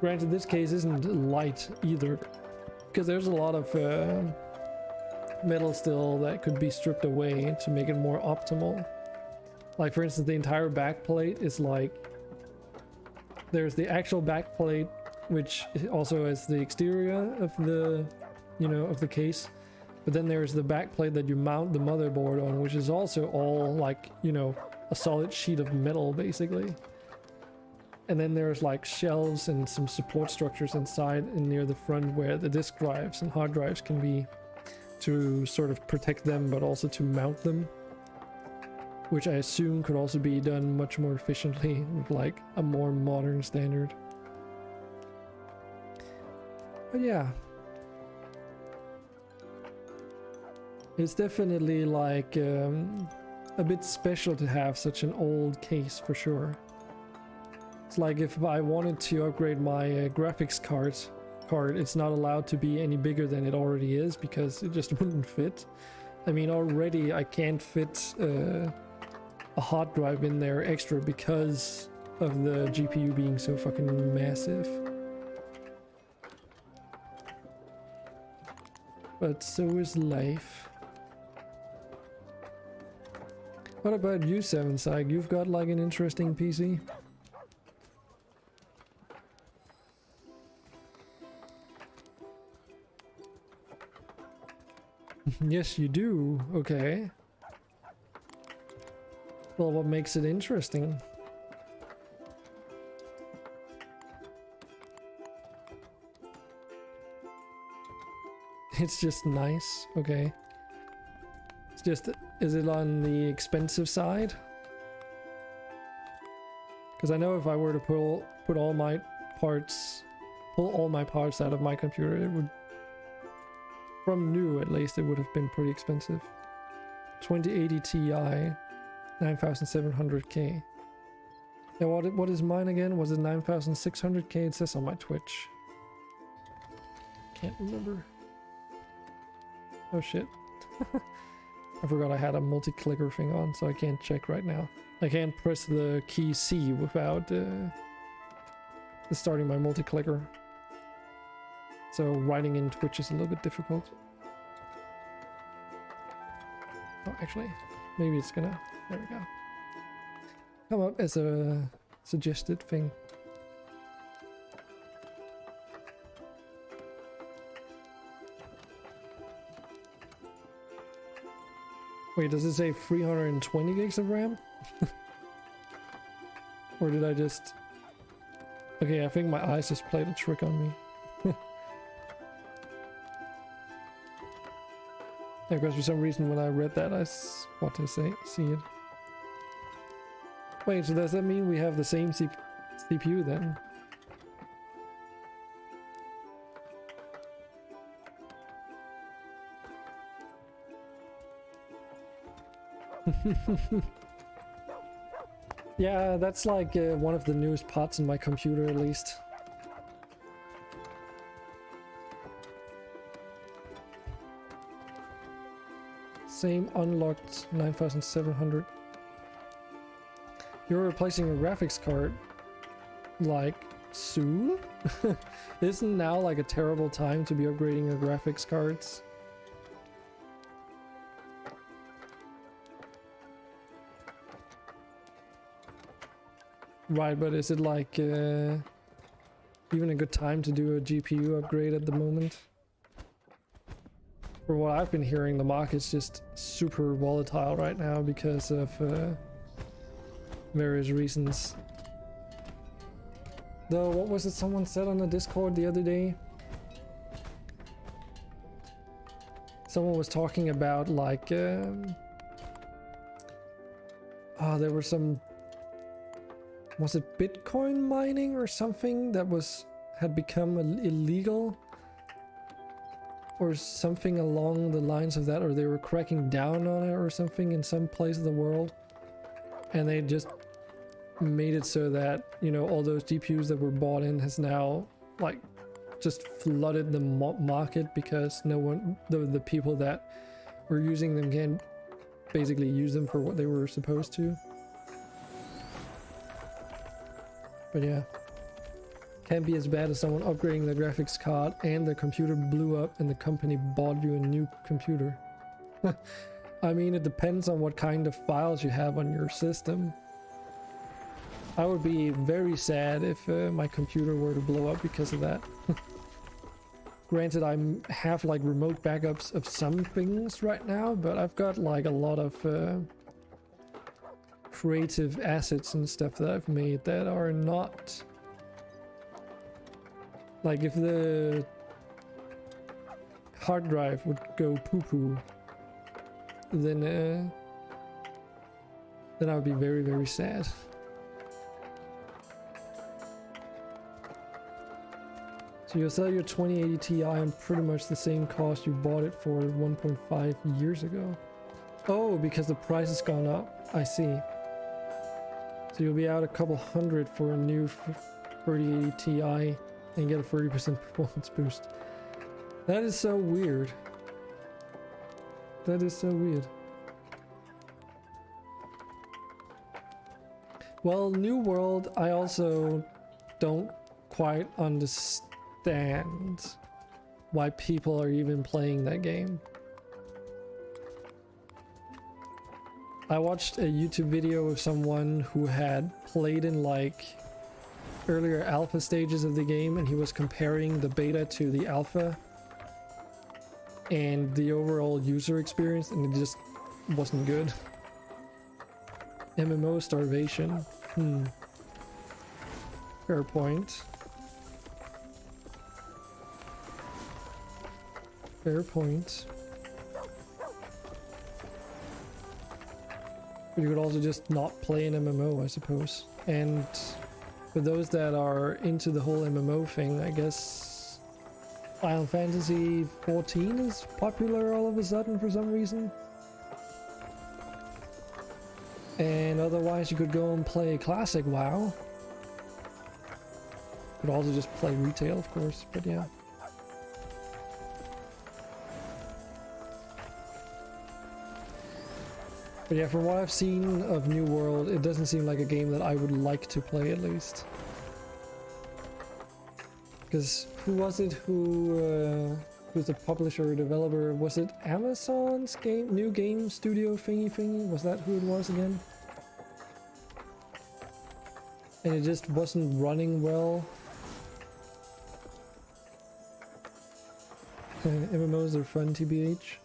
Granted, this case isn't light either, because there's a lot of metal still that could be stripped away to make it more optimal. Like for instance, the entire back plate is like, there's the actual back plate, which also has the exterior of the, you know, of the case. But then there's the back plate that you mount the motherboard on, which is also all like, you know, a solid sheet of metal basically. And then there's like shelves and some support structures inside and near the front where the disk drives and hard drives can be, to sort of protect them but also to mount them. Which I assume could also be done much more efficiently with like a more modern standard. But yeah. It's definitely like a bit special to have such an old case for sure. It's like if I wanted to upgrade my graphics card, it's not allowed to be any bigger than it already is because it just wouldn't fit. I mean, already I can't fit a hard drive in there extra because of the GPU being so fucking massive. But so is life. What about you, 7Sag? You've got like an interesting PC? Yes, you do. Okay. Well, what makes it interesting? It's just nice. Okay. It's just, is it on the expensive side? Because I know if I were to pull all my parts out of my computer, it would, from new at least, it would have been pretty expensive. 2080 Ti, 9700K. Yeah, what is mine again? Was it 9600K? It says on my Twitch. Can't remember. Oh shit. I forgot I had a multi-clicker thing on, so I can't check right now. I can't press the key C without starting my multi-clicker. So writing in Twitch is a little bit difficult. Oh, actually, maybe it's gonna... There we go. Come up as a suggested thing. Wait, does it say 320 gigs of RAM? Or did I just... Okay, I think my eyes just played a trick on me. Yeah, because for some reason when I read that I wanted to see it. Wait, so does that mean we have the same CPU then? Yeah, that's like one of the newest parts in my computer at least. Same unlocked 9700. You're replacing a graphics card like soon? Isn't now like a terrible time to be upgrading your graphics cards? Right, but is it like even a good time to do a GPU upgrade at the moment? From what I've been hearing, the market's just super volatile right now because of various reasons. Though, what was it someone said on the Discord the other day? Someone was talking about like there were some, was it Bitcoin mining or something that had become illegal or something along the lines of that, or they were cracking down on it or something in some place of the world, and they just made it so that, you know, all those GPUs that were bought in has now like just flooded the market because no one, the people that were using them can't basically use them for what they were supposed to. But yeah, can't be as bad as someone upgrading the graphics card and the computer blew up and the company bought you a new computer. I mean, it depends on what kind of files you have on your system. I would be very sad if my computer were to blow up because of that. Granted, I have like remote backups of some things right now, but I've got like a lot of creative assets and stuff that I've made that are not... Like if the hard drive would go poo-poo, then I would be very, very sad. So you'll sell your 2080 Ti on pretty much the same cost you bought it for 1.5 years ago. Oh, because the price has gone up. I see. So you'll be out a couple hundred for a new 3080 Ti and get a 30% performance boost. That is so weird. That is so weird. Well, New World, I also don't quite understand why people are even playing that game. I watched a YouTube video of someone who had played in like earlier alpha stages of the game, and he was comparing the beta to the alpha, and the overall user experience, and it just wasn't good. MMO starvation. Fair point. Fair point. But you could also just not play an MMO, I suppose. And for those that are into the whole MMO thing, I guess Final Fantasy 14 is popular all of a sudden for some reason. And otherwise you could go and play classic WoW. Could also just play retail, of course, but yeah. But yeah, from what I've seen of New World, it doesn't seem like a game that I would like to play, at least. Because who was it who's the publisher or developer? Was it Amazon's new game studio thingy? Was that who it was again? And it just wasn't running well. MMOs are fun, TBH.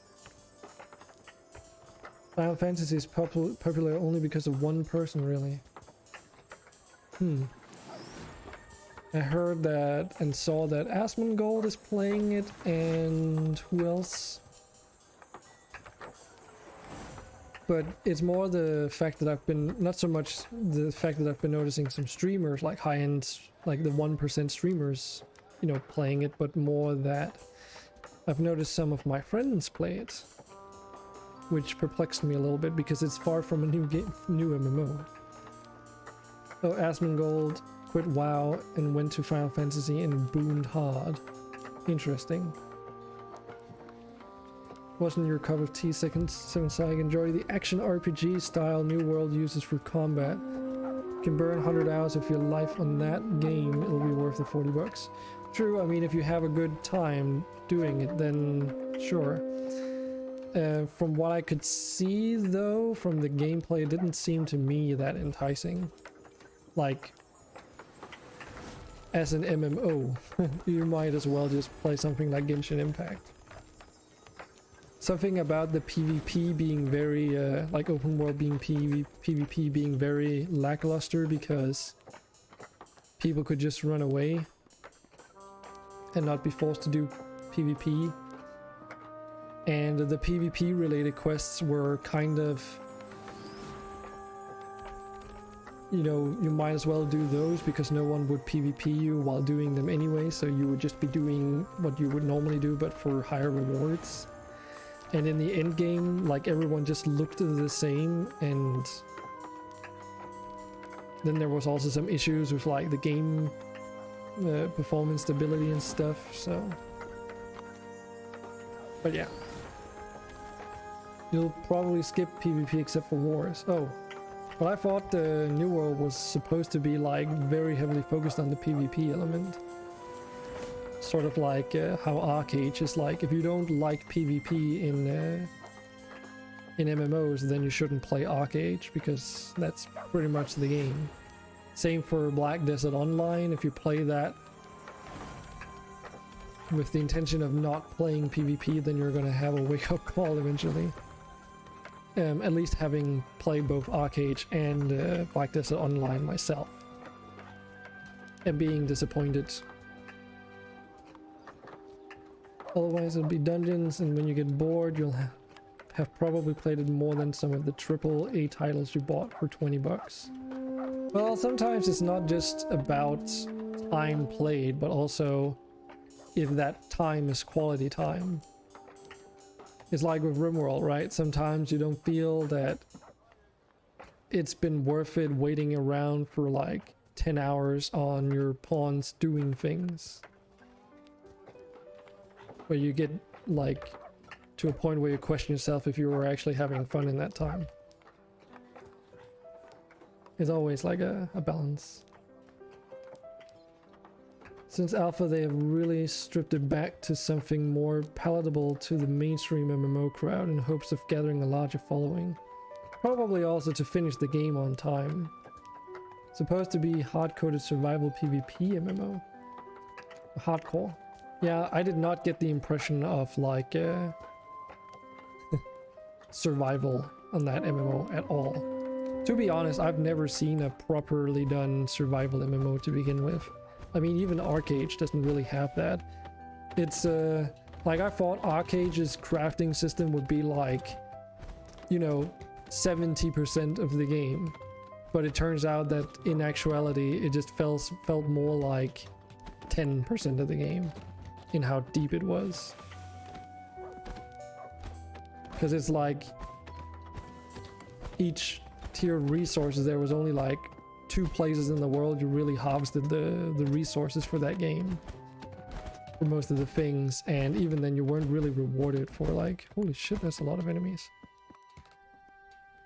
Final Fantasy is popular only because of one person, really. I heard that and saw that Asmongold is playing it, and who else? But it's more the fact that I've been, not so much the fact that I've been noticing some streamers, like high-end, like the 1% streamers, you know, playing it, but more that I've noticed some of my friends play it. Which perplexed me a little bit because it's far from a new MMO. So Asmongold quit WoW and went to Final Fantasy and boomed hard. Interesting. Wasn't your cup of tea, Seven Sag. Enjoy the action RPG style New World uses for combat. You can burn 100 hours of your life on that game, it'll be worth the 40 bucks. True, I mean, if you have a good time doing it, then sure. From what I could see, though, from the gameplay, it didn't seem to me that enticing. Like, as an MMO, you might as well just play something like Genshin Impact. Something about the PvP being very, like open world being PvP being very lackluster because people could just run away and not be forced to do PvP. And the PvP related quests were kind of, you know, you might as well do those because no one would PvP you while doing them anyway, so you would just be doing what you would normally do but for higher rewards. And in the end game, like, everyone just looked the same, and then there was also some issues with like the game performance stability and stuff, so. But yeah. You'll probably skip PvP except for wars. Oh, but I thought the New World was supposed to be like very heavily focused on the PvP element. Sort of like how Arcade is like, if you don't like PvP in MMOs, then you shouldn't play Arcade because that's pretty much the game. Same for Black Desert Online. If you play that with the intention of not playing PvP, then you're gonna have a wake-up call eventually. At least having played both Arcade and Black Desert Online myself. And being disappointed. Otherwise it'll be dungeons, and when you get bored you'll have probably played it more than some of the AAA titles you bought for 20 bucks. Well, sometimes it's not just about time played, but also if that time is quality time. It's like with RimWorld, right? Sometimes you don't feel that it's been worth it waiting around for like 10 hours on your pawns doing things. Where you get like to a point where you question yourself if you were actually having fun in that time. It's always like a balance. Since Alpha, they have really stripped it back to something more palatable to the mainstream MMO crowd in hopes of gathering a larger following. Probably also to finish the game on time. Supposed to be hard-coded survival PvP MMO. Hardcore. Yeah, I did not get the impression of like survival on that MMO at all. To be honest, I've never seen a properly done survival MMO to begin with. I mean, even Arcade doesn't really have that. It's like I thought Arcade's crafting system would be like, you know, 70% of the game. But it turns out that in actuality, it just felt more like 10% of the game in how deep it was. Because it's like each tier of resources, there was only like 2 places in the world you really harvested the resources for that game. For most of the things, and even then you weren't really rewarded for like, holy shit, that's a lot of enemies.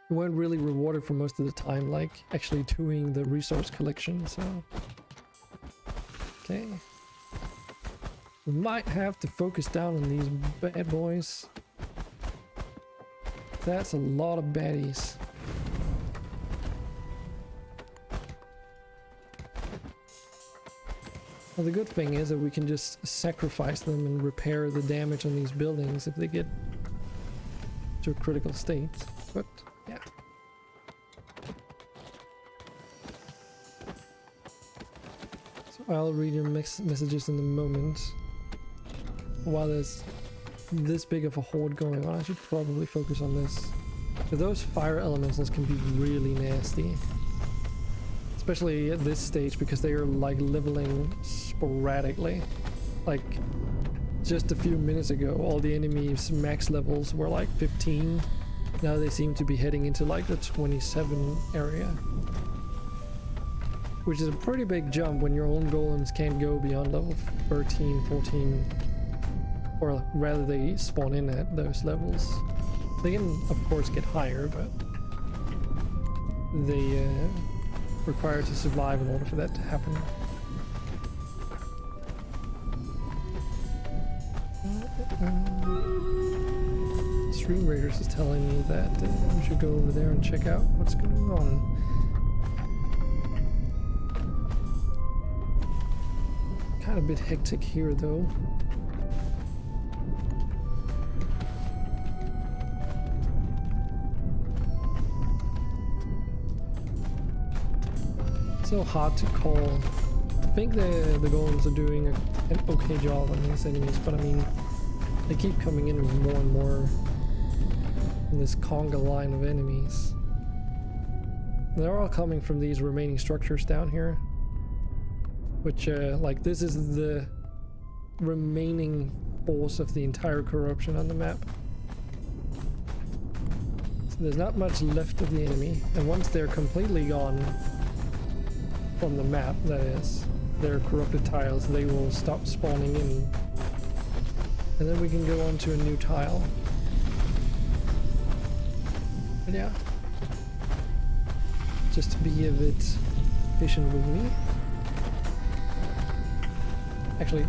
You weren't really rewarded for most of the time, like actually doing the resource collection, so. Okay. We might have to focus down on these bad boys. That's a lot of baddies. Well, the good thing is that we can just sacrifice them and repair the damage on these buildings if they get to a critical state, but yeah. So I'll read your messages in a moment. While there's this big of a horde going on, I should probably focus on this. But those fire elementals can be really nasty. Especially at this stage, because they are like leveling sporadically. Like just a few minutes ago, all the enemies max levels were like 15. Now they seem to be heading into like the 27 area. Which is a pretty big jump when your own golems can't go beyond level 13, 14. Or rather they spawn in at those levels. They can of course get higher, but they require to survive in order for that to happen. Streamraiders is telling me that we should go over there and check out what's going on. Kind of a bit hectic here though. So hard to call. I think the golems are doing an okay job on these enemies, but I mean, they keep coming in with more and more in this conga line of enemies. They're all coming from these remaining structures down here, which like this is the remaining force of the entire corruption on the map. So there's not much left of the enemy, and once they're completely gone from the map, that is, their corrupted tiles, they will stop spawning in, and then we can go on to a new tile. But yeah, just to be a bit patient with me. Actually,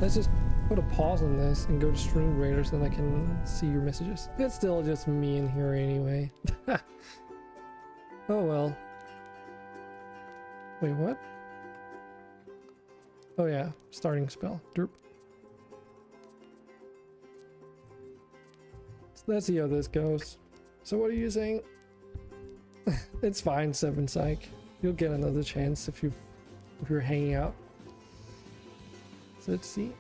let's just put a pause on this and go to Streamraiders, and I can see your messages. It's still just me in here anyway. Oh well. Wait, what? Oh yeah, starting spell. Derp. So let's see how this goes. So what are you saying? It's fine, 7 Psych. You'll get another chance if you're hanging out. So let's see.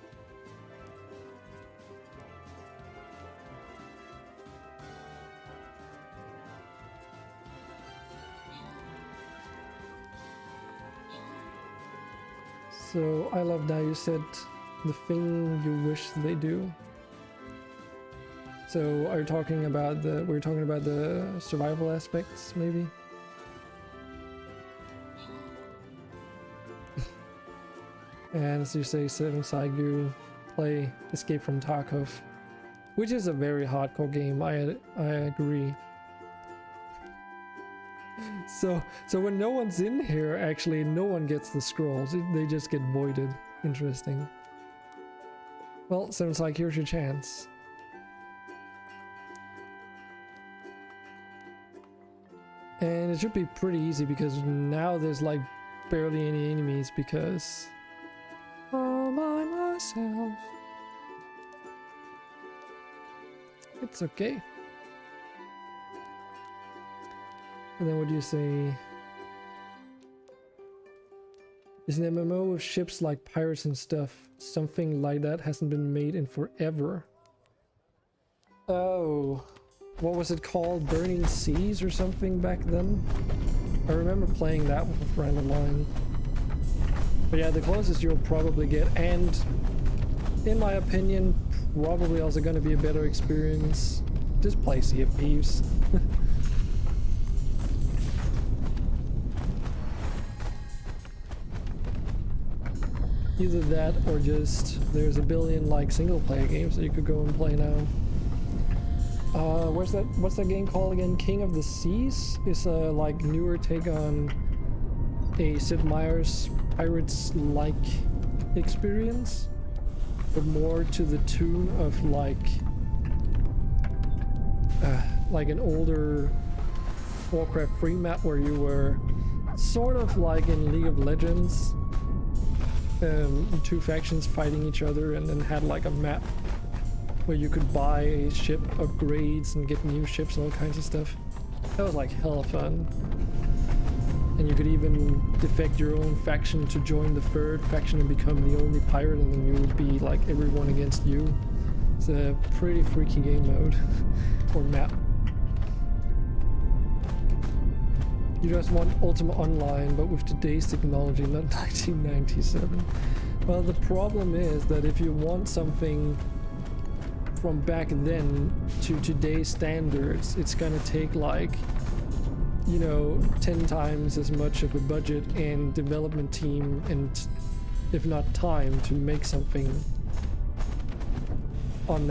So I love that you said the thing you wish they do. So are you talking about we're talking about the survival aspects, maybe? And as you say, 7 Side, you play Escape from Tarkov, which is a very hardcore game. I agree. So when no one's in here, actually no one gets the scrolls. They just get voided. Interesting. Well, 7 Side, here's your chance. And it should be pretty easy because now there's like barely any enemies because all by myself. It's okay. And then what do you say? Is an MMO with ships like pirates and stuff. Something like that hasn't been made in forever. Oh, what was it called? Burning Seas or something back then? I remember playing that with a friend of mine. But yeah, the closest you'll probably get, and in my opinion, probably also going to be a better experience. Just play Sea of Thieves. Either that or just there's a billion like single player games that you could go and play now. What's that game called again? King of the Seas? It's a like newer take on a Sid Meier's Pirates-like experience, but more to the tune of like an older Warcraft 3 map where you were sort of like in League of Legends. Two factions fighting each other, and then had like a map where you could buy a ship, upgrades, and get new ships and all kinds of stuff. That was like hella fun. And you could even defect your own faction to join the third faction and become the only pirate, and then you would be like everyone against you. It's a pretty freaky game mode or map. You just want Ultima Online, but with today's technology, not 1997. Well, the problem is that if you want something from back then to today's standards, it's gonna take like, you know, 10 times as much of a budget and development team, and if not time, to make something on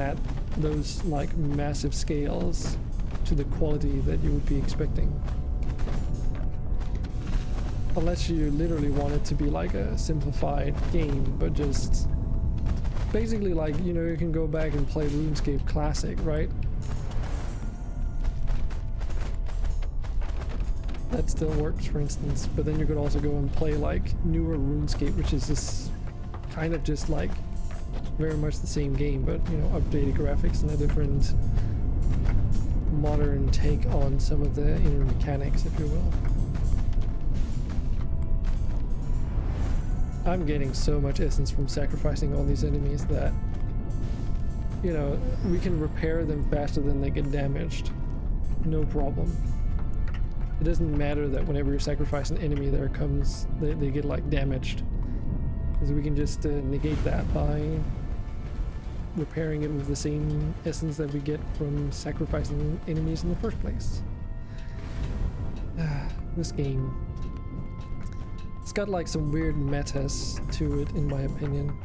those like massive scales to the quality that you would be expecting. Unless you literally want it to be like a simplified game, but just basically like, you know, you can go back and play RuneScape Classic, right? That still works, for instance, but then you could also go and play like newer RuneScape, which is this kind of just like very much the same game, but you know, updated graphics and a different modern take on some of the inner mechanics, if you will. I'm getting so much essence from sacrificing all these enemies that, you know, we can repair them faster than they get damaged. No problem. It doesn't matter that whenever you sacrifice an enemy, they get like damaged. Because we can just negate that by repairing it with the same essence that we get from sacrificing enemies in the first place. This game. It's got like some weird metas to it, in my opinion.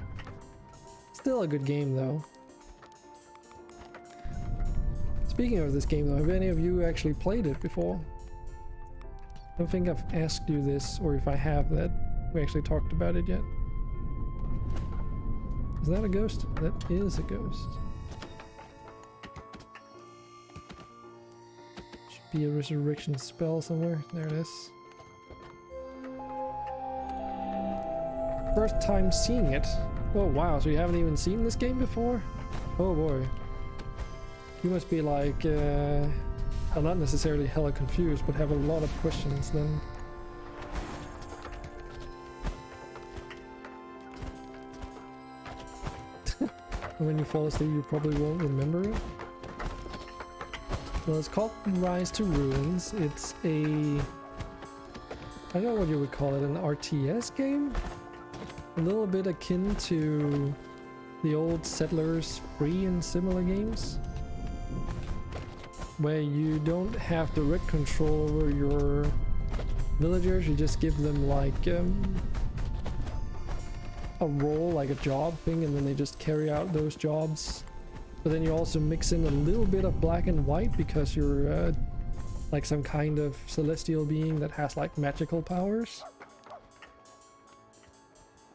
Still a good game though. Speaking of this game though, have any of you actually played it before? I don't think I've asked you this, or if I have, that we actually talked about it yet. Is that a ghost? That is a ghost. Should be a resurrection spell somewhere. There it is. First time seeing it. Oh wow, so you haven't even seen this game before? Oh boy. You must be like, I'm not necessarily hella confused, but have a lot of questions then. When you fall asleep, you probably won't remember it. Well, it's called Rise to Ruins. It's a... I don't know what you would call it, an RTS game? A little bit akin to the old Settlers free and similar games, where you don't have direct control over your villagers, you just give them like a role, like a job thing, and then they just carry out those jobs. But then you also mix in a little bit of black and white because you're like some kind of celestial being that has like magical powers.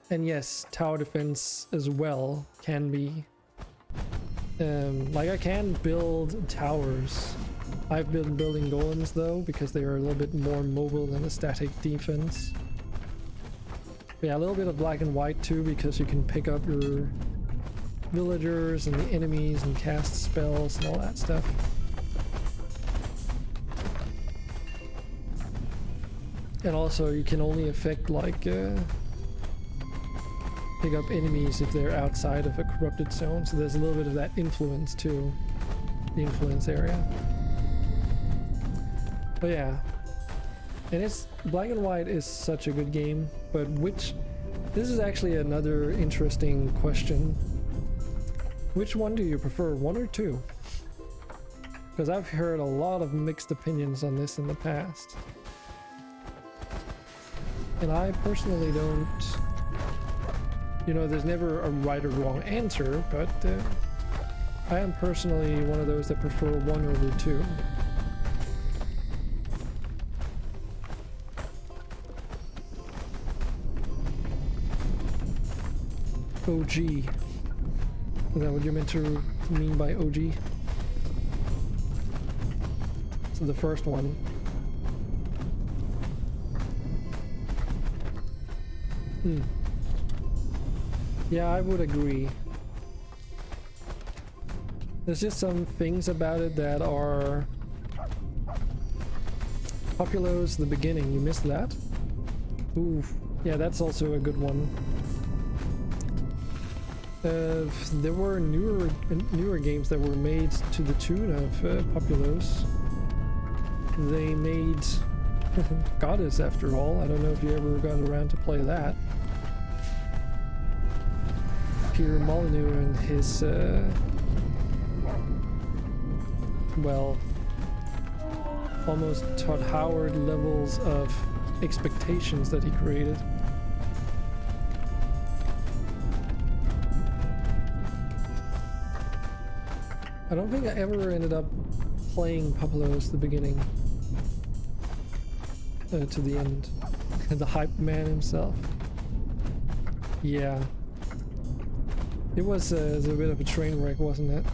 And yes, tower defense as well can be. Like I can build towers. I've been building golems though, because they are a little bit more mobile than a static defense. But yeah, a little bit of black and white too, because you can pick up your villagers and the enemies and cast spells and all that stuff. And also you can only affect like pick up enemies if they're outside of a corrupted zone, so there's a little bit of that influence too, the influence area. But yeah, and it's Black and White is such a good game, but this is actually another interesting question. Which one do you prefer, 1 or 2? Because I've heard a lot of mixed opinions on this in the past. And I personally don't, you know, there's never a right or wrong answer, but I am personally one of those that prefer 1 over 2. OG. Is that what you're meant to mean by OG? So the first one. Yeah, I would agree. There's just some things about it that are... Populos, the beginning, you missed that? Ooh, yeah, that's also a good one. There were newer games that were made to the tune of Populos. They made Goddess, after all. I don't know if you ever got around to play that. Peter Molyneux and his, well, almost Todd Howard levels of expectations that he created. I don't think I ever ended up playing Populos the beginning to the end. The hype man himself. Yeah. It was a bit of a train wreck, wasn't it?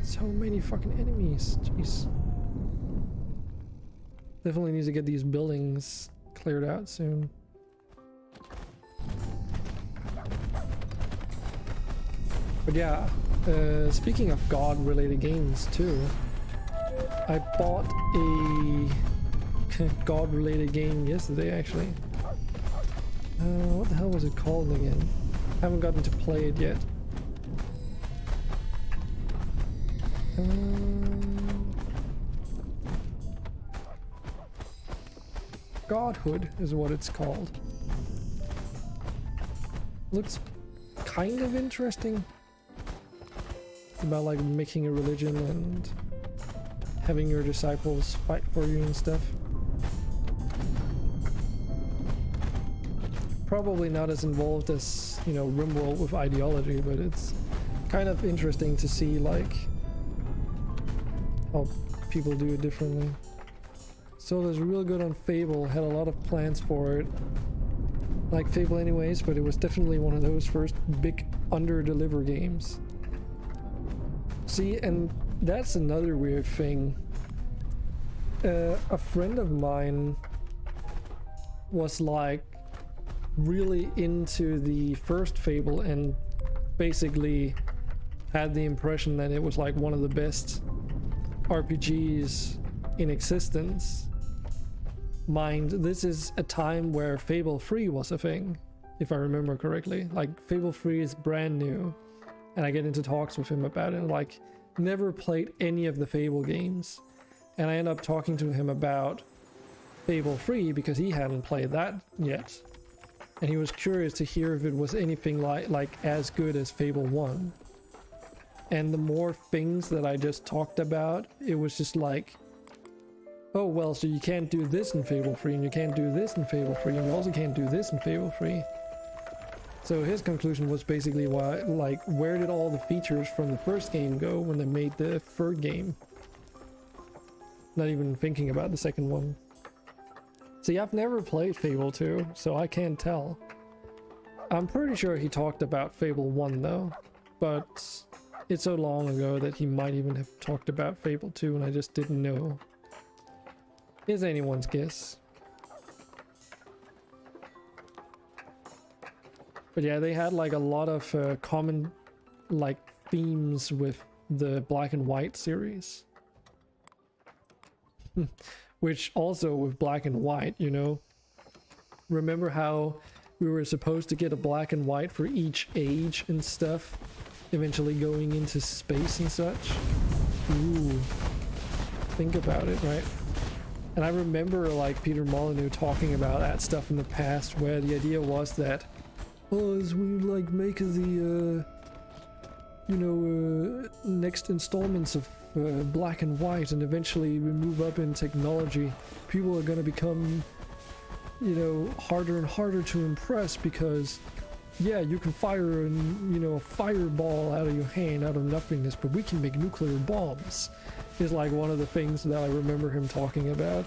So many fucking enemies. Jeez. Definitely need to get these buildings cleared out soon. But yeah, speaking of God-related games too, I bought a God-related game yesterday actually. What the hell was it called again? Haven't gotten to play it yet. Godhood is what it's called. Looks kind of interesting. It's about like making a religion and having your disciples fight for you and stuff. Probably not as involved as, you know, RimWorld with ideology, but it's kind of interesting to see like how people do it differently. So there's real good on Fable, had a lot of plans for it. Like Fable anyways, but it was definitely one of those first big under-deliver games. See, and that's another weird thing. A friend of mine was like really into the first Fable and basically had the impression that it was like one of the best RPGs in existence. Mind, this is a time where Fable 3 was a thing, if I remember correctly. Like Fable 3 is brand new, and I get into talks with him about it. Like, never played any of the Fable games, and I end up talking to him about Fable 3 because he hadn't played that yet, and he was curious to hear if it was anything like as good as Fable 1. And the more things that I just talked about, it was just like, oh well, so you can't do this in Fable 3, and you can't do this in Fable 3, and you also can't do this in Fable 3. So his conclusion was basically why, like, where did all the features from the first game go when they made the third game? Not even thinking about the second one. See, I've never played Fable 2, so I can't tell. I'm pretty sure he talked about Fable 1 though, but it's so long ago that he might even have talked about Fable 2 and I just didn't know. Is anyone's guess. But yeah, they had like a lot of common like themes with the Black and White series. Which also with Black and White, you know, remember how we were supposed to get a Black and White for each age and stuff, eventually going into space and such? Ooh, think about it, right? And I remember like Peter Molyneux talking about that stuff in the past, where the idea was that, oh, as we like make the you know, next installments of Black and White, and eventually we move up in technology, people are gonna become, you know, harder and harder to impress, because yeah, you can fire you know, a fireball out of your hand out of nothingness, but we can make nuclear bombs, is like one of the things that I remember him talking about.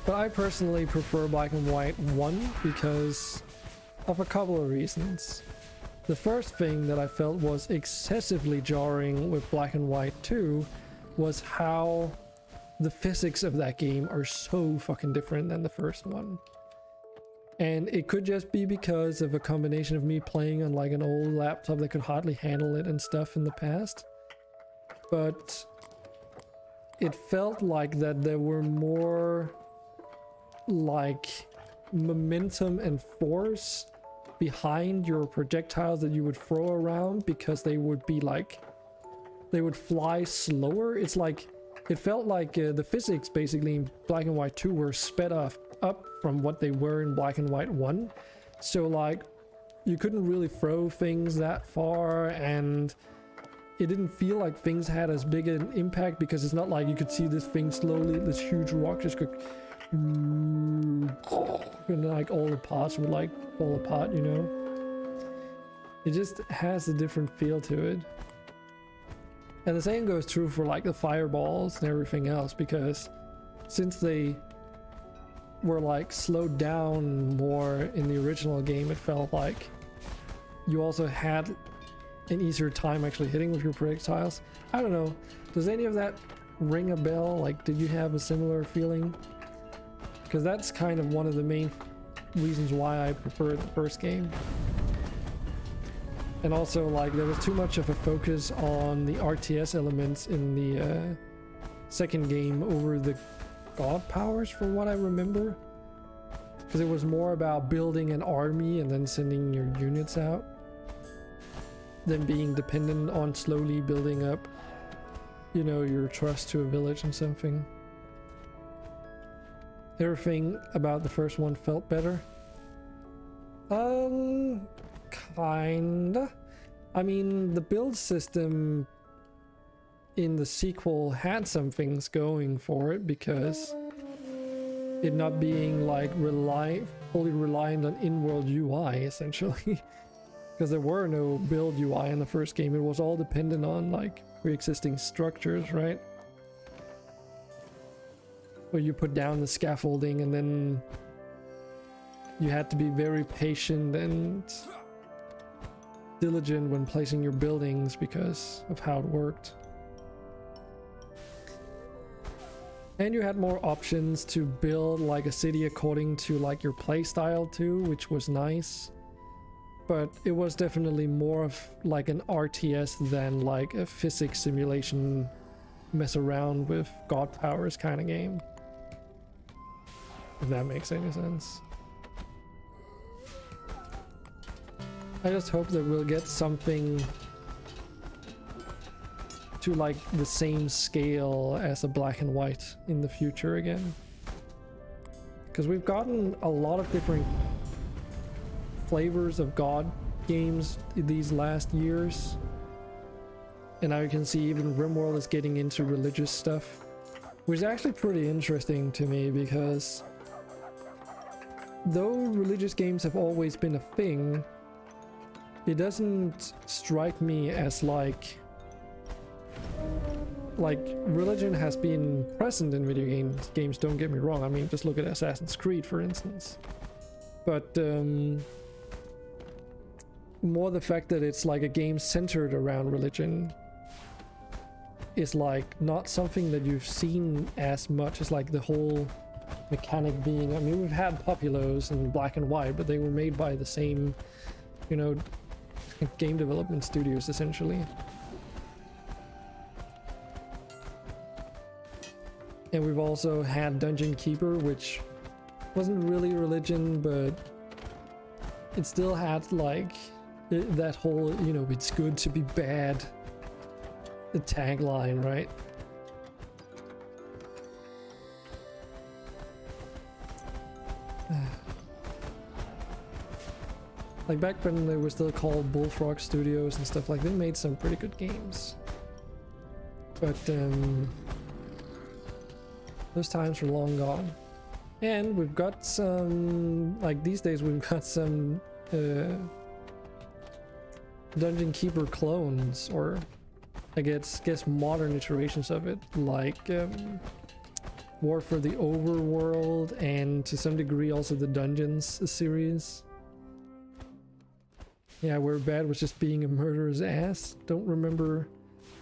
But I personally prefer Black and White 1 because of a couple of reasons. The first thing that I felt was excessively jarring with Black and White 2 was how the physics of that game are so fucking different than the first one. And it could just be because of a combination of me playing on like an old laptop that could hardly handle it and stuff in the past. But it felt like that there were more like momentum and force behind your projectiles that you would throw around, because they would be like, they would fly slower. It's like, it felt like the physics basically in Black and White 2 were sped up from what they were in Black and White 1. So like, you couldn't really throw things that far, and it didn't feel like things had as big an impact, because it's not like you could see this thing slowly, this huge rock just go, and like all the parts would like fall apart, you know? It just has a different feel to it. And the same goes true for like the fireballs and everything else, because since they were like slowed down more in the original game, it felt like you also had an easier time actually hitting with your projectiles. I don't know, does any of that ring a bell? Like, did you have a similar feeling? Because that's kind of one of the main reasons why I prefer the first game. And also, like, there was too much of a focus on the RTS elements in the second game over the god powers, from what I remember. Because it was more about building an army and then sending your units out, than being dependent on slowly building up, you know, your trust to a village and something. Everything about the first one felt better. Kinda. I mean, the build system in the sequel had some things going for it, because it not being like fully reliant on in-world UI, essentially. Because there were no build UI in the first game. It was all dependent on like pre-existing structures, right? Where you put down the scaffolding, and then you had to be very patient and diligent when placing your buildings because of how it worked. And you had more options to build like a city according to like your playstyle too, which was nice. But it was definitely more of like an RTS than like a physics simulation mess around with god powers kind of game. If that makes any sense. I just hope that we'll get something to like the same scale as a Black and White in the future again. Because we've gotten a lot of different flavors of god games these last years. And now you can see even RimWorld is getting into religious stuff, which is actually pretty interesting to me, because though religious games have always been a thing, it doesn't strike me as like religion has been present in video games, don't get me wrong. I mean, just look at Assassin's Creed, for instance. But more the fact that it's like a game centered around religion is like not something that you've seen as much as like the whole mechanic being, I mean, we've had Populos in Black and White, but they were made by the same, you know, game development studios essentially. And we've also had Dungeon Keeper, which wasn't really religion, but it still had like that whole, you know, it's good to be bad, the tagline, right? Like back when they were still called Bullfrog Studios and stuff, like they made some pretty good games. But those times are long gone. And we've got some, like these days we've got some Dungeon Keeper clones, or I guess modern iterations of it, like War for the Overworld, and to some degree also the Dungeons series. Yeah, where Bad was just being a murderer's ass. Don't remember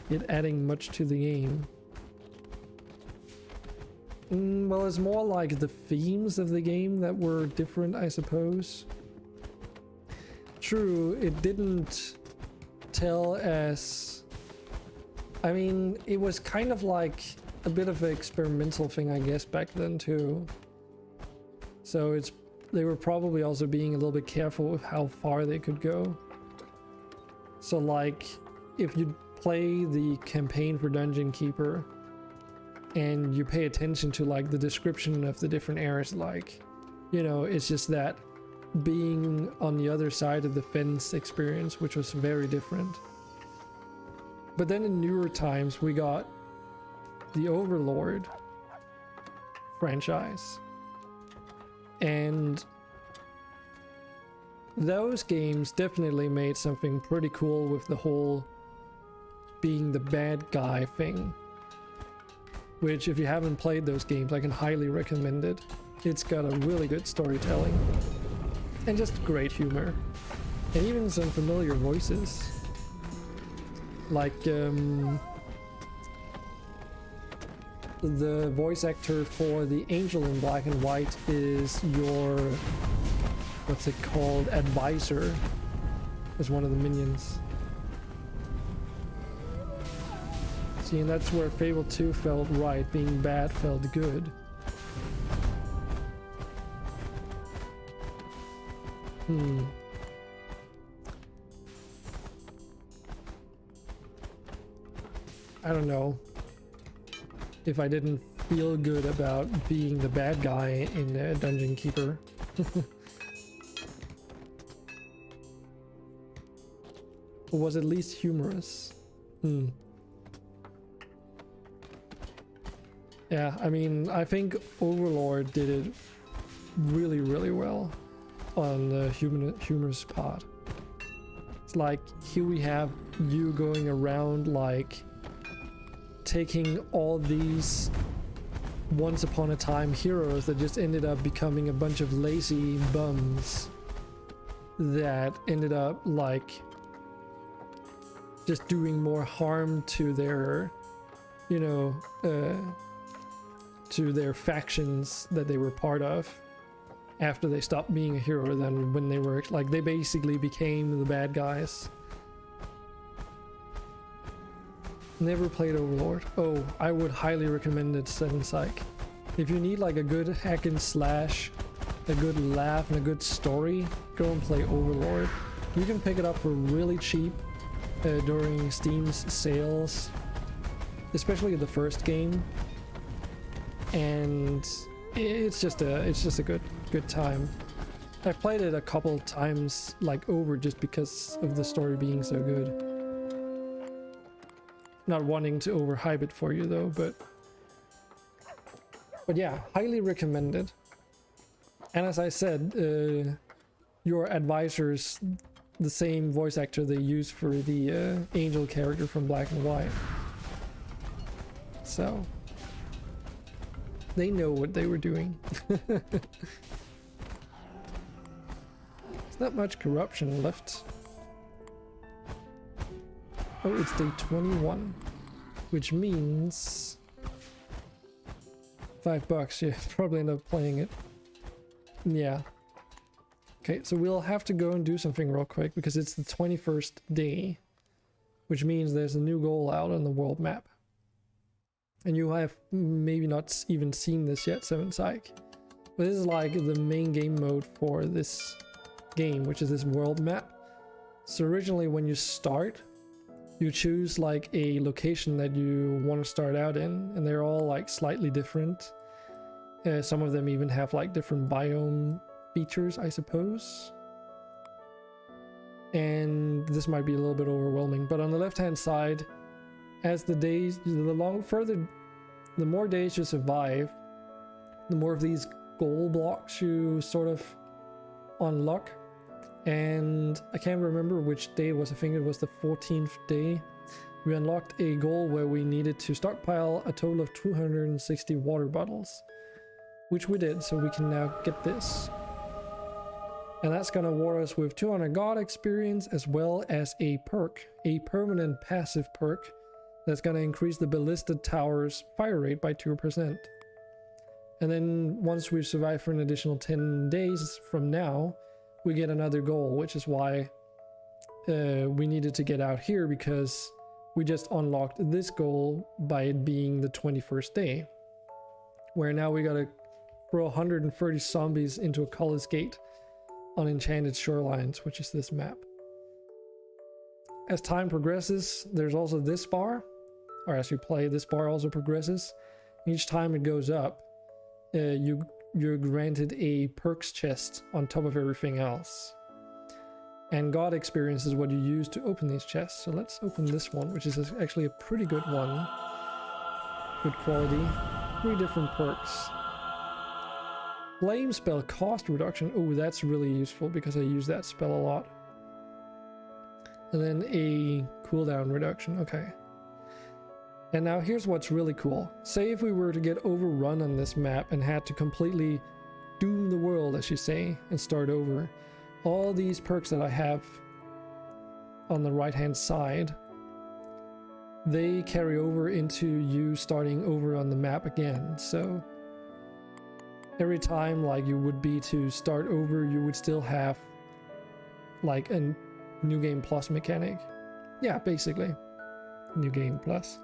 it adding much to the game. Well, it's more like the themes of the game that were different, I suppose. True, it didn't tell as... I mean, it was kind of like a bit of an experimental thing, I guess, back then too. So they were probably also being a little bit careful with how far they could go. So like, if you play the campaign for Dungeon Keeper and you pay attention to like the description of the different areas, like, you know, it's just that being on the other side of the fence experience, which was very different. But then in newer times we got the Overlord franchise, and those games definitely made something pretty cool with the whole being the bad guy thing, which if you haven't played those games, I can highly recommend it. It's got a really good storytelling and just great humor, and even some familiar voices, like the voice actor for the Angel in Black and White is your, what's it called, advisor, is one of the minions. See, and that's where Fable 2 felt right, being bad felt good. I don't know if I didn't feel good about being the bad guy in Dungeon Keeper. Or was at least humorous. Yeah, I mean, I think Overlord did it really, really well on the humorous part. It's like, here we have you going around like taking all these once upon a time heroes that just ended up becoming a bunch of lazy bums that ended up like just doing more harm to their, you know, to their factions that they were part of after they stopped being a hero than when they were, like, they basically became the bad guys. Never played Overlord. Oh, I would highly recommend it, Seven Psych. If you need like a good hack and slash, a good laugh, and a good story, go and play Overlord. You can pick it up for really cheap during Steam's sales, especially the first game, and it's just a good time. I've played it a couple times like over just because of the story being so good. Not wanting to overhype it for you though, but yeah, highly recommended. And as I said, your advisor's the same voice actor they use for the Angel character from Black and White, so they know what they were doing. There's not much corruption left. Oh, it's day 21, which means $5, yeah, probably end up playing it. Yeah. Okay, so we'll have to go and do something real quick because it's the 21st day, which means there's a new goal out on the world map. And you have maybe not even seen this yet, Seven Psych. But this is like the main game mode for this game, which is this world map. So originally when you start, you choose like a location that you want to start out in, and they're all like slightly different. Some of them even have like different biome features, I suppose. And this might be a little bit overwhelming, but on the left hand side, as the days, the more days you survive, the more of these goal blocks you sort of unlock. And I can't remember which day it was. I think it was the 14th day. We unlocked a goal where we needed to stockpile a total of 260 water bottles, which we did, so we can now get this. And that's going to award us with 200 god experience, as well as a perk, a permanent passive perk that's going to increase the ballista tower's fire rate by 2%. And then once we've survived for an additional 10 days from now, we get another goal, which is why we needed to get out here, because we just unlocked this goal by it being the 21st day, where now we gotta throw 130 zombies into a Cullis Gate on Enchanted Shorelines, which is this map. As time progresses, there's also this bar, or as you play, this bar also progresses. Each time it goes up, you're granted a perks chest on top of everything else. And god experience is what you use to open these chests. So let's open this one, which is actually a pretty good one. Good quality. 3 different perks. Flame spell cost reduction. Oh, that's really useful because I use that spell a lot. And then a cooldown reduction. Okay. And now here's what's really cool. Say if we were to get overrun on this map and had to completely doom the world, as you say, and start over. All these perks that I have on the right hand side, they carry over into you starting over on the map again. So every time like you would be to start over, you would still have like a New Game Plus mechanic. Yeah, basically. New Game Plus.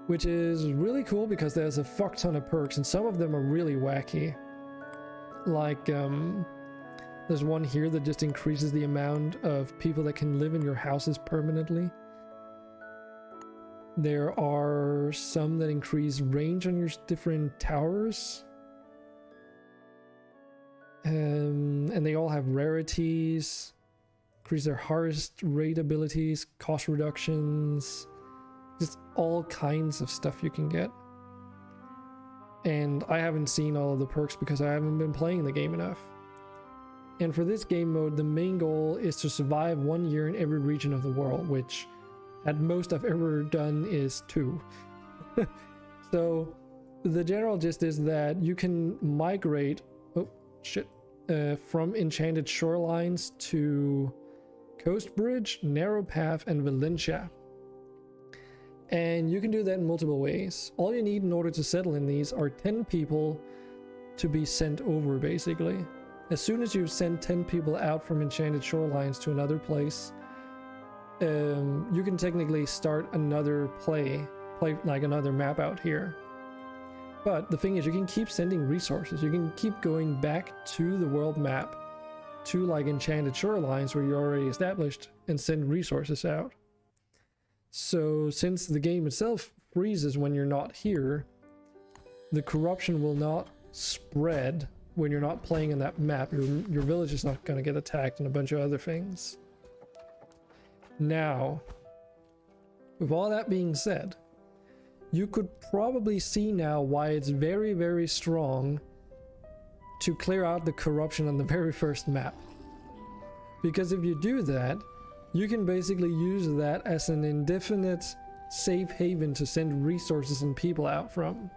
Which is really cool because there's a fuck ton of perks and some of them are really wacky. Like, there's one here that just increases the amount of people that can live in your houses permanently. There are some that increase range on your different towers. And they all have rarities, increase their harvest rate abilities, cost reductions, just all kinds of stuff you can get. And I haven't seen all of the perks because I haven't been playing the game enough. And for this game mode, the main goal is to survive 1 year in every region of the world, which at most I've ever done is 2. So the general gist is that you can migrate from Enchanted Shorelines to Coast Bridge, Narrow Path, and Valencia. And you can do that in multiple ways. All you need in order to settle in these are 10 people to be sent over, basically. As soon as you send 10 people out from Enchanted Shorelines to another place, you can technically start another play like another map out here. But the thing is, you can keep sending resources. You can keep going back to the world map, to like Enchanted Shorelines where you're already established, and send resources out. So since the game itself freezes when you're not here, the corruption will not spread when you're not playing in that map. Your village is not going to get attacked and a bunch of other things. Now, with all that being said, you could probably see now why it's very, very strong to clear out the corruption on the very first map. Because if you do that, you can basically use that as an indefinite safe haven to send resources and people out from.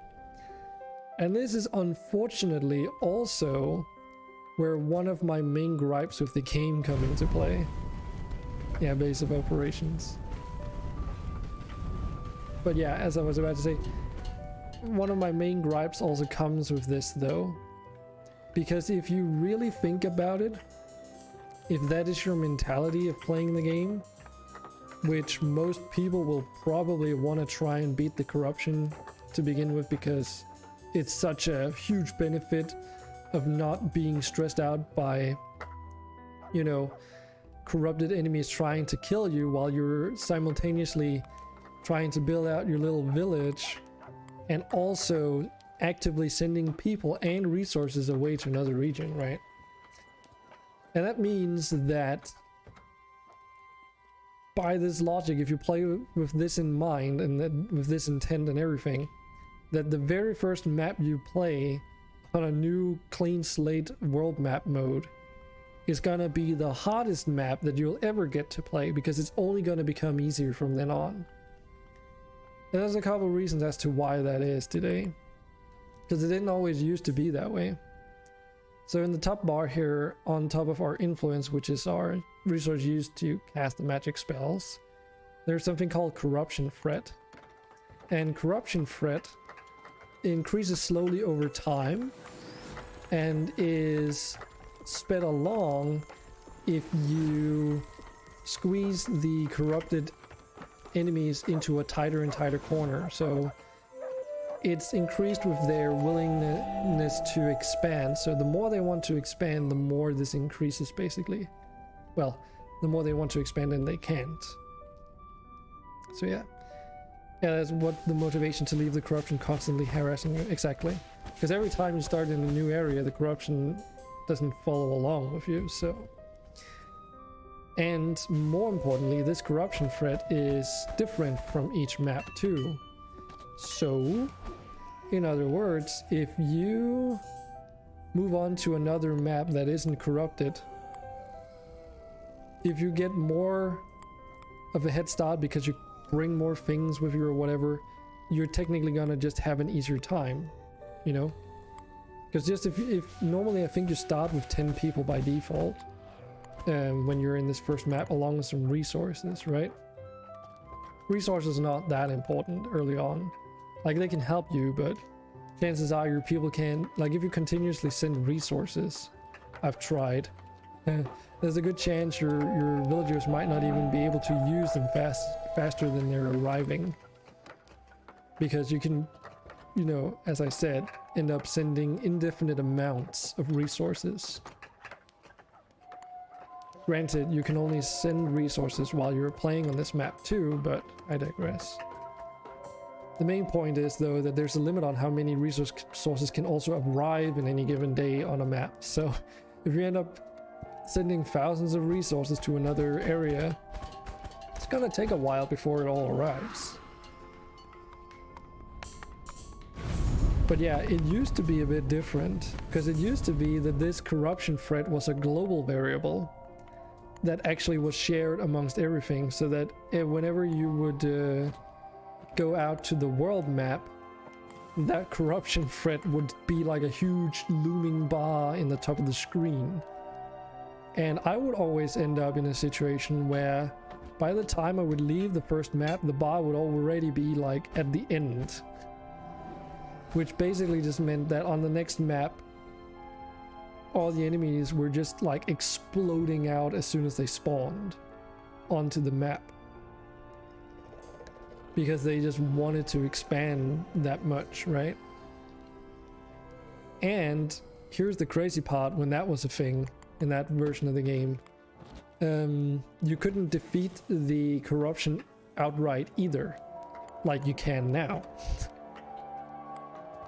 And this is unfortunately also where one of my main gripes with the game come into play. Yeah, base of operations. But yeah, as I was about to say, one of my main gripes also comes with this though, because if you really think about it, if that is your mentality of playing the game, which most people will probably want to try and beat the corruption to begin with, because it's such a huge benefit of not being stressed out by, you know, corrupted enemies trying to kill you while you're simultaneously trying to build out your little village and also actively sending people and resources away to another region, right? And that means that by this logic, if you play with this in mind and with this intent and everything, that the very first map you play on a new clean slate world map mode is gonna be the hardest map that you'll ever get to play, because it's only gonna become easier from then on. And there's a couple of reasons as to why that is today, because it didn't always used to be that way. So in the top bar here, on top of our influence, which is our resource used to cast the magic spells, there's something called corruption threat. And corruption threat increases slowly over time and is sped along if you squeeze the corrupted enemies into a tighter and tighter corner. So it's increased with their willingness to expand. So the more they want to expand, the more this increases, basically. Well, the more they want to expand and they can't. So yeah. Yeah, that's what the motivation to leave the corruption constantly harassing you, exactly. Because every time you start in a new area, the corruption doesn't follow along with you, so. And more importantly, this corruption threat is different from each map too. So, in other words, if you move on to another map that isn't corrupted, if you get more of a head start because you bring more things with you or whatever, you're technically gonna just have an easier time, you know? Because just if normally I think you start with 10 people by default when you're in this first map, along with some resources, right? Resources are not that important early on. Like, they can help you, but chances are your people can, like, if you continuously send resources, I've tried, there's a good chance your villagers might not even be able to use them faster than they're arriving. Because you can, you know, as I said, end up sending indefinite amounts of resources. Granted, you can only send resources while you're playing on this map too, but I digress. The main point is, though, that there's a limit on how many resources can also arrive in any given day on a map. So if you end up sending thousands of resources to another area, it's gonna take a while before it all arrives. But yeah, it used to be a bit different, because it used to be that this corruption threat was a global variable that actually was shared amongst everything, so that whenever you would go out to the world map, that corruption threat would be like a huge looming bar in the top of the screen. And I would always end up in a situation where by the time I would leave the first map, the bar would already be like at the end. Which basically just meant that on the next map, all the enemies were just like exploding out as soon as they spawned onto the map. Because they just wanted to expand that much, right? And here's the crazy part, when that was a thing in that version of the game, you couldn't defeat the corruption outright either, like you can now.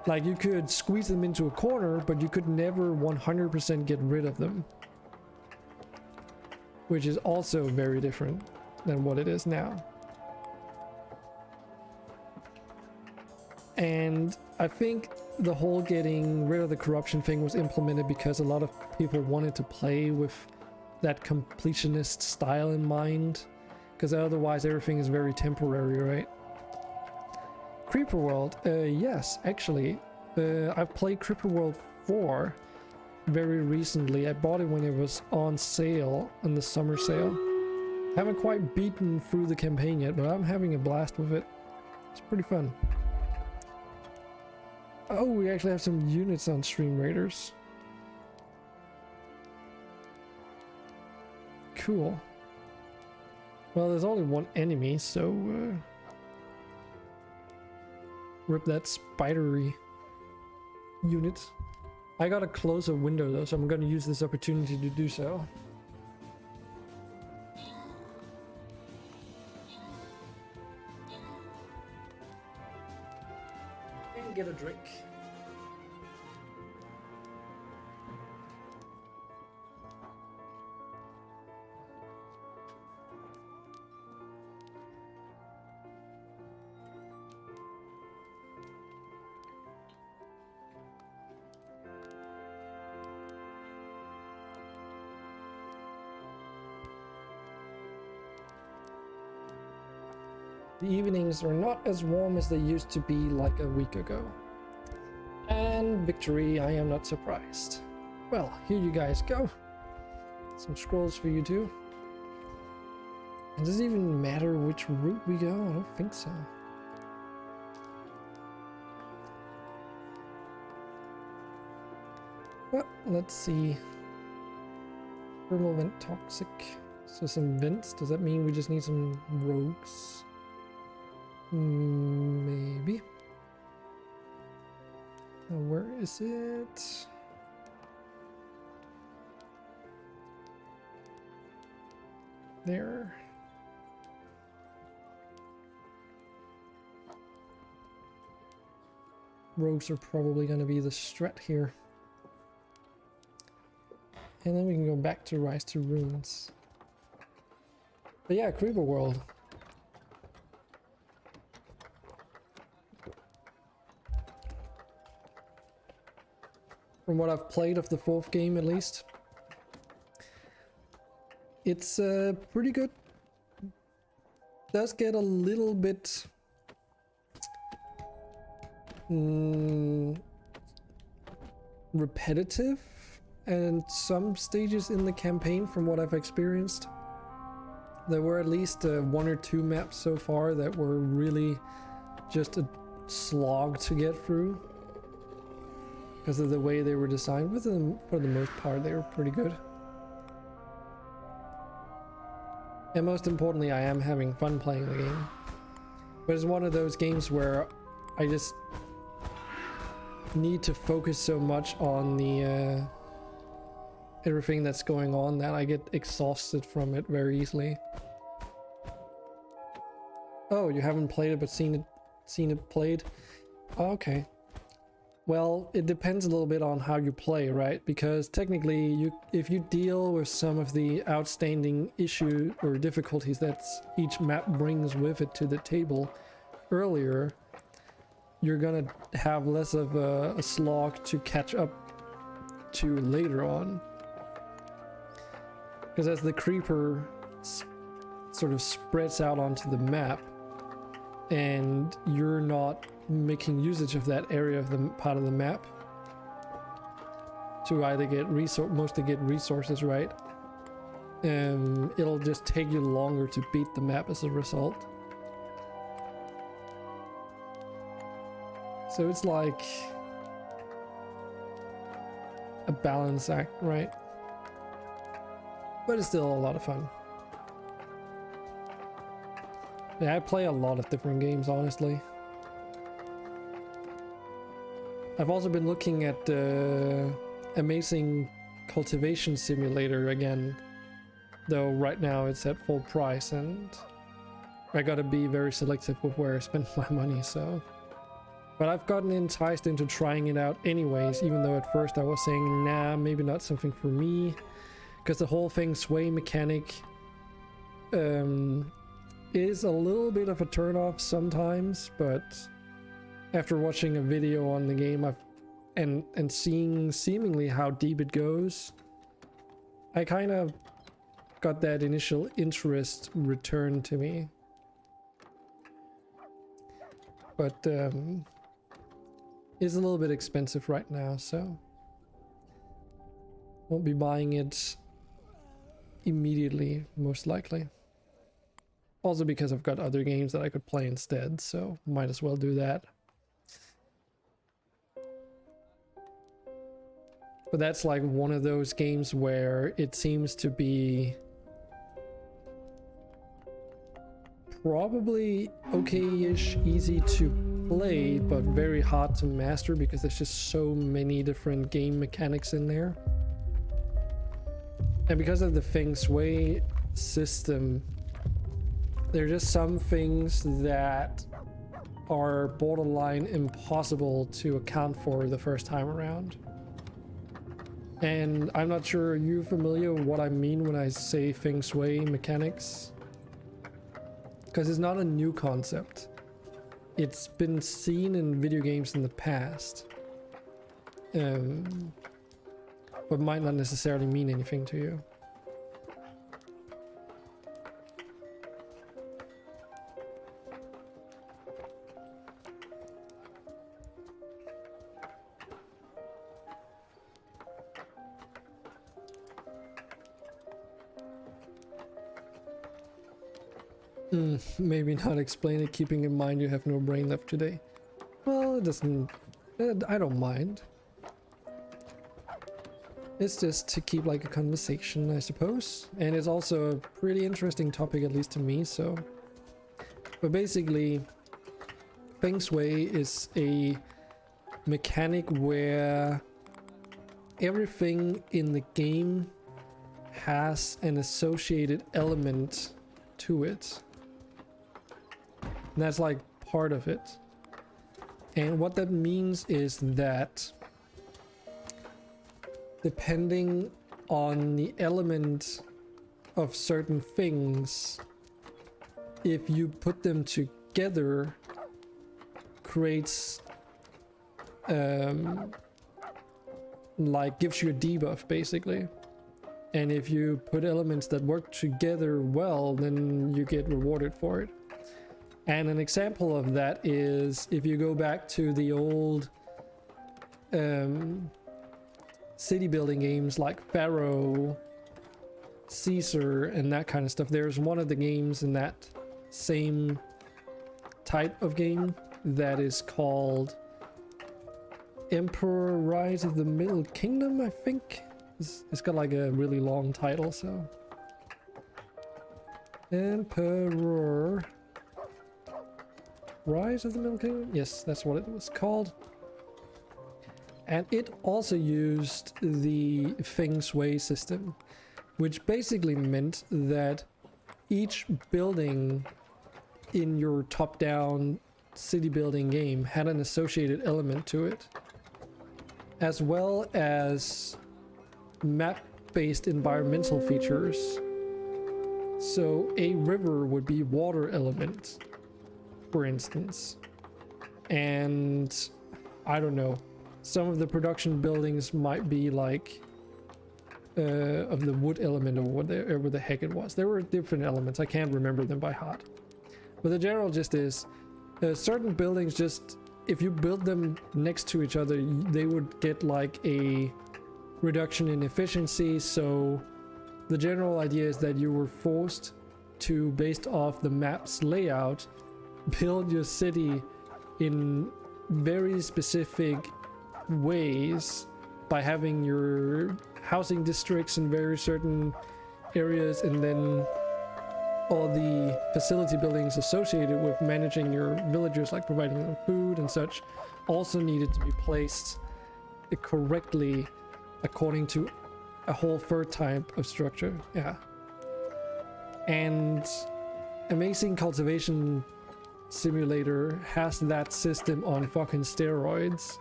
Like, you could squeeze them into a corner, but you could never 100% get rid of them. Which is also very different than what it is now. And I think the whole getting rid of the corruption thing was implemented because a lot of people wanted to play with that completionist style in mind. Because otherwise everything is very temporary, right? Creeper World, yes, actually. I've played Creeper World 4 very recently. I bought it when it was on sale, on the summer sale. Haven't quite beaten through the campaign yet, but I'm having a blast with it. It's pretty fun. Oh, we actually have some units on Streamraiders. Cool. Well, there's only one enemy, so rip that spidery unit. I gotta close a window though, so I'm gonna use this opportunity to do so. And get a drink. The evenings are not as warm as they used to be like a week ago. And victory, I am not surprised. Well, here you guys go. Some scrolls for you too. And does it even matter which route we go? I don't think so. Well, let's see. Thermal vent toxic. So some vents. Does that mean we just need some rogues? Maybe. Now where is it? There. Rogues are probably going to be the strat here. And then we can go back to Rise to Ruins. But yeah, Creeper World. From what I've played of the fourth game at least, it's pretty good. Does get a little bit repetitive and some stages in the campaign from what I've experienced. There were at least one or two maps so far that were really just a slog to get through because of the way they were designed. But for the most part, they were pretty good. And most importantly, I am having fun playing the game. But it's one of those games where I just need to focus so much on the everything that's going on that I get exhausted from it very easily. Oh, you haven't played it but seen it played? Oh, okay. Well, it depends a little bit on how you play, right? Because technically, if you deal with some of the outstanding issue or difficulties that each map brings with it to the table earlier, you're gonna have less of a slog to catch up to later on. Because as the creeper sort of spreads out onto the map, and you're not making usage of that area of the part of the map to either get mostly get resources, right? It'll just take you longer to beat the map as a result. So it's like a balance act, right? But it's still a lot of fun. Yeah, I play a lot of different games, honestly. I've also been looking at Amazing Cultivation Simulator again, though right now it's at full price and I gotta be very selective with where I spend my money, so. But I've gotten enticed into trying it out anyways, even though at first I was saying, nah, maybe not something for me, because the whole thing sway mechanic is a little bit of a turn-off sometimes, but after watching a video on the game and seeing seemingly how deep it goes, I kind of got that initial interest returned to me. But it's a little bit expensive right now, so won't be buying it immediately, most likely. Also because I've got other games that I could play instead, so might as well do that. But that's like one of those games where it seems to be probably okay-ish, easy to play, but very hard to master because there's just so many different game mechanics in there. And because of the feng shui system, there are just some things that are borderline impossible to account for the first time around. And I'm not sure, are you familiar with what I mean when I say feng shui mechanics? Because it's not a new concept. It's been seen in video games in the past. But might not necessarily mean anything to you. Maybe not explain it, keeping in mind you have no brain left today. Well, it doesn't... I don't mind. It's just to keep like a conversation, I suppose. And it's also a pretty interesting topic, at least to me, so... But basically, feng shui is a mechanic where everything in the game has an associated element to it. And that's like part of it. And what that means is that depending on the element of certain things, if you put them together, creates like gives you a debuff basically. And if you put elements that work together well, then you get rewarded for it. And an example of that is if you go back to the old city building games like Pharaoh, Caesar, and that kind of stuff. There's one of the games in that same type of game that is called Emperor Rise of the Middle Kingdom, I think. It's got like a really long title, so... Emperor Rise of the Middle Kingdom? Yes, that's what it was called. And it also used the feng shui system, which basically meant that each building in your top-down city building game had an associated element to it, as well as map-based environmental features. So a river would be water element, for instance, and I don't know, some of the production buildings might be like of the wood element or whatever the heck it was. There were different elements, I can't remember them by heart, but the general gist is certain buildings, just if you build them next to each other, they would get like a reduction in efficiency. So the general idea is that you were forced to, based off the map's layout, build your city in very specific ways by having your housing districts in very certain areas, and then all the facility buildings associated with managing your villagers, like providing them food and such, also needed to be placed correctly according to a whole third type of structure. Yeah. And Amazing Cultivation Simulator has that system on fucking steroids,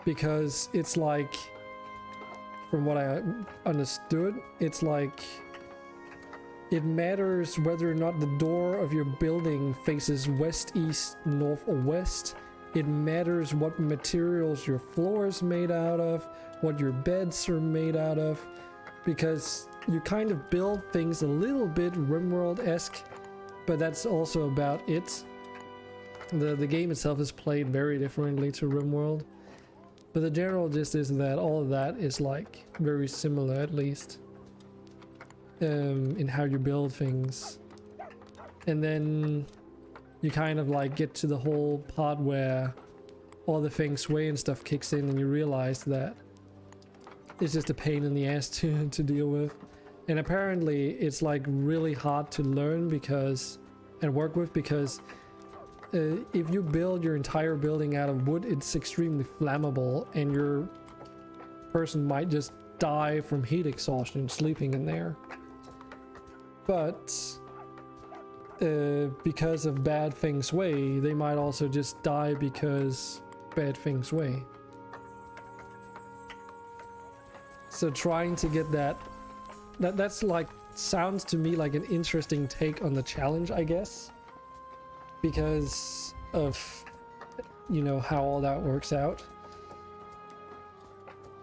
because it's like, from what I understood, it's like it matters whether or not the door of your building faces west, east, north, or west. It matters what materials your floor is made out of, what your beds are made out of, because you kind of build things a little bit RimWorld-esque, but that's also about it. The game itself is played very differently to RimWorld, but the general gist is that all of that is like very similar, at least, in how you build things. And then you kind of like get to the whole part where all the feng shui and stuff kicks in, and you realize that it's just a pain in the ass to deal with. And apparently it's like really hard to learn because and work with because if you build your entire building out of wood, it's extremely flammable and your person might just die from heat exhaustion sleeping in there. But because of bad feng shui, they might also just die because bad feng shui. So trying to get that's like sounds to me like an interesting take on the challenge, I guess, because of, you know, how all that works out,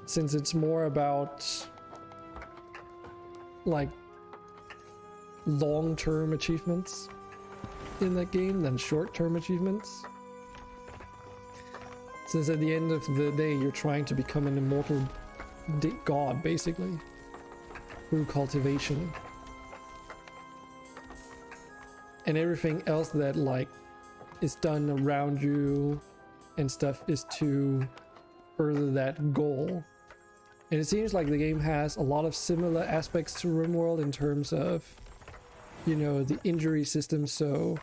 since it's more about like long-term achievements in that game than short-term achievements, since at the end of the day you're trying to become an immortal god basically through cultivation, and everything else that like is done around you and stuff is to further that goal. And it seems like the game has a lot of similar aspects to RimWorld in terms of, you know, the injury system, so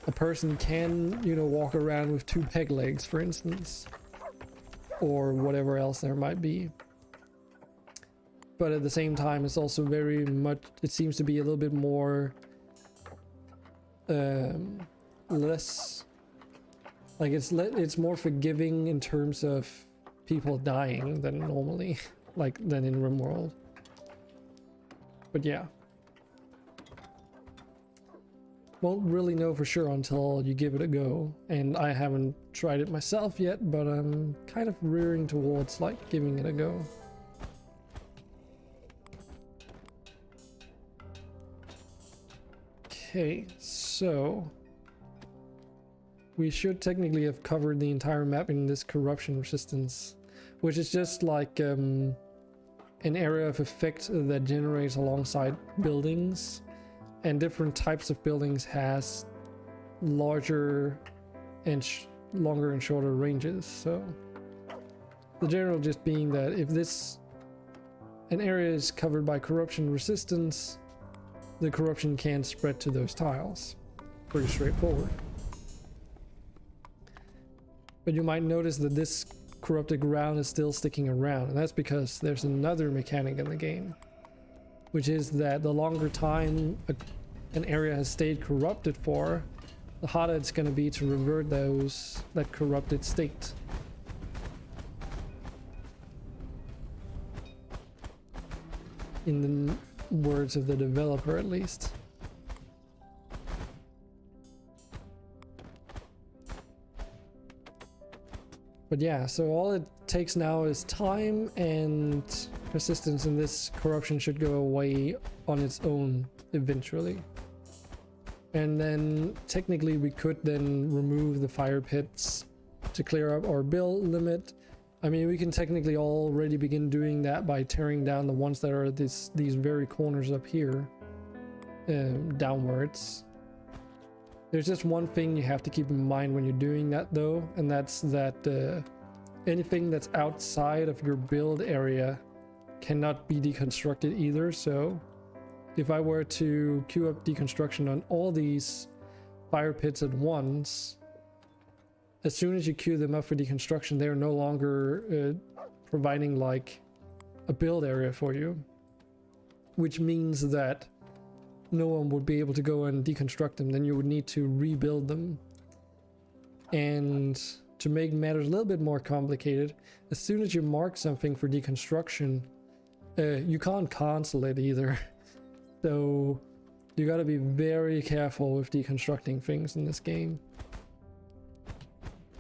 a person can, you know, walk around with 2 peg legs, for instance, or whatever else there might be. But at the same time, it's also very much, it seems to be a little bit more less like it's more forgiving in terms of people dying than normally than in RimWorld. But yeah, won't really know for sure until you give it a go, and I haven't tried it myself yet, but I'm kind of rearing towards like giving it a go. Okay, so we should technically have covered the entire map in this corruption resistance, which is just like an area of effect that generates alongside buildings, and different types of buildings has larger and longer and shorter ranges. So the general just being that if an area is covered by corruption resistance, the corruption can spread to those tiles. Pretty straightforward. But you might notice that this corrupted ground is still sticking around, and that's because there's another mechanic in the game, which is that the longer time an area has stayed corrupted for, the harder it's going to be to revert that corrupted state. In the words of the developer, at least. But yeah, so all it takes now is time and persistence, and this corruption should go away on its own eventually. And then technically we could then remove the fire pits to clear up our build limit. I mean, we can technically already begin doing that by tearing down the ones that are these very corners up here, downwards. There's just one thing you have to keep in mind when you're doing that though, and that's that anything that's outside of your build area cannot be deconstructed either. So if I were to queue up deconstruction on all these fire pits at once, as soon as you queue them up for deconstruction, they're no longer providing like a build area for you, which means that no one would be able to go and deconstruct them. Then you would need to rebuild them. And to make matters a little bit more complicated, as soon as you mark something for deconstruction, you can't cancel it either. So you gotta be very careful with deconstructing things in this game.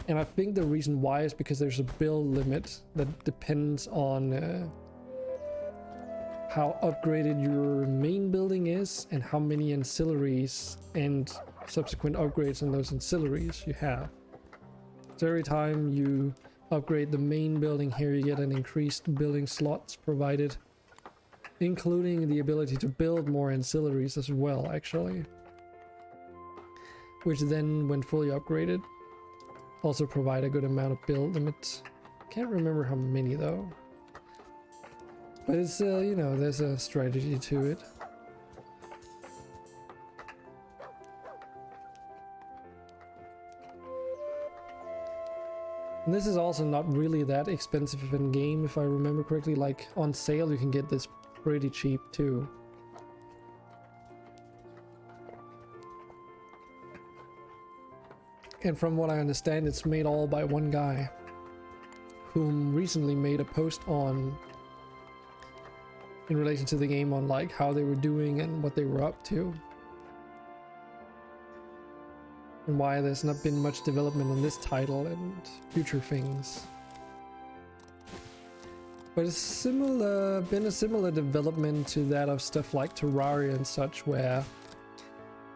And I think the reason why is because there's a build limit that depends on how upgraded your main building is and how many ancillaries and subsequent upgrades on those ancillaries you have. So every time you upgrade the main building here, you get an increased building slots provided, including the ability to build more ancillaries as well, actually, which then, when fully upgraded, also provide a good amount of build limit. Can't remember how many though. But it's, you know, there's a strategy to it. And this is also not really that expensive of a game, if I remember correctly. Like, on sale you can get this pretty cheap too. And from what I understand, it's made all by one guy, whom recently made a post on, in relation to the game, on like how they were doing and what they were up to. And why there's not been much development on this title and future things. But it's similar, been a similar development to that of stuff like Terraria and such, where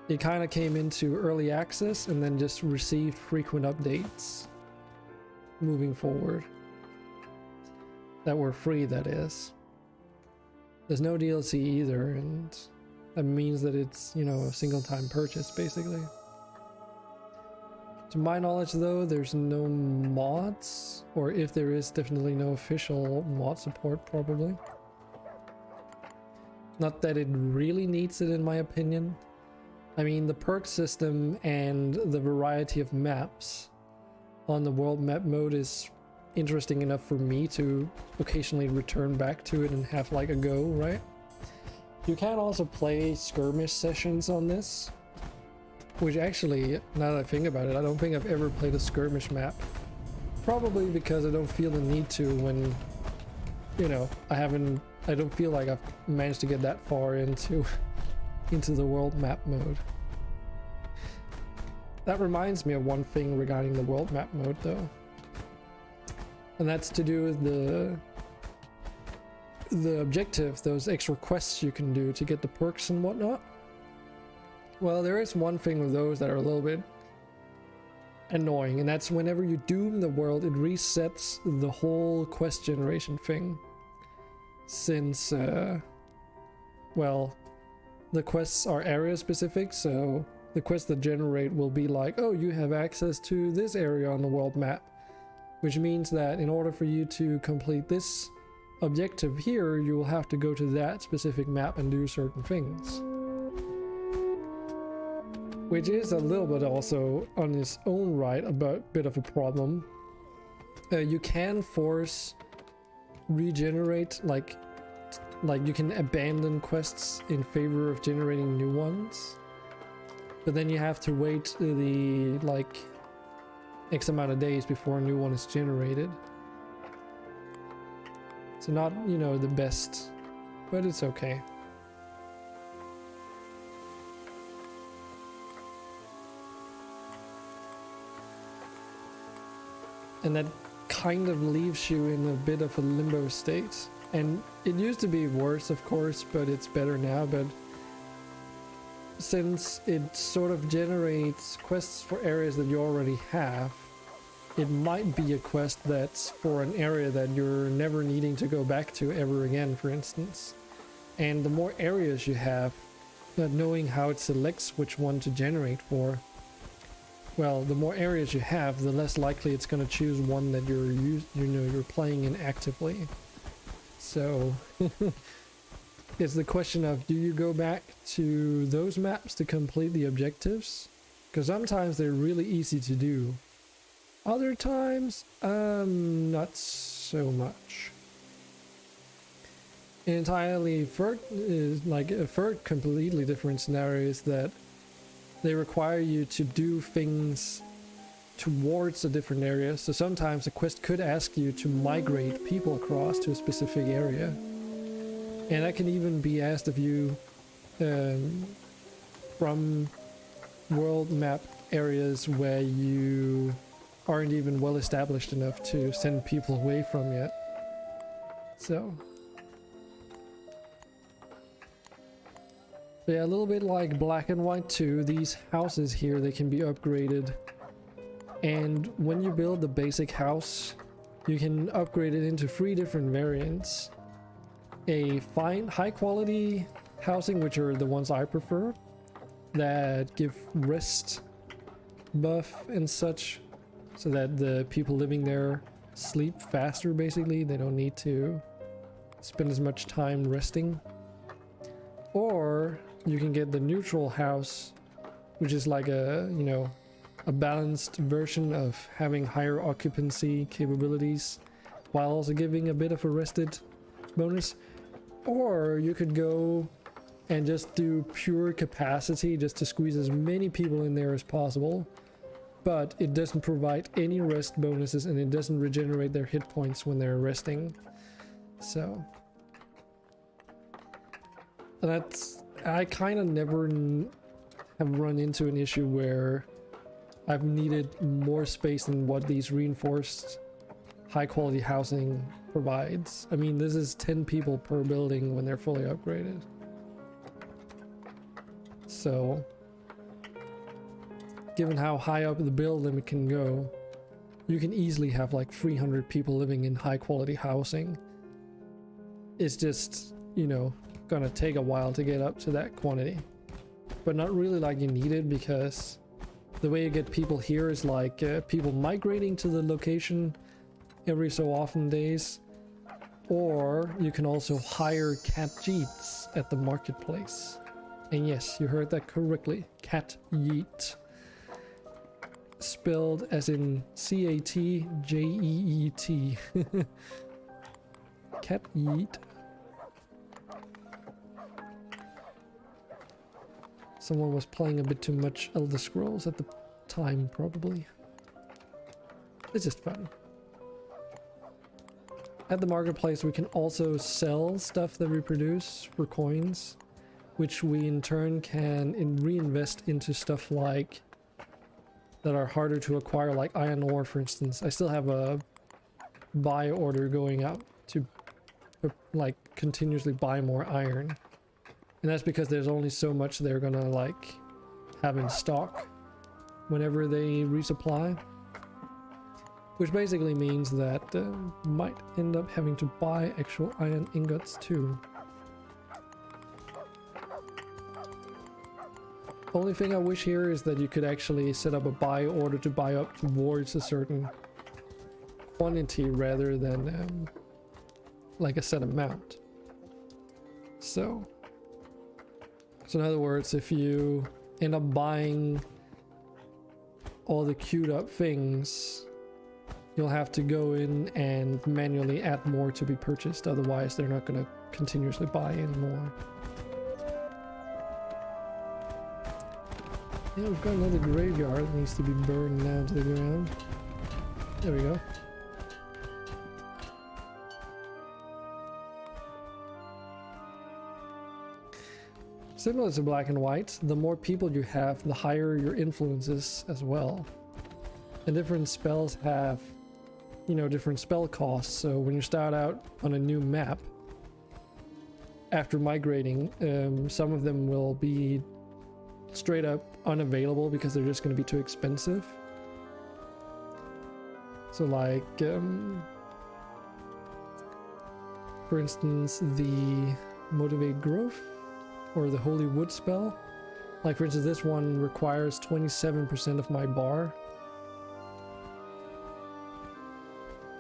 it kind of came into early access and then just received frequent updates moving forward. That were free, that is. There's no DLC either, and that means that it's, you know, a single time purchase basically. To my knowledge though, there's no mods, or if there is, definitely no official mod support probably. Not that it really needs it in my opinion. I mean, the perk system and the variety of maps on the world map mode is interesting enough for me to occasionally return back to it and have like a go, right? You can also play skirmish sessions on this. Which actually, now that I think about it, I don't think I've ever played a skirmish map. Probably because I don't feel the need to when, you know, I don't feel like I've managed to get that far into the world map mode. That reminds me of one thing regarding the world map mode though. And that's to do with the objective, those extra quests you can do to get the perks and whatnot. Well, there is one thing with those that are a little bit annoying, and that's whenever you doom the world, it resets the whole quest generation thing. Since, well, the quests are area specific, so the quests that generate will be like, oh, you have access to this area on the world map. Which means that in order for you to complete this objective here, you will have to go to that specific map and do certain things. Which is a little bit also on its own right a bit of a problem. You can force regenerate, like you can abandon quests in favor of generating new ones, but then you have to wait the like X amount of days before a new one is generated. So not, you know, the best, but it's okay. And that kind of leaves you in a bit of a limbo state. And it used to be worse, of course, but it's better now. But since it sort of generates quests for areas that you already have, it might be a quest that's for an area that you're never needing to go back to ever again, for instance. And the more areas you have, knowing how it selects which one to generate for, well, the more areas you have, the less likely it's going to choose one that you're playing in actively. So it's the question of, do you go back to those maps to complete the objectives? Because sometimes they're really easy to do. Other times, not so much. Entirely third completely different scenario is that they require you to do things towards a different area. So sometimes a quest could ask you to migrate people across to a specific area. And that can even be asked of you from world map areas where you aren't even well established enough to send people away from yet. So yeah, a little bit like Black and White 2, these houses here, they can be upgraded. And when you build the basic house, you can upgrade it into 3 different variants. A fine, high quality housing, which are the ones I prefer, that give rest buff and such, so that the people living there sleep faster basically. They don't need to spend as much time resting. Or you can get the neutral house, which is like a, you know, a balanced version of having higher occupancy capabilities while also giving a bit of a rested bonus. Or you could go and just do pure capacity just to squeeze as many people in there as possible, but it doesn't provide any rest bonuses and it doesn't regenerate their hit points when they're resting. So that's, I kind of never have run into an issue where I've needed more space than what these reinforced high quality housing provides. I mean, this is 10 people per building when they're fully upgraded. So given how high up the build limit can go, you can easily have like 300 people living in high quality housing. It's just, you know, gonna take a while to get up to that quantity, but not really like you need it, because the way you get people here is like people migrating to the location every so often days, or you can also hire cat yeets at the marketplace. And yes, you heard that correctly, cat yeet, spelled as in C-A-T-J-E-E-T. Cat yeet. Someone was playing a bit too much Elder Scrolls at the time, probably. It's just fun. At the marketplace, we can also sell stuff that we produce for coins, which we in turn can reinvest into stuff like that are harder to acquire, like iron ore, for instance. I still have a buy order going out to like continuously buy more iron, and that's because there's only so much they're gonna like have in stock whenever they resupply, which basically means that might end up having to buy actual iron ingots too. Only thing I wish here is that you could actually set up a buy order to buy up towards a certain quantity rather than like a set amount. So in other words, if you end up buying all the queued up things, you'll have to go in and manually add more to be purchased, otherwise they're not going to continuously buy anymore. Yeah, we've got another graveyard that needs to be burned down to the ground. There we go. Similar to Black and White, the more people you have, the higher your influence is as well. And different spells have, you know, different spell costs. So when you start out on a new map, after migrating, some of them will be straight up unavailable because they're just going to be too expensive. So like, for instance, the Motivate Growth or the Holy Wood spell. Like for instance, this one requires 27% of my bar.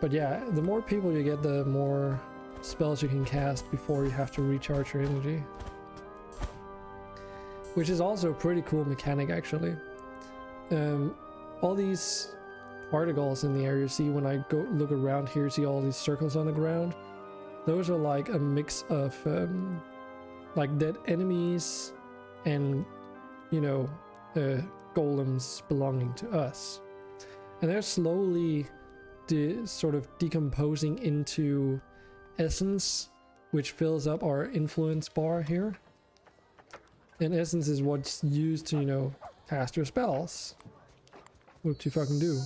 But yeah, the more people you get, the more spells you can cast before you have to recharge your energy. Which is also a pretty cool mechanic, actually. All these particles in the area, see when I go look around here, see all these circles on the ground? Those are like a mix of like dead enemies and, you know, golems belonging to us. And they're slowly sort of decomposing into essence, which fills up our influence bar here. And essence is what's used to, you know, cast your spells. What you fucking do.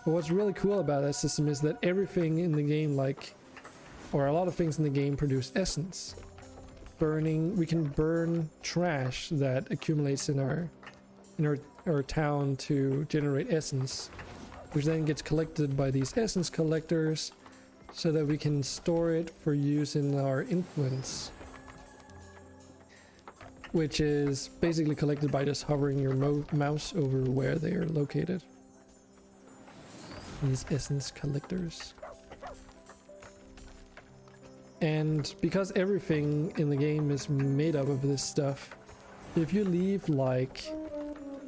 But what's really cool about that system is that everything in the game, like, or a lot of things in the game produce essence. Burning, we can burn trash that accumulates in our town to generate essence, which then gets collected by these essence collectors so that we can store it for use in our influence, which is basically collected by just hovering your mouse over where they are located. these essence collectors. And because everything in the game is made up of this stuff, if you leave like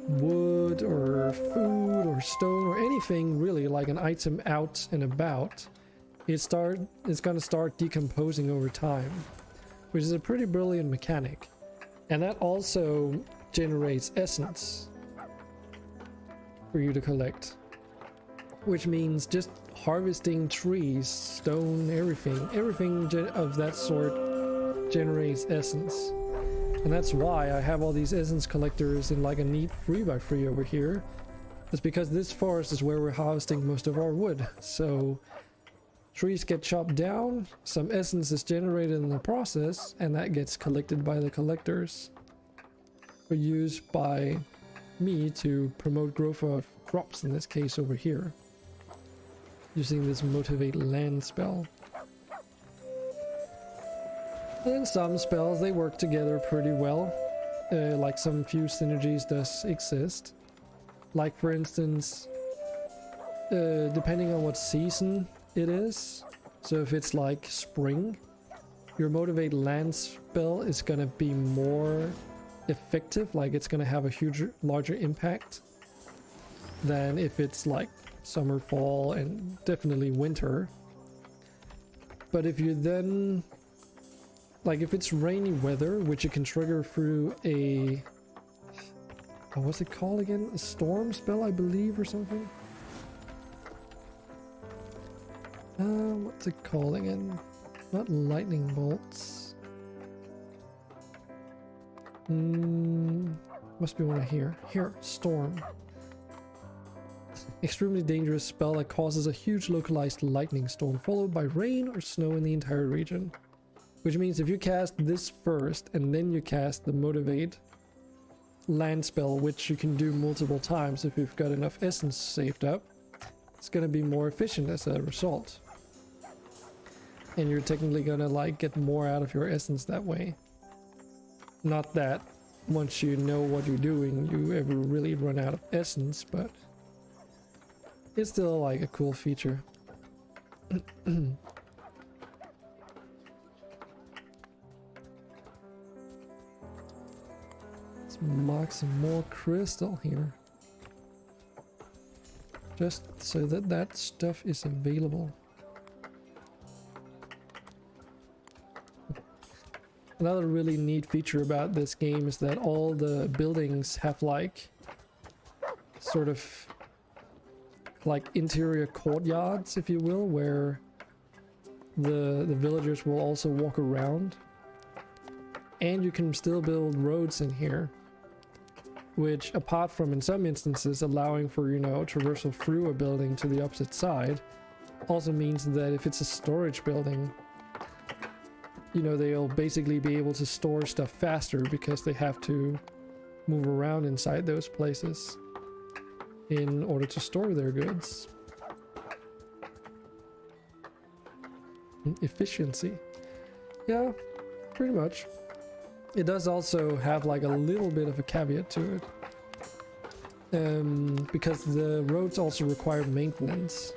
wood or food or stone or anything really like an item out and about, it's gonna start decomposing over time, which is a pretty brilliant mechanic. And that also generates essence for you to collect, which means just harvesting trees, stone, everything of that sort generates essence. And that's why I have all these essence collectors in like a neat 3x3 over here. It's because this forest is where we're harvesting most of our wood. So trees get chopped down, some essence is generated in the process, and that gets collected by the collectors or used by me to promote growth of crops, in this case over here, using this motivate land spell. And some spells, they work together pretty well, like some few synergies does exist. Like for instance, depending on what season it is, so if it's like spring, your motivate land spell is gonna be more effective, like it's gonna have a larger impact than if it's like summer, fall, and definitely winter. But if you then, like if it's rainy weather, which you can trigger through a, what's it called again? A storm spell, I believe, or something? What's it called again? Not lightning bolts. Must be one here. Here, storm. Extremely dangerous spell that causes a huge localized lightning storm followed by rain or snow in the entire region. Which means if you cast this first and then you cast the motivate land spell, which you can do multiple times if you've got enough essence saved up, it's gonna be more efficient as a result. And you're technically gonna like get more out of your essence that way. Not that once you know what you're doing you ever really run out of essence, but it's still like a cool feature. Let's mark some more crystal here, just so that that stuff is available. Another really neat feature about this game is that all the buildings have like sort of like interior courtyards, if you will, where the villagers will also walk around. And you can still build roads in here, which apart from in some instances allowing for, you know, traversal through a building to the opposite side, also means that if it's a storage building, you know, they'll basically be able to store stuff faster because they have to move around inside those places in order to store their goods. Efficiency. Yeah, pretty much. It does also have like a little bit of a caveat to it. Because the roads also require maintenance.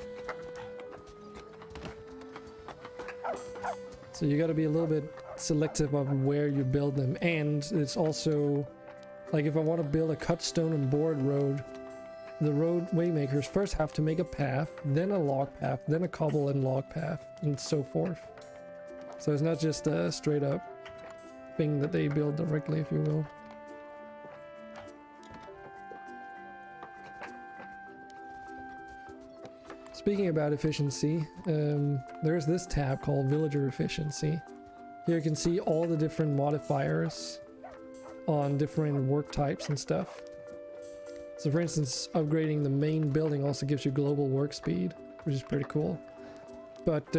So you gotta be a little bit selective of where you build them, and it's also like if I want to build a cut stone and board road, the road waymakers first have to make a path, then a log path, then a cobble and log path, and so forth. So it's not just a straight up thing that they build directly, if you will. Speaking about efficiency, there's this tab called Villager Efficiency. Here you can see all the different modifiers on different work types and stuff. So for instance, upgrading the main building also gives you global work speed, which is pretty cool. But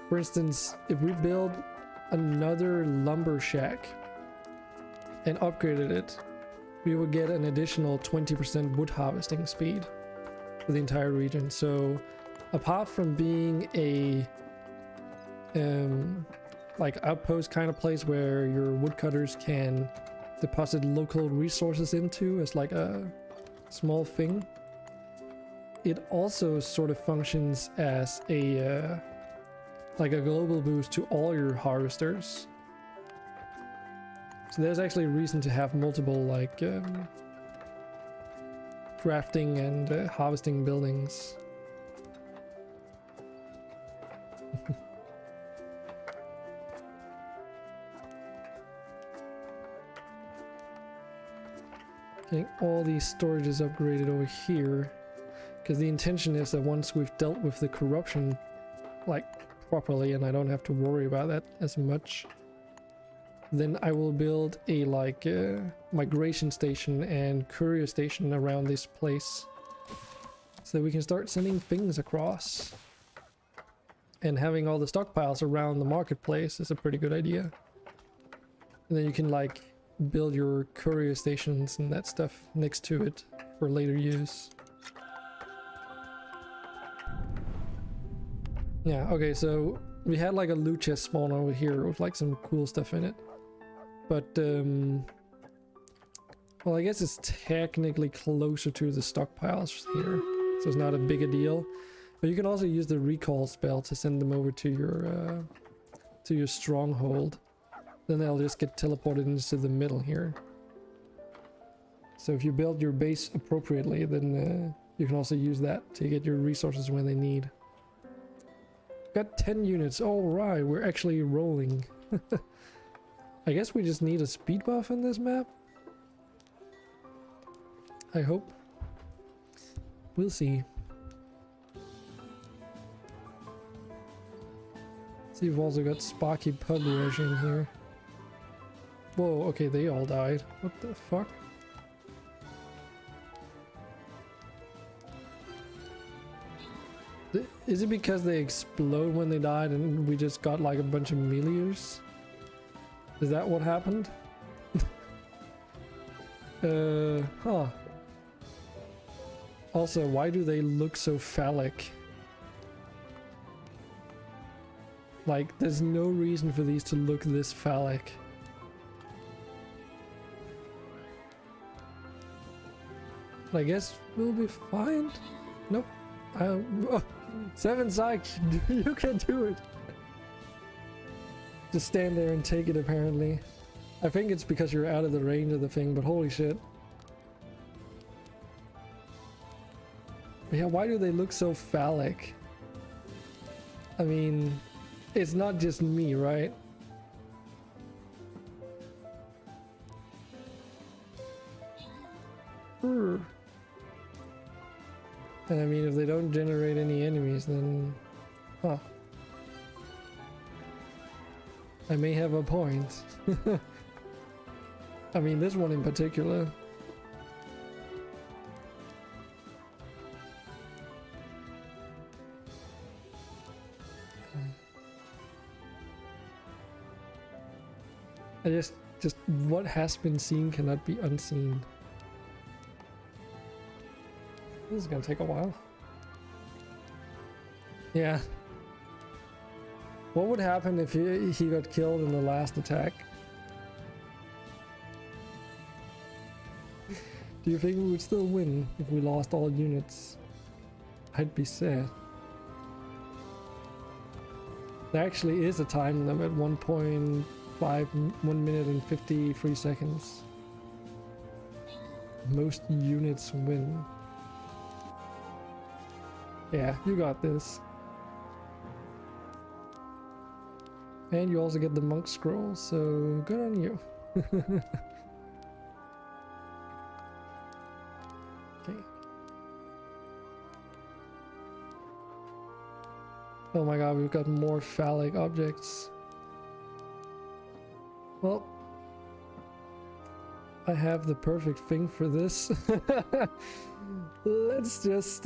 for instance, if we build another lumber shack and upgraded it, we will get an additional 20% wood harvesting speed for the entire region. So apart from being a like outpost kind of place where your woodcutters can deposit local resources into as like a small thing, it also sort of functions as a like a global boost to all your harvesters. So there's actually a reason to have multiple like crafting and harvesting buildings. Getting all these storages upgraded over here, because the intention is that once we've dealt with the corruption like properly and I don't have to worry about that as much, then I will build a like migration station and courier station around this place so that we can start sending things across. And having all the stockpiles around the marketplace is a pretty good idea. And then you can like build your courier stations and that stuff next to it for later use. Yeah, okay, so we had like a loot chest spawn over here with like some cool stuff in it. But, well, I guess it's technically closer to the stockpiles here, so it's not a big a deal. But you can also use the recall spell to send them over to your stronghold. Then they'll just get teleported into the middle here. So if you build your base appropriately, then you can also use that to get your resources when they need. Got 10 units. Alright, we're actually rolling. I guess we just need a speed buff in this map. I hope. We'll see. See, we've also got Sparky Pub Rush in here. Whoa, okay, they all died. What the fuck? Is it because they explode when they died and we just got like a bunch of meteors? Is that what happened? Huh. Also, why do they look so phallic? Like, there's no reason for these to look this phallic. But I guess we'll be fine. Nope. Seven Psych, you can do it. Just stand there and take it, apparently. I think it's because you're out of the range of the thing, but holy shit. But yeah, why do they look so phallic? I mean, it's not just me, right? And I mean, if they don't generate any enemies, then... Huh. I may have a point. I mean, this one in particular. I just what has been seen cannot be unseen. This is gonna take a while. Yeah. What would happen if he got killed in the last attack? Do you think we would still win if we lost all units? I'd be sad. There actually is a time limit, 1.5, 1 minute and 53 seconds. Most units win. Yeah, you got this. And you also get the monk scroll, so good on you. Okay. Oh my god, we've got more phallic objects. Well, I have the perfect thing for this. Let's just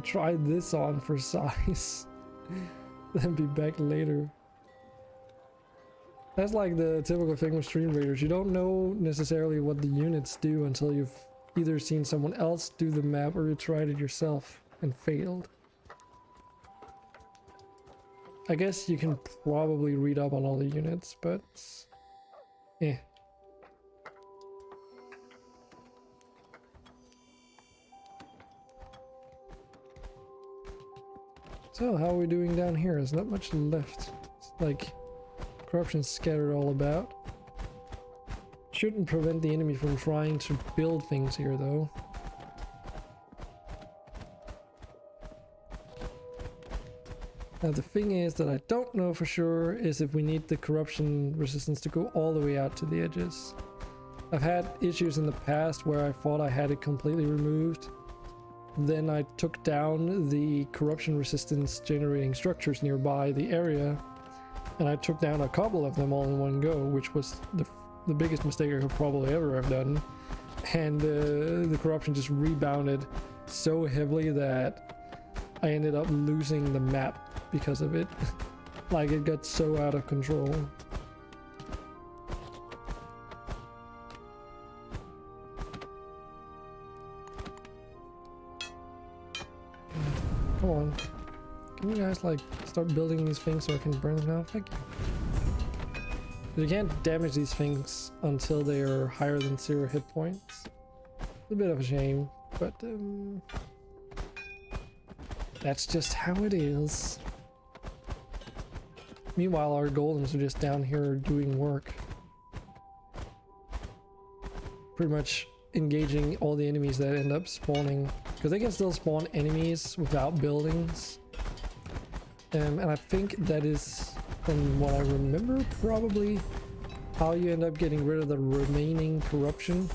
try this on for size. Then be back later. That's like the typical thing with Streamraiders. You don't know necessarily what the units do until you've either seen someone else do the map or you tried it yourself and failed. I guess you can probably read up on all the units, but... eh. So how are we doing down here? There's not much left. It's like corruption scattered all about. Shouldn't prevent the enemy from trying to build things here though. Now the thing is that I don't know for sure is if we need the corruption resistance to go all the way out to the edges. I've had issues in the past where I thought I had it completely removed. Then I took down the corruption resistance generating structures nearby the area, and I took down a couple of them all in one go, which was the biggest mistake I could probably ever have done. And the corruption just rebounded so heavily that I ended up losing the map because of it. Like, it got so out of control. Come on. Can you guys like start building these things so I can burn them now? Thank you. You can't damage these things until they are higher than 0 hit points. It's a bit of a shame, but that's just how it is. Meanwhile, our golems are just down here doing work. Pretty much engaging all the enemies that end up spawning. Because they can still spawn enemies without buildings. And I think that is, from what I remember, probably how you end up getting rid of the remaining corruption.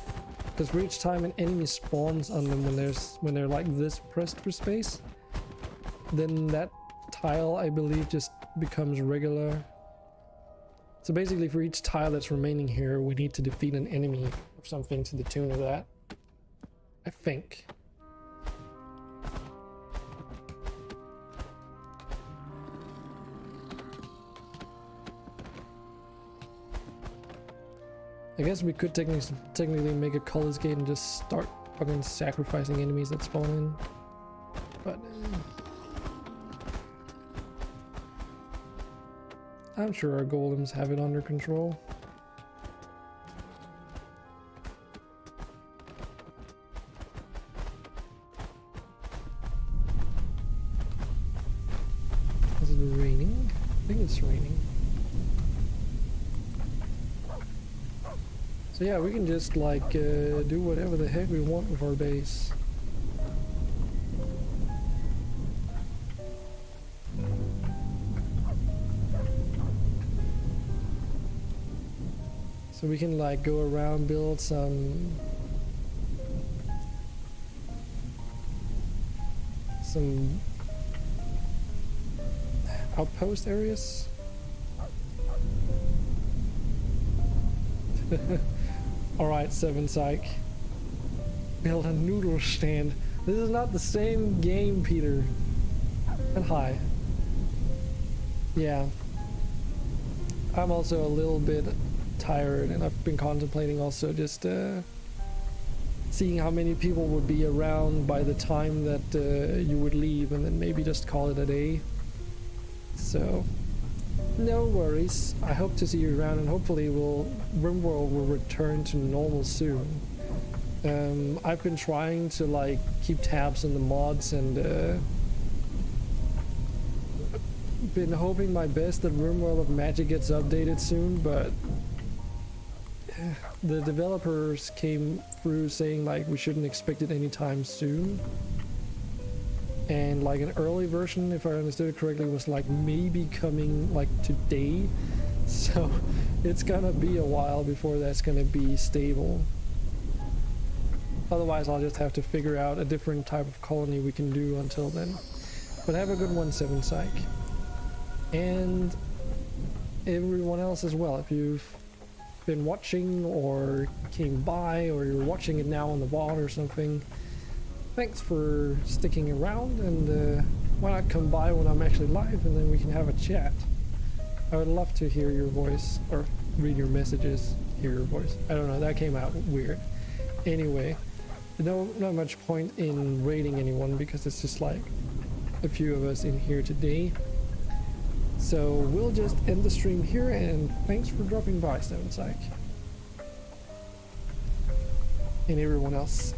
Because for each time an enemy spawns on them when they're like this pressed for space, then that tile, I believe, just becomes regular. So basically for each tile that's remaining here, we need to defeat an enemy or something to the tune of that. I think. I guess we could technically make a colors gate and just start fucking sacrificing enemies that spawn in. But I'm sure our golems have it under control. Is it raining? I think it's raining. So yeah, we can just like do whatever the heck we want with our base. So we can like go around, build some outpost areas. Alright, 7 Psych. Build a noodle stand. This is not the same game, Peter. And hi. Yeah. I'm also a little bit tired, and I've been contemplating also just seeing how many people would be around by the time that you would leave, and then maybe just call it a day. So no worries. I hope to see you around, and hopefully RimWorld will return to normal soon. I've been trying to like keep tabs on the mods and been hoping my best that RimWorld of Magic gets updated soon, but the developers came through saying like we shouldn't expect it anytime soon. And like an early version, if I understood it correctly, was like maybe coming like today. So it's gonna be a while before that's gonna be stable. Otherwise I'll just have to figure out a different type of colony we can do until then. But have a good one, 7 Psych. And everyone else as well. If you've been watching or came by or you're watching it now on the VOD or something, thanks for sticking around, and why not come by when I'm actually live and then we can have a chat. I would love to hear your voice, or read your messages, hear your voice. I don't know, that came out weird. Anyway, not much point in raiding anyone because it's just like a few of us in here today. So we'll just end the stream here, and thanks for dropping by, 7 Psych. And everyone else.